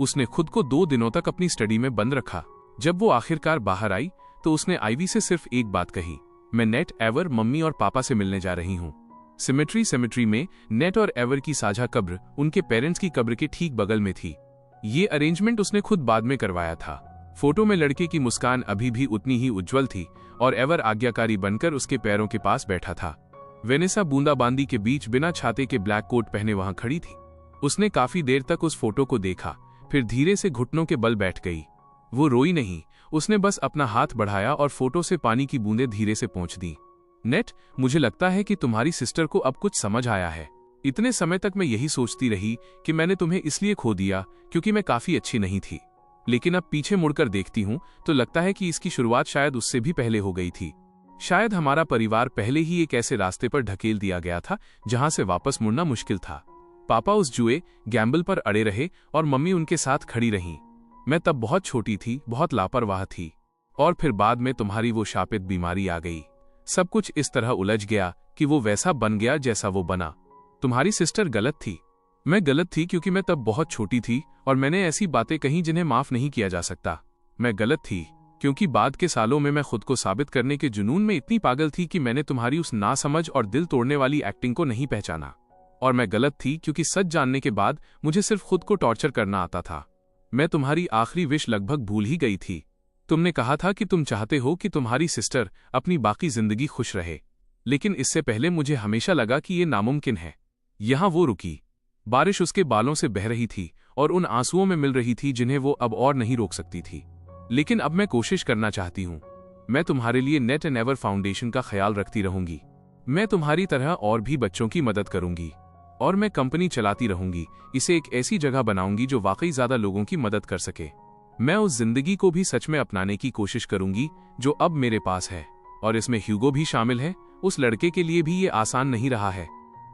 उसने खुद को 2 दिनों तक अपनी स्टडी में बंद रखा। जब वो आखिरकार बाहर आई तो उसने आईवी से सिर्फ एक बात कही, मैं नेट, एवर, मम्मी और पापा से मिलने जा रही हूँ। सिमेट्री में नेट और एवर की साझा कब्र उनके पेरेंट्स की कब्र के ठीक बगल में थी। ये अरेंजमेंट उसने खुद बाद में करवाया था। फोटो में लड़के की मुस्कान अभी भी उतनी ही उज्जवल थी और एवर आज्ञाकारी बनकर उसके पैरों के पास बैठा था। वेनेसा बूंदाबांदी के बीच बिना छाते के ब्लैक कोट पहने वहां खड़ी थी। उसने काफी देर तक उस फोटो को देखा, फिर धीरे से घुटनों के बल बैठ गई। वो रोई नहीं, उसने बस अपना हाथ बढ़ाया और फोटो से पानी की बूंदें धीरे से पोंछ दी। नेट, मुझे लगता है कि तुम्हारी सिस्टर को अब कुछ समझ आया है। इतने समय तक मैं यही सोचती रही कि मैंने तुम्हें इसलिए खो दिया क्योंकि मैं काफी अच्छी नहीं थी, लेकिन अब पीछे मुड़कर देखती हूँ तो लगता है कि इसकी शुरुआत शायद उससे भी पहले हो गई थी। शायद हमारा परिवार पहले ही एक ऐसे रास्ते पर ढकेल दिया गया था जहां से वापस मुड़ना मुश्किल था। पापा उस जुए गैम्बल पर अड़े रहे और मम्मी उनके साथ खड़ी रहीं। मैं तब बहुत छोटी थी, बहुत लापरवाह थी, और फिर बाद में तुम्हारी वो शापित बीमारी आ गई। सब कुछ इस तरह उलझ गया कि वो वैसा बन गया जैसा वो बना। तुम्हारी सिस्टर गलत थी, मैं गलत थी क्योंकि मैं तब बहुत छोटी थी और मैंने ऐसी बातें कहीं जिन्हें माफ नहीं किया जा सकता। मैं गलत थी क्योंकि बाद के सालों में मैं खुद को साबित करने के जुनून में इतनी पागल थी कि मैंने तुम्हारी उस नासमझ और दिल तोड़ने वाली एक्टिंग को नहीं पहचाना। और मैं गलत थी क्योंकि सच जानने के बाद मुझे सिर्फ खुद को टॉर्चर करना आता था। मैं तुम्हारी आखिरी विश लगभग भूल ही गई थी। तुमने कहा था कि तुम चाहते हो कि तुम्हारी सिस्टर अपनी बाकी जिंदगी खुश रहे, लेकिन इससे पहले मुझे हमेशा लगा कि ये नामुमकिन है। यहां वो रुकी। बारिश उसके बालों से बह रही थी और उन आंसुओं में मिल रही थी जिन्हें वो अब और नहीं रोक सकती थी। लेकिन अब मैं कोशिश करना चाहती हूँ। मैं तुम्हारे लिए नेट एंड एवर फाउंडेशन का ख्याल रखती रहूंगी। मैं तुम्हारी तरह और भी बच्चों की मदद करूंगी और मैं कंपनी चलाती रहूंगी। इसे एक ऐसी जगह बनाऊंगी जो वाकई ज्यादा लोगों की मदद कर सके। मैं उस जिंदगी को भी सच में अपनाने की कोशिश करूंगी जो अब मेरे पास है, और इसमें ह्यूगो भी शामिल है। उस लड़के के लिए भी ये आसान नहीं रहा है।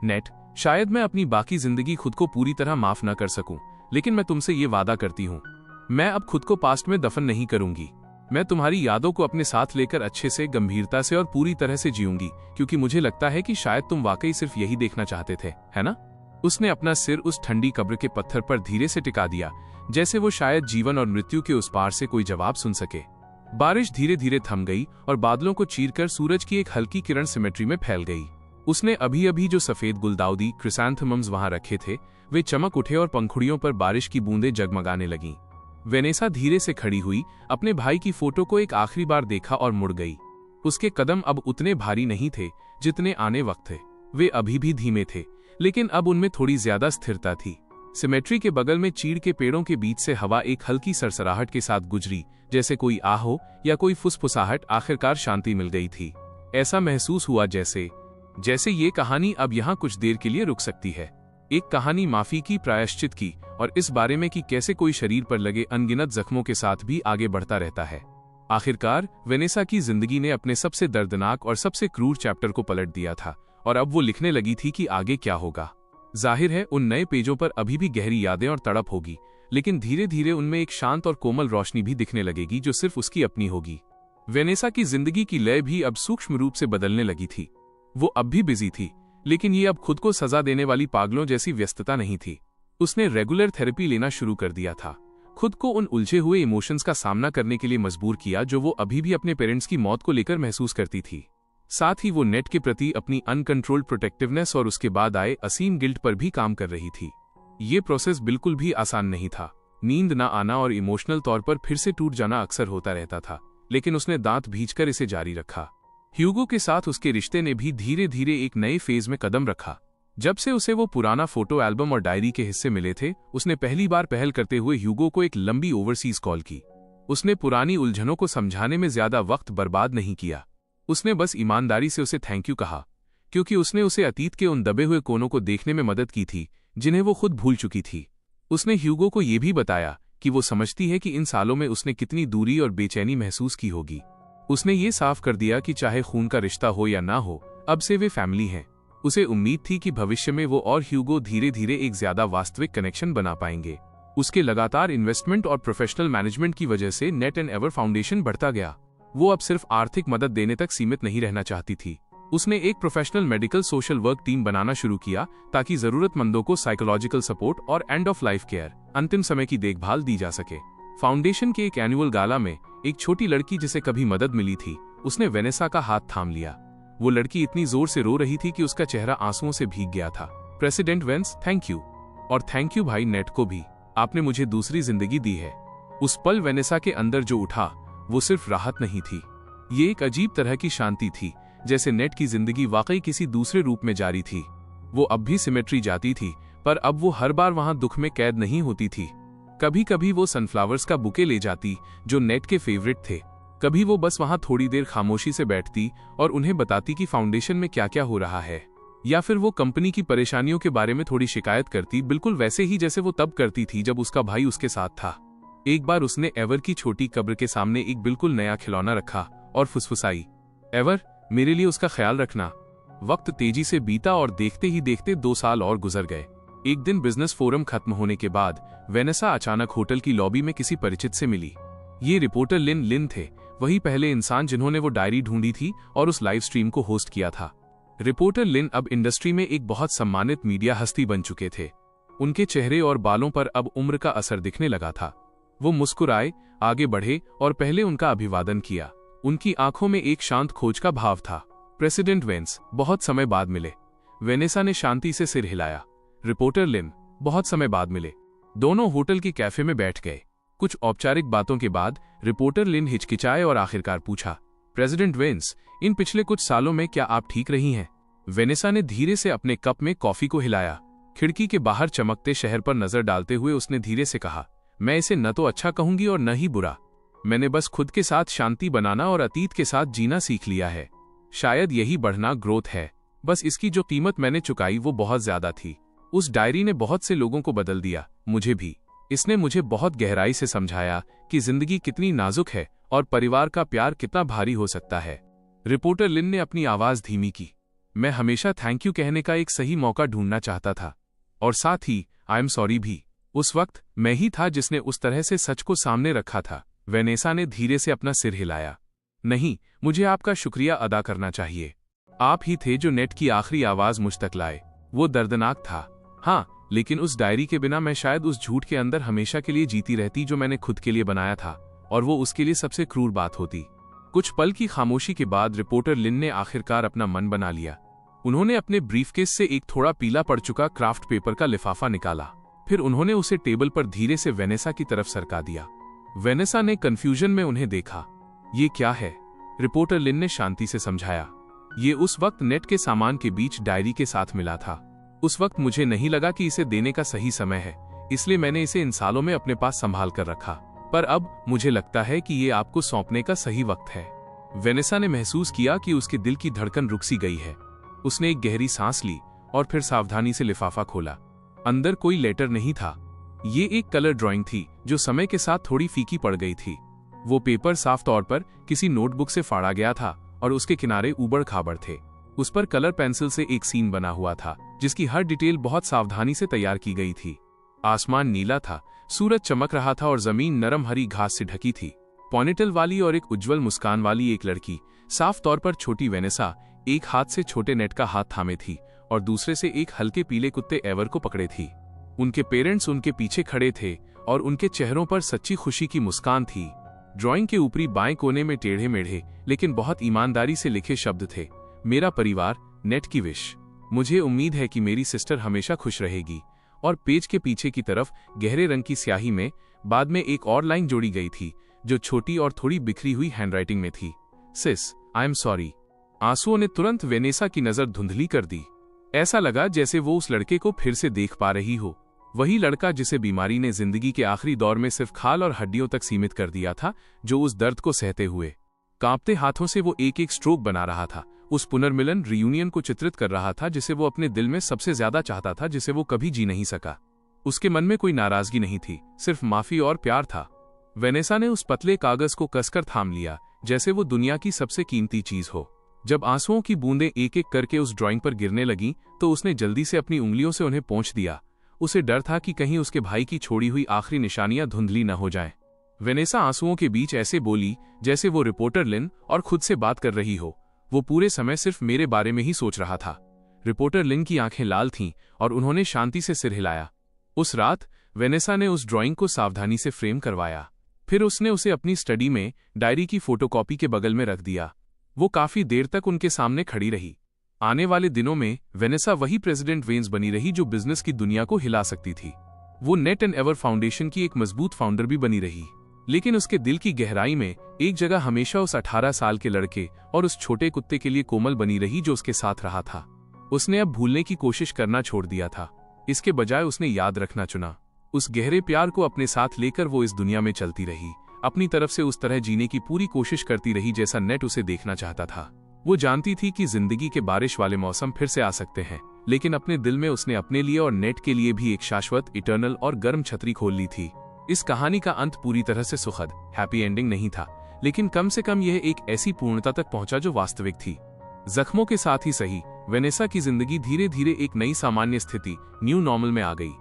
नेट, शायद मैं अपनी बाकी जिंदगी खुद को पूरी तरह माफ न कर सकूं, लेकिन मैं तुमसे ये वादा करती हूँ, मैं अब खुद को पास्ट में दफन नहीं करूंगी। मैं तुम्हारी यादों को अपने साथ लेकर अच्छे से, गंभीरता से और पूरी तरह से जीऊंगी, क्योंकि मुझे लगता है कि शायद तुम वाकई सिर्फ यही देखना चाहते थे, है ना? उसने अपना सिर उस ठंडी कब्र के पत्थर पर धीरे से टिका दिया, जैसे वो शायद जीवन और मृत्यु के उस पार से कोई जवाब सुन सके। बारिश धीरे धीरे थम गई और बादलों को चीरकर सूरज की एक हल्की किरण सिमेट्री में फैल गई। उसने अभी अभी जो सफेद गुलदाउदी क्रिसैंथेमम्स वहां रखे थे, वे चमक उठे और पंखुड़ियों पर बारिश की बूंदें जगमगाने लगीं। वेनेसा धीरे से खड़ी हुई, अपने भाई की फोटो को एक आखिरी बार देखा और मुड़ गई। उसके कदम अब उतने भारी नहीं थे जितने आने वक्त थे। वे अभी भी धीमे थे, लेकिन अब उनमें थोड़ी ज्यादा स्थिरता थी। सिमेट्री के बगल में चीड़ के पेड़ों के बीच से हवा एक हल्की सरसराहट के साथ गुजरी, जैसे कोई आहो या कोई फुसफुसाहट। आखिरकार शांति मिल गई थी। ऐसा महसूस हुआ जैसे ये कहानी अब यहाँ कुछ देर के लिए रुक सकती है। एक कहानी माफी की, प्रायश्चित की, और इस बारे में कि कैसे कोई शरीर पर लगे अनगिनत जख्मों के साथ भी आगे बढ़ता रहता है। आखिरकार वेनेसा की जिंदगी ने अपने सबसे दर्दनाक और सबसे क्रूर चैप्टर को पलट दिया था, और अब वो लिखने लगी थी कि आगे क्या होगा। जाहिर है उन नए पेजों पर अभी भी गहरी यादें और तड़प होगी, लेकिन धीरे धीरे उनमें एक शांत और कोमल रोशनी भी दिखने लगेगी जो सिर्फ उसकी अपनी होगी। वेनेसा की जिंदगी की लय भी अब सूक्ष्म रूप से बदलने लगी थी। वो अब भी बिजी थी, लेकिन ये अब खुद को सजा देने वाली पागलों जैसी व्यस्तता नहीं थी। उसने रेगुलर थेरेपी लेना शुरू कर दिया था, खुद को उन उलझे हुए इमोशंस का सामना करने के लिए मजबूर किया जो वो अभी भी अपने पेरेंट्स की मौत को लेकर महसूस करती थी। साथ ही वो नेट के प्रति अपनी अनकंट्रोल्ड प्रोटेक्टिवनेस और उसके बाद आए असीम गिल्ट पर भी काम कर रही थी। ये प्रोसेस बिल्कुल भी आसान नहीं था। नींद न आना और इमोशनल तौर पर फिर से टूट जाना अक्सर होता रहता था, लेकिन उसने दांत भींचकर इसे जारी रखा। ह्यूगो के साथ उसके रिश्ते ने भी धीरे धीरे एक नए फेज में कदम रखा। जब से उसे वो पुराना फोटो एल्बम और डायरी के हिस्से मिले थे, उसने पहली बार पहल करते हुए ह्यूगो को एक लंबी ओवरसीज कॉल की। उसने पुरानी उलझनों को समझाने में ज्यादा वक्त बर्बाद नहीं किया। उसने बस ईमानदारी से उसे थैंक यू कहा, क्योंकि उसने उसे अतीत के उन दबे हुए कोनों को देखने में मदद की थी जिन्हें वो खुद भूल चुकी थी। उसने ह्यूगो को यह भी बताया कि वो समझती है कि इन सालों में उसने कितनी दूरी और बेचैनी महसूस की होगी। उसने ये साफ कर दिया कि चाहे खून का रिश्ता हो या ना हो, अब से वे फैमिली हैं। उसे उम्मीद थी कि भविष्य में वो और ह्यूगो धीरे धीरे एक ज्यादा वास्तविक कनेक्शन बना पाएंगे। उसके लगातार इन्वेस्टमेंट और प्रोफेशनल मैनेजमेंट की वजह से नेट एंड एवर फाउंडेशन बढ़ता गया। वो अब सिर्फ आर्थिक मदद देने तक सीमित नहीं रहना चाहती थी। उसने एक professional medical social work team बनाना शुरू किया ताकि जरूरतमंदों को साइकोलॉजिकल सपोर्ट और एंड ऑफ लाइफ केयर, अंतिम समय की देखभाल दी जा सके। फाउंडेशन के एक एनुअल गाला में एक छोटी लड़की जिसे कभी मदद मिली थी, उसने वेनेसा का हाथ थाम लिया। वो लड़की इतनी जोर से रो रही थी कि उसका चेहरा आंसुओं से भीग गया था। प्रेसिडेंट वेंस, थैंक यू, और थैंक यू भाई नेट को भी, आपने मुझे दूसरी जिंदगी दी है। उस पल वेनेसा के अंदर जो उठा वो सिर्फ राहत नहीं थी, ये एक अजीब तरह की शांति थी, जैसे नेट की जिंदगी वाकई किसी दूसरे रूप में जारी थी। वो अब भी सिमेट्री जाती थी, पर अब वो हर बार वहां दुख में कैद नहीं होती थी। कभी कभी वो सनफ्लावर्स का बुके ले जाती जो नेट के फेवरेट थे। कभी वो बस वहां थोड़ी देर खामोशी से बैठती और उन्हें बताती कि फाउंडेशन में क्या क्या हो रहा है, या फिर वो कंपनी की परेशानियों के बारे में थोड़ी शिकायत करती, बिल्कुल वैसे ही जैसे वो तब करती थी जब उसका भाई उसके साथ था। एक बार उसने एवर की छोटी कब्र के सामने एक बिल्कुल नया खिलौना रखा और फुसफुसाई, एवर, मेरे लिए उसका ख्याल रखना। वक्त तेजी से बीता और देखते ही देखते 2 साल और गुजर गए। एक दिन बिजनेस फोरम खत्म होने के बाद वेनेसा अचानक होटल की लॉबी में किसी परिचित से मिली। ये रिपोर्टर लिन थे, वही पहले इंसान जिन्होंने वो डायरी ढूंढी थी और उस लाइव स्ट्रीम को होस्ट किया था। रिपोर्टर लिन अब इंडस्ट्री में एक बहुत सम्मानित मीडिया हस्ती बन चुके थे। उनके चेहरे और बालों पर अब उम्र का असर दिखने लगा था। वो मुस्कुराए, आगे बढ़े और पहले उनका अभिवादन किया। उनकी आंखों में एक शांत खोज का भाव था। प्रेसिडेंट वेंस, बहुत समय बाद मिले। वेनेसा ने शांति से सिर हिलाया। रिपोर्टर लिन, बहुत समय बाद मिले। दोनों होटल की कैफे में बैठ गए। कुछ औपचारिक बातों के बाद रिपोर्टर लिन हिचकिचाए और आखिरकार पूछा, प्रेसिडेंट वेंस, इन पिछले कुछ सालों में क्या आप ठीक रही हैं? वेनेसा ने धीरे से अपने कप में कॉफी को हिलाया। खिड़की के बाहर चमकते शहर पर नजर डालते हुए उसने धीरे से कहा, मैं इसे न तो अच्छा कहूंगी और न ही बुरा। मैंने बस खुद के साथ शांति बनाना और अतीत के साथ जीना सीख लिया है। शायद यही बढ़ना ग्रोथ है। बस इसकी जो कीमत मैंने चुकाई वो बहुत ज्यादा थी। उस डायरी ने बहुत से लोगों को बदल दिया, मुझे भी। इसने मुझे बहुत गहराई से समझाया कि जिंदगी कितनी नाजुक है और परिवार का प्यार कितना भारी हो सकता है। रिपोर्टर लिन ने अपनी आवाज धीमी की। मैं हमेशा थैंक यू कहने का एक सही मौका ढूंढना चाहता था, और साथ ही आई एम सॉरी भी। उस वक्त मैं ही था जिसने उस तरह से सच को सामने रखा था। वेनेसा ने धीरे से अपना सिर हिलाया। नहीं, मुझे आपका शुक्रिया अदा करना चाहिए। आप ही थे जो नेट की आखिरी आवाज मुझ तक लाए। वो दर्दनाक था, हाँ, लेकिन उस डायरी के बिना मैं शायद उस झूठ के अंदर हमेशा के लिए जीती रहती जो मैंने खुद के लिए बनाया था, और वो उसके लिए सबसे क्रूर बात होती। कुछ पल की खामोशी के बाद रिपोर्टर लिन ने आखिरकार अपना मन बना लिया। उन्होंने अपने ब्रीफकेस से एक थोड़ा पीला पड़ चुका क्राफ्ट पेपर का लिफाफा निकाला। फिर उन्होंने उसे टेबल पर धीरे से वेनेसा की तरफ सरका दिया। वेनेसा ने कंफ्यूजन में उन्हें देखा। ये क्या है? रिपोर्टर लिन ने शांति से समझाया। ये उस वक्त नेट के सामान के बीच डायरी के साथ मिला था। उस वक्त मुझे नहीं लगा कि इसे देने का सही समय है, इसलिए मैंने इसे इन सालों में अपने पास संभाल कर रखा। पर अब मुझे लगता है कि ये आपको सौंपने का सही वक्त है। वेनेसा ने महसूस किया कि उसके दिल की धड़कन रुक सी गई है। उसने एक गहरी सांस ली और फिर सावधानी से लिफाफा खोला। अंदर कोई लेटर नहीं था। ये एक कलर ड्राइंग थी जो समय के साथ थोड़ी फीकी पड़ गई थी। वो पेपर साफ तौर पर किसी नोटबुक से फाड़ा गया था और उसके किनारे ऊबड़ खाबड़ थे। उस पर कलर पेंसिल से एक सीन बना हुआ था जिसकी हर डिटेल बहुत सावधानी से तैयार की गई थी। आसमान नीला था, सूरज चमक रहा था और जमीन नरम हरी घास से ढकी थी। पॉनीटेल वाली और एक उज्जवल मुस्कान वाली एक लड़की, साफ तौर पर छोटी वेनेसा, एक हाथ से छोटे नेट का हाथ थामे थी और दूसरे से एक हल्के पीले कुत्ते एवर को पकड़े थी। उनके पेरेंट्स उनके पीछे खड़े थे और उनके चेहरों पर सच्ची खुशी की मुस्कान थी। ड्राइंग के ऊपरी बाएं कोने में टेढ़े मेढ़े लेकिन बहुत ईमानदारी से लिखे शब्द थे, मेरा परिवार, नेट की विश। मुझे उम्मीद है कि मेरी सिस्टर हमेशा खुश रहेगी। और पेज के पीछे की तरफ गहरे रंग की स्याही में बाद में एक और लाइन जोड़ी गई थी जो छोटी और थोड़ी बिखरी हुई हैंडराइटिंग में थी, सिस, आई एम सॉरी। आंसुओं ने तुरंत वेनेसा की नजर धुंधली कर दी। ऐसा लगा जैसे वो उस लड़के को फिर से देख पा रही हो, वही लड़का जिसे बीमारी ने जिंदगी के आखिरी दौर में सिर्फ खाल और हड्डियों तक सीमित कर दिया था, जो उस दर्द को सहते हुए कांपते हाथों से वो एक एक स्ट्रोक बना रहा था, उस पुनर्मिलन रियूनियन को चित्रित कर रहा था जिसे वो अपने दिल में सबसे ज्यादा चाहता था, जिसे वो कभी जी नहीं सका। उसके मन में कोई नाराजगी नहीं थी, सिर्फ माफी और प्यार था। वेनेसा ने उस पतले कागज को कसकर थाम लिया जैसे वो दुनिया की सबसे कीमती चीज हो। जब आंसुओं की बूंदें एक एक करके उस ड्राइंग पर गिरने लगीं तो उसने जल्दी से अपनी उंगलियों से उन्हें पोंछ दिया। उसे डर था कि कहीं उसके भाई की छोड़ी हुई आखिरी निशानियां धुंधली न हो जाएं। वेनेसा आंसुओं के बीच ऐसे बोली जैसे वो रिपोर्टर लिन और खुद से बात कर रही हो। वो पूरे समय सिर्फ मेरे बारे में ही सोच रहा था। रिपोर्टर लिन की आंखें लाल थीं और उन्होंने शांति से सिर हिलाया। उस रात वेनेसा ने उस ड्राइंग को सावधानी से फ्रेम करवाया। फिर उसने उसे अपनी स्टडी में डायरी की फोटोकॉपी के बगल में रख दिया। वो काफी देर तक उनके सामने खड़ी रही। आने वाले दिनों में वेनेसा वही प्रेसिडेंट वेन्स बनी रही जो बिजनेस की दुनिया को हिला सकती थी। वो नेट एंड एवर फाउंडेशन की एक मजबूत फाउंडर भी बनी रही, लेकिन उसके दिल की गहराई में एक जगह हमेशा उस 18 साल के लड़के और उस छोटे कुत्ते के लिए कोमल बनी रही जो उसके साथ रहा था। उसने अब भूलने की कोशिश करना छोड़ दिया था, इसके बजाय उसने याद रखना चुना। उस गहरे प्यार को अपने साथ लेकर वो इस दुनिया में चलती रही, अपनी तरफ से उस तरह जीने की पूरी कोशिश करती रही जैसा नेट उसे देखना चाहता था। वो जानती थी कि जिंदगी के बारिश वाले मौसम फिर से आ सकते हैं, लेकिन अपने दिल में उसने अपने लिए और नेट के लिए भी एक शाश्वत, इटर्नल और गर्म छतरी खोल ली थी। इस कहानी का अंत पूरी तरह से सुखद, हैप्पी एंडिंग नहीं था, लेकिन कम से कम यह एक ऐसी पूर्णता तक पहुंचा जो वास्तविक थी। जख्मों के साथ ही सही, वेनेसा की जिंदगी धीरे धीरे एक नई सामान्य स्थिति, न्यू नॉर्मल में आ गई।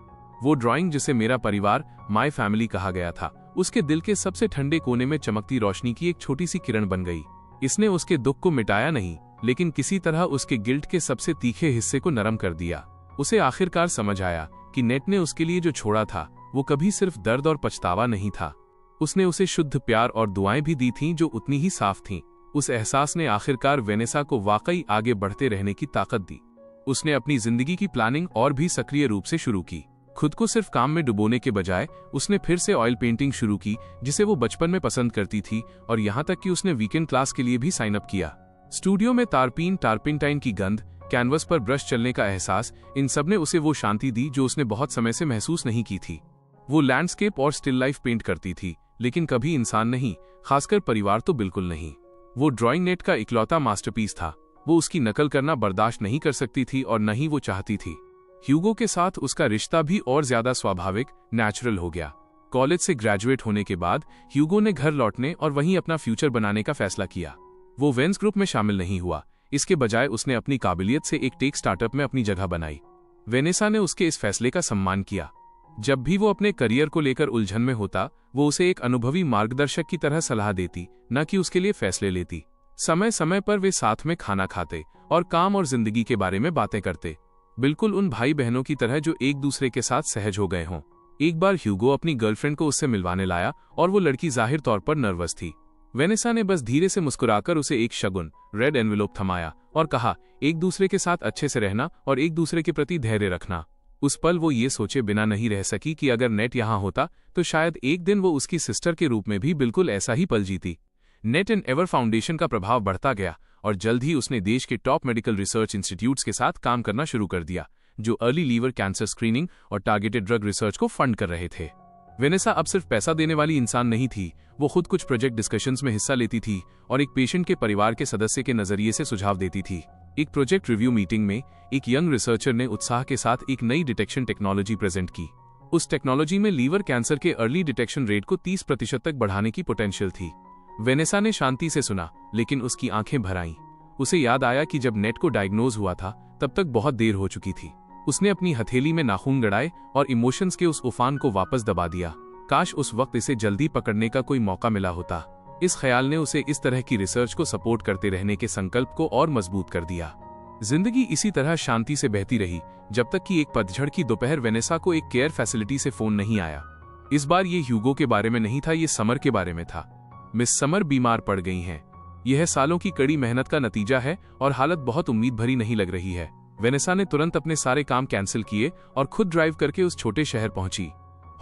वो ड्राइंग जिसे मेरा परिवार, माय फैमिली कहा गया था, उसके दिल के सबसे ठंडे कोने में चमकती रोशनी की एक छोटी सी किरण बन गई। इसने उसके दुख को मिटाया नहीं, लेकिन किसी तरह उसके गिल्ट के सबसे तीखे हिस्से को नरम कर दिया। उसे आखिरकार समझ आया कि नेट ने उसके लिए जो छोड़ा था वो कभी सिर्फ दर्द और पछतावा नहीं था। उसने उसे शुद्ध प्यार और दुआएं भी दी थीं जो उतनी ही साफ थीं। उस एहसास ने आखिरकार वेनेसा को वाकई आगे बढ़ते रहने की ताकत दी। उसने अपनी जिंदगी की प्लानिंग और भी सक्रिय रूप से शुरू की। खुद को सिर्फ काम में डुबोने के बजाय उसने फिर से ऑयल पेंटिंग शुरू की जिसे वो बचपन में पसंद करती थी, और यहाँ तक कि उसने वीकेंड क्लास के लिए भी साइन अप किया। स्टूडियो में टारपिंटाइन की गंध, कैनवस पर ब्रश चलने का एहसास, इन सब ने उसे वो शांति दी जो उसने बहुत समय से महसूस नहीं की थी। वो लैंडस्केप और स्टिल लाइफ पेंट करती थी, लेकिन कभी इंसान नहीं, खासकर परिवार तो बिल्कुल नहीं। वो ड्राइंग नेट का इकलौता मास्टरपीस था। वो उसकी नकल करना बर्दाश्त नहीं कर सकती थी और न ही वो चाहती थी। ह्यूगो के साथ उसका रिश्ता भी और ज्यादा स्वाभाविक, नेचुरल हो गया। कॉलेज से ग्रेजुएट होने के बाद ह्यूगो ने घर लौटने और वहीं अपना फ्यूचर बनाने का फैसला किया। वो वेंस ग्रुप में शामिल नहीं हुआ, इसके बजाय उसने अपनी काबिलियत से एक टेक स्टार्टअप में अपनी जगह बनाई। वेनेसा ने उसके इस फैसले का सम्मान किया। जब भी वो अपने करियर को लेकर उलझन में होता, वो उसे एक अनुभवी मार्गदर्शक की तरह सलाह देती, न कि उसके लिए फैसले लेती। समय समय पर वे साथ में खाना खाते और काम और जिंदगी के बारे में बातें करते, बिल्कुल उन भाई बहनों की तरह जो एक दूसरे के साथ सहज हो गए हों। एक बार ह्यूगो अपनी गर्लफ्रेंड को उससे मिलवाने लाया और वो लड़की जाहिर तौर पर नर्वस थी। वेनेसा ने बस धीरे से मुस्कुराकर उसे एक शगुन, रेड एनवेलोप थमाया और कहा, एक दूसरे के साथ अच्छे से रहना और एक दूसरे के प्रति धैर्य रखना। उस पल वो ये सोचे बिना नहीं रह सकी कि अगर नेट यहाँ होता तो शायद एक दिन वो उसकी सिस्टर के रूप में भी बिल्कुल ऐसा ही पल जीती। नेट एंड एवर फाउंडेशन का प्रभाव बढ़ता गया और जल्द ही उसने देश के टॉप मेडिकल रिसर्च इंस्टीट्यूट्स के साथ काम करना शुरू कर दिया, जो अर्ली लीवर कैंसर स्क्रीनिंग और टारगेटेड ड्रग रिसर्च को फंड कर रहे थे। वेनेसा अब सिर्फ पैसा देने वाली इंसान नहीं थी, वो खुद कुछ प्रोजेक्ट डिस्कशंस में हिस्सा लेती थी और एक पेशेंट के परिवार के सदस्य के नजरिए से सुझाव देती थी। एक प्रोजेक्ट रिव्यू मीटिंग में एक यंग रिसर्चर ने उत्साह के साथ एक नई डिटेक्शन टेक्नोलॉजी प्रेजेंट की। उस टेक्नोलॉजी में लीवर कैंसर के अर्ली डिटेक्शन रेट को 30% तक बढ़ाने की पोटेंशियल थी। वेनेसा ने शांति से सुना, लेकिन उसकी आंखें भर आईं। उसे याद आया कि जब नेट को डायग्नोज हुआ था तब तक बहुत देर हो चुकी थी। उसने अपनी हथेली में नाखून गड़ाए और इमोशंस के उस उफान को वापस दबा दिया। काश उस वक्त इसे जल्दी पकड़ने का कोई मौका मिला होता। इस ख्याल ने उसे इस तरह की रिसर्च को सपोर्ट करते रहने के संकल्प को और मजबूत कर दिया। जिंदगी इसी तरह शांति से बहती रही जब तक कि एक पतझड़ की दोपहर वेनेसा को एक केयर फैसिलिटी से फोन नहीं आया। इस बार ये ह्यूगो के बारे में नहीं था, ये समर के बारे में था। मिस समर बीमार पड़ गई हैं। यह सालों की कड़ी मेहनत का नतीजा है और हालत बहुत उम्मीद भरी नहीं लग रही है। वेनेसा ने तुरंत अपने सारे काम कैंसिल किए और खुद ड्राइव करके उस छोटे शहर पहुंची।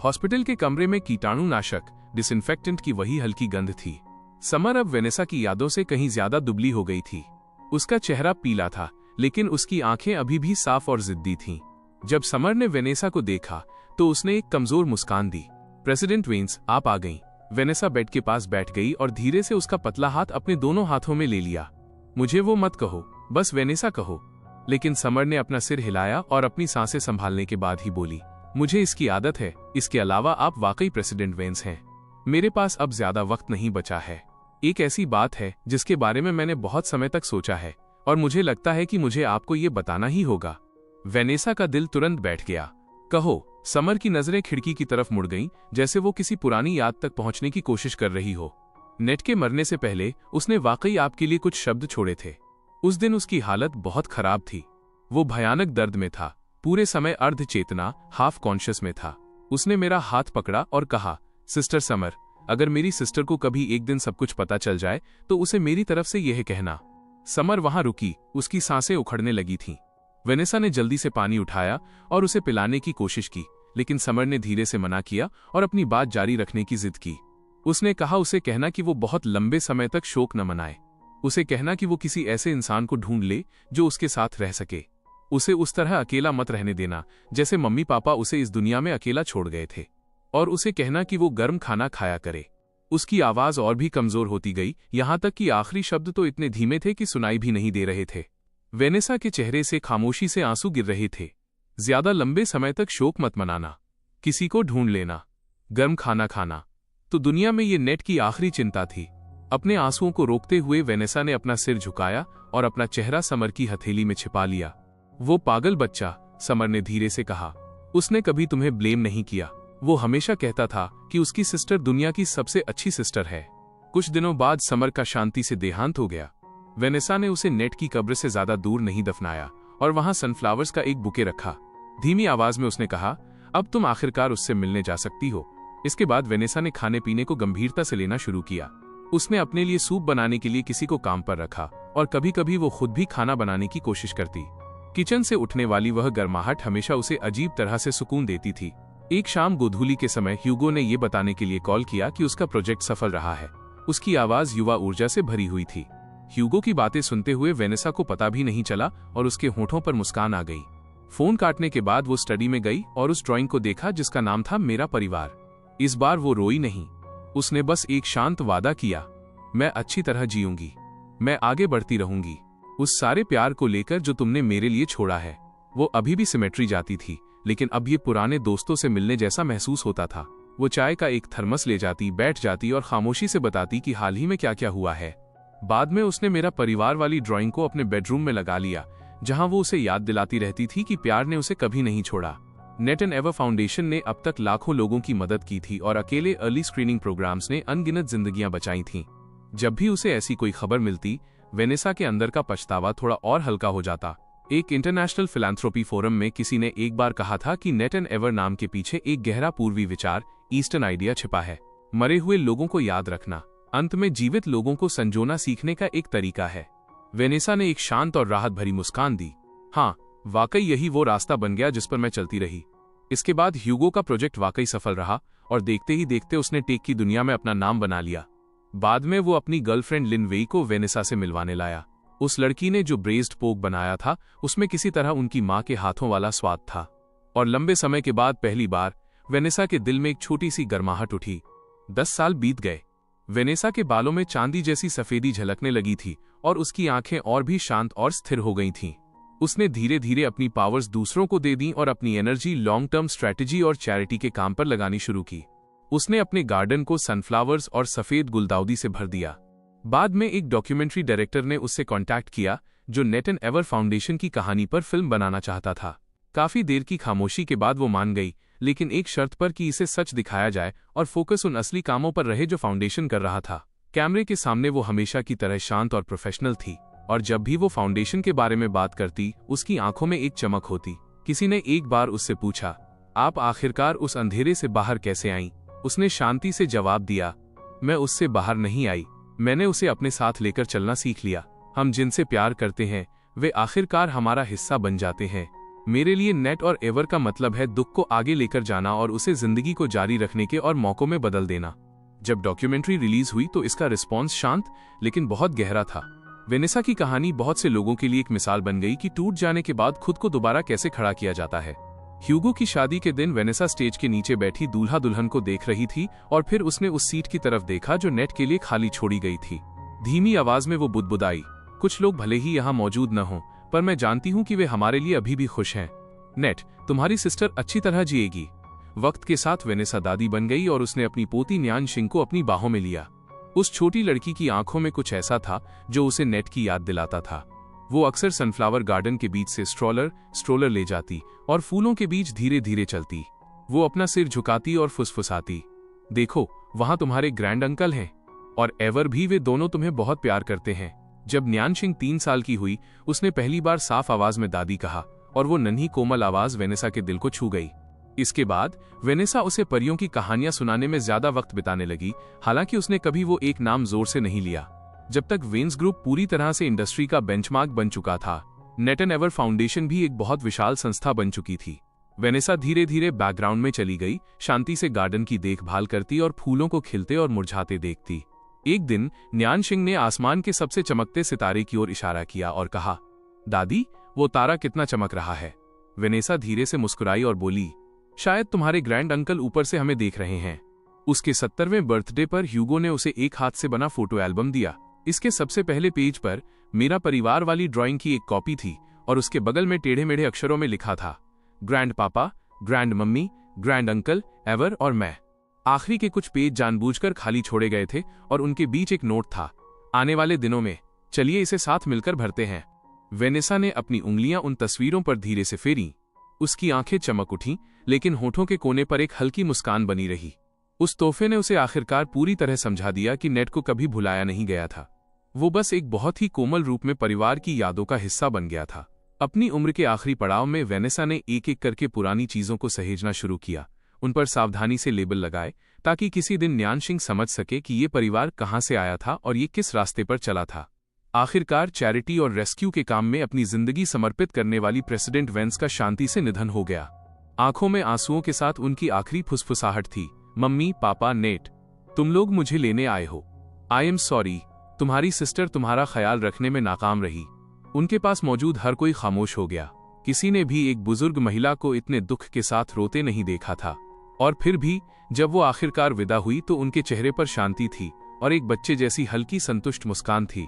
हॉस्पिटल के कमरे में कीटाणुनाशक डिसइंफेक्टेंट की वही हल्की गंध थी। समर अब वेनेसा की यादों से कहीं ज्यादा दुबली हो गई थी। उसका चेहरा पीला था, लेकिन उसकी आंखें अभी भी साफ और जिद्दी थीं। जब समर ने वेनेसा को देखा तो उसने एक कमजोर मुस्कान दी। प्रेसिडेंट वेन्स, आप आ गईं। वेनेसा बेड के पास बैठ गई और धीरे से उसका पतला हाथ अपने दोनों हाथों में ले लिया। मुझे वो मत कहो, बस वेनेसा कहो। लेकिन समर ने अपना सिर हिलाया और अपनी सांसें संभालने के बाद ही बोली, मुझे इसकी आदत है। इसके अलावा आप वाकई प्रेसिडेंट वेन्स हैं। मेरे पास अब ज्यादा वक्त नहीं बचा है। एक ऐसी बात है जिसके बारे में मैंने बहुत समय तक सोचा है और मुझे लगता है कि मुझे आपको ये बताना ही होगा। वेनेसा का दिल तुरंत बैठ गया। कहो। समर की नजरें खिड़की की तरफ मुड़ गईं, जैसे वो किसी पुरानी याद तक पहुंचने की कोशिश कर रही हो। नेट के मरने से पहले उसने वाकई आपके लिए कुछ शब्द छोड़े थे। उस दिन उसकी हालत बहुत खराब थी। वो भयानक दर्द में था, पूरे समय अर्ध चेतना, हाफ कॉन्शियस में था। उसने मेरा हाथ पकड़ा और कहा, सिस्टर समर, अगर मेरी सिस्टर को कभी एक दिन सब कुछ पता चल जाए तो उसे मेरी तरफ से यह कहना। समर वहां रुकी, उसकी सांसें उखड़ने लगी थीं। वेनेसा ने जल्दी से पानी उठाया और उसे पिलाने की कोशिश की, लेकिन समर ने धीरे से मना किया और अपनी बात जारी रखने की जिद की। उसने कहा उसे कहना कि वो बहुत लंबे समय तक शोक न मनाए। उसे कहना कि वो किसी ऐसे इंसान को ढूंढ ले जो उसके साथ रह सके। उसे उस तरह अकेला मत रहने देना जैसे मम्मी पापा उसे इस दुनिया में अकेला छोड़ गए थे। और उसे कहना कि वो गर्म खाना खाया करे। उसकी आवाज और भी कमजोर होती गई, यहां तक कि आखिरी शब्द तो इतने धीमे थे कि सुनाई भी नहीं दे रहे थे। वेनेसा के चेहरे से खामोशी से आंसू गिर रहे थे। ज्यादा लंबे समय तक शोक मत मनाना, किसी को ढूंढ लेना, गर्म खाना खाना। तो दुनिया में ये नेट की आखिरी चिंता थी। अपने आंसुओं को रोकते हुए वेनेसा ने अपना सिर झुकाया और अपना चेहरा समर की हथेली में छिपा लिया। वो पागल बच्चा, समर ने धीरे से कहा। उसने कभी तुम्हें ब्लेम नहीं किया। वो हमेशा कहता था कि उसकी सिस्टर दुनिया की सबसे अच्छी सिस्टर है। कुछ दिनों बाद समर का शांति से देहांत हो गया। वेनेसा ने उसे नेट की कब्र से ज्यादा दूर नहीं दफनाया और वहां सनफ्लावर्स का एक बुके रखा। धीमी आवाज में उसने कहा, अब तुम आखिरकार उससे मिलने जा सकती हो। इसके बाद वेनेसा ने खाने पीने को गंभीरता से लेना शुरू किया। उसने अपने लिए सूप बनाने के लिए किसी को काम पर रखा और कभी कभी वो खुद भी खाना बनाने की कोशिश करती। किचन से उठने वाली वह गर्माहट हमेशा उसे अजीब तरह से सुकून देती थी। एक शाम गोधूली के समय ह्यूगो ने ये बताने के लिए कॉल किया कि उसका प्रोजेक्ट सफल रहा है। उसकी आवाज युवा ऊर्जा से भरी हुई थी। ह्यूगो की बातें सुनते हुए वेनेसा को पता भी नहीं चला और उसके होठों पर मुस्कान आ गई। फोन काटने के बाद वो स्टडी में गई और उस ड्राइंग को देखा जिसका नाम था मेरा परिवार। इस बार वो रोई नहीं, उसने बस एक शांत वादा किया, मैं अच्छी तरह जीऊंगी, मैं आगे बढ़ती रहूंगी, उस सारे प्यार को लेकर जो तुमने मेरे लिए छोड़ा है। वो अभी भी सिमेट्री जाती थी, लेकिन अब ये पुराने दोस्तों से मिलने जैसा महसूस होता था। वो चाय का एक थर्मस ले जाती, बैठ जाती और खामोशी से बताती कि हाल ही में क्या क्या हुआ है। बाद में उसने मेरा परिवार वाली ड्राइंग को अपने बेडरूम में लगा लिया, जहां वो उसे याद दिलाती रहती थी कि प्यार ने उसे कभी नहीं छोड़ा। नेट एंड एवर फाउंडेशन ने अब तक लाखों लोगों की मदद की थी और अकेले अर्ली स्क्रीनिंग प्रोग्राम्स ने अनगिनत जिंदगियां बचाई थीं। जब भी उसे ऐसी कोई खबर मिलती, वेनेसा के अंदर का पछतावा थोड़ा और हल्का हो जाता। एक इंटरनेशनल फिलैंथ्रोपी फोरम में किसी ने एक बार कहा था कि नेट एंड एवर नाम के पीछे एक गहरा पूर्वी विचार, ईस्टर्न आइडिया छिपा है। मरे हुए लोगों को याद रखना अंत में जीवित लोगों को संजोना सीखने का एक तरीका है। वेनेसा ने एक शांत और राहत भरी मुस्कान दी। हाँ, वाकई यही वो रास्ता बन गया जिस पर मैं चलती रही। इसके बाद ह्यूगो का प्रोजेक्ट वाकई सफल रहा और देखते ही देखते उसने टेक की दुनिया में अपना नाम बना लिया। बाद में वो अपनी गर्लफ्रेंड लिन वेई को वेनेसा से मिलवाने लाया। उस लड़की ने जो ब्रेस्ड पोक बनाया था उसमें किसी तरह उनकी मां के हाथों वाला स्वाद था। और लंबे समय के बाद पहली बार वेनेसा के दिल में एक छोटी सी गर्माहट उठी। 10 साल बीत गए। वेनेसा के बालों में चांदी जैसी सफेदी झलकने लगी थी और उसकी आंखें और भी शांत और स्थिर हो गई थीं। उसने धीरे धीरे अपनी पावर्स दूसरों को दे दी और अपनी एनर्जी लॉन्ग टर्म स्ट्रैटेजी और चैरिटी के काम पर लगानी शुरू की। उसने अपने गार्डन को सनफ्लावर्स और सफेद गुलदाउदी से भर दिया। बाद में एक डॉक्यूमेंट्री डायरेक्टर ने उससे कांटेक्ट किया जो नेट एंड एवर फाउंडेशन की कहानी पर फिल्म बनाना चाहता था। काफी देर की खामोशी के बाद वो मान गई, लेकिन एक शर्त पर कि इसे सच दिखाया जाए और फोकस उन असली कामों पर रहे जो फाउंडेशन कर रहा था। कैमरे के सामने वो हमेशा की तरह शांत और प्रोफेशनल थी, और जब भी वो फाउंडेशन के बारे में बात करती उसकी आंखों में एक चमक होती। किसी ने एक बार उससे पूछा, आप आखिरकार उस अंधेरे से बाहर कैसे आईं? उसने शांति से जवाब दिया, मैं उससे बाहर नहीं आई, मैंने उसे अपने साथ लेकर चलना सीख लिया। हम जिनसे प्यार करते हैं वे आखिरकार हमारा हिस्सा बन जाते हैं। मेरे लिए नेट और एवर का मतलब है दुख को आगे लेकर जाना और उसे जिंदगी को जारी रखने के और मौकों में बदल देना। जब डॉक्यूमेंट्री रिलीज हुई तो इसका रिस्पॉन्स शांत लेकिन बहुत गहरा था। वेनेसा की कहानी बहुत से लोगों के लिए एक मिसाल बन गई कि टूट जाने के बाद खुद को दोबारा कैसे खड़ा किया जाता है। ह्यूगो की शादी के दिन वेनेसा स्टेज के नीचे बैठी दूल्हा दुल्हन को देख रही थी और फिर उसने उस सीट की तरफ देखा जो नेट के लिए खाली छोड़ी गई थी। धीमी आवाज में वो बुदबुदाई, कुछ लोग भले ही यहाँ मौजूद न हों, पर मैं जानती हूँ कि वे हमारे लिए अभी भी खुश हैं। नेट, तुम्हारी सिस्टर अच्छी तरह जिएगी। वक्त के साथ वेनेसा दादी बन गई और उसने अपनी पोती न्यानशिंग को अपनी बाहों में लिया। उस छोटी लड़की की आंखों में कुछ ऐसा था जो उसे नेट की याद दिलाता था। वो अक्सर सनफ्लावर गार्डन के बीच से स्ट्रोलर ले जाती और फूलों के बीच धीरे धीरे चलती। वो अपना सिर झुकाती और फुसफुसाती, देखो वहां तुम्हारे ग्रैंड अंकल हैं और एवर भी, वे दोनों तुम्हें बहुत प्यार करते हैं। जब न्यानशिंग 3 साल की हुई उसने पहली बार साफ आवाज में दादी कहा और वो नन्ही कोमल आवाज वेनेसा के दिल को छू गई। इसके बाद वेनेसा उसे परियों की कहानियां सुनाने में ज्यादा वक्त बिताने लगी, हालांकि उसने कभी वो एक नाम जोर से नहीं लिया। जब तक वेन्स ग्रुप पूरी तरह से इंडस्ट्री का बेंचमार्क बन चुका था, नेट एंड एवर फाउंडेशन भी एक बहुत विशाल संस्था बन चुकी थी। वेनेसा धीरे धीरे बैकग्राउंड में चली गई, शांति से गार्डन की देखभाल करती और फूलों को खिलते और मुरझाते देखती। एक दिन न्यानशिंग ने आसमान के सबसे चमकते सितारे की ओर इशारा किया और कहा, दादी, वो तारा कितना चमक रहा है। वेनेसा धीरे से मुस्कुराई और बोली, शायद तुम्हारे ग्रैंड अंकल ऊपर से हमें देख रहे हैं। उसके 70वें बर्थडे पर ह्यूगो ने उसे एक हाथ से बना फोटो एल्बम दिया। इसके सबसे पहले पेज पर मेरा परिवार वाली ड्राइंग की एक कॉपी थी और उसके बगल में टेढ़े मेढ़े अक्षरों में लिखा था, ग्रैंड पापा, grand mummy, grand uncle, ever और मैं। आखिरी के कुछ पेज जानबूझकर खाली छोड़े गए थे और उनके बीच एक नोट था, आने वाले दिनों में चलिए इसे साथ मिलकर भरते हैं। वेनेसा ने अपनी उंगलियां उन तस्वीरों पर धीरे से फेरी। उसकी आंखें चमक उठीं, लेकिन होठों के कोने पर एक हल्की मुस्कान बनी रही। उस तोहफे ने उसे आखिरकार पूरी तरह समझा दिया कि नेट को कभी भुलाया नहीं गया था। वो बस एक बहुत ही कोमल रूप में परिवार की यादों का हिस्सा बन गया था। अपनी उम्र के आखिरी पड़ाव में वेनेसा ने एक एक करके पुरानी चीजों को सहेजना शुरू किया, उन पर सावधानी से लेबल लगाए ताकि किसी दिन न्यानशिंग समझ सके कि ये परिवार कहाँ से आया था और ये किस रास्ते पर चला था। आखिरकार चैरिटी और रेस्क्यू के काम में अपनी जिंदगी समर्पित करने वाली प्रेसिडेंट वेंस का शांति से निधन हो गया। आंखों में आंसुओं के साथ उनकी आखिरी फुसफुसाहट थी, मम्मी, पापा, नेट, तुम लोग मुझे लेने आए हो। आई एम सॉरी, तुम्हारी सिस्टर तुम्हारा ख्याल रखने में नाकाम रही। उनके पास मौजूद हर कोई खामोश हो गया। किसी ने भी एक बुजुर्ग महिला को इतने दुख के साथ रोते नहीं देखा था। और फिर भी जब वो आखिरकार विदा हुई तो उनके चेहरे पर शांति थी और एक बच्चे जैसी हल्की संतुष्ट मुस्कान थी।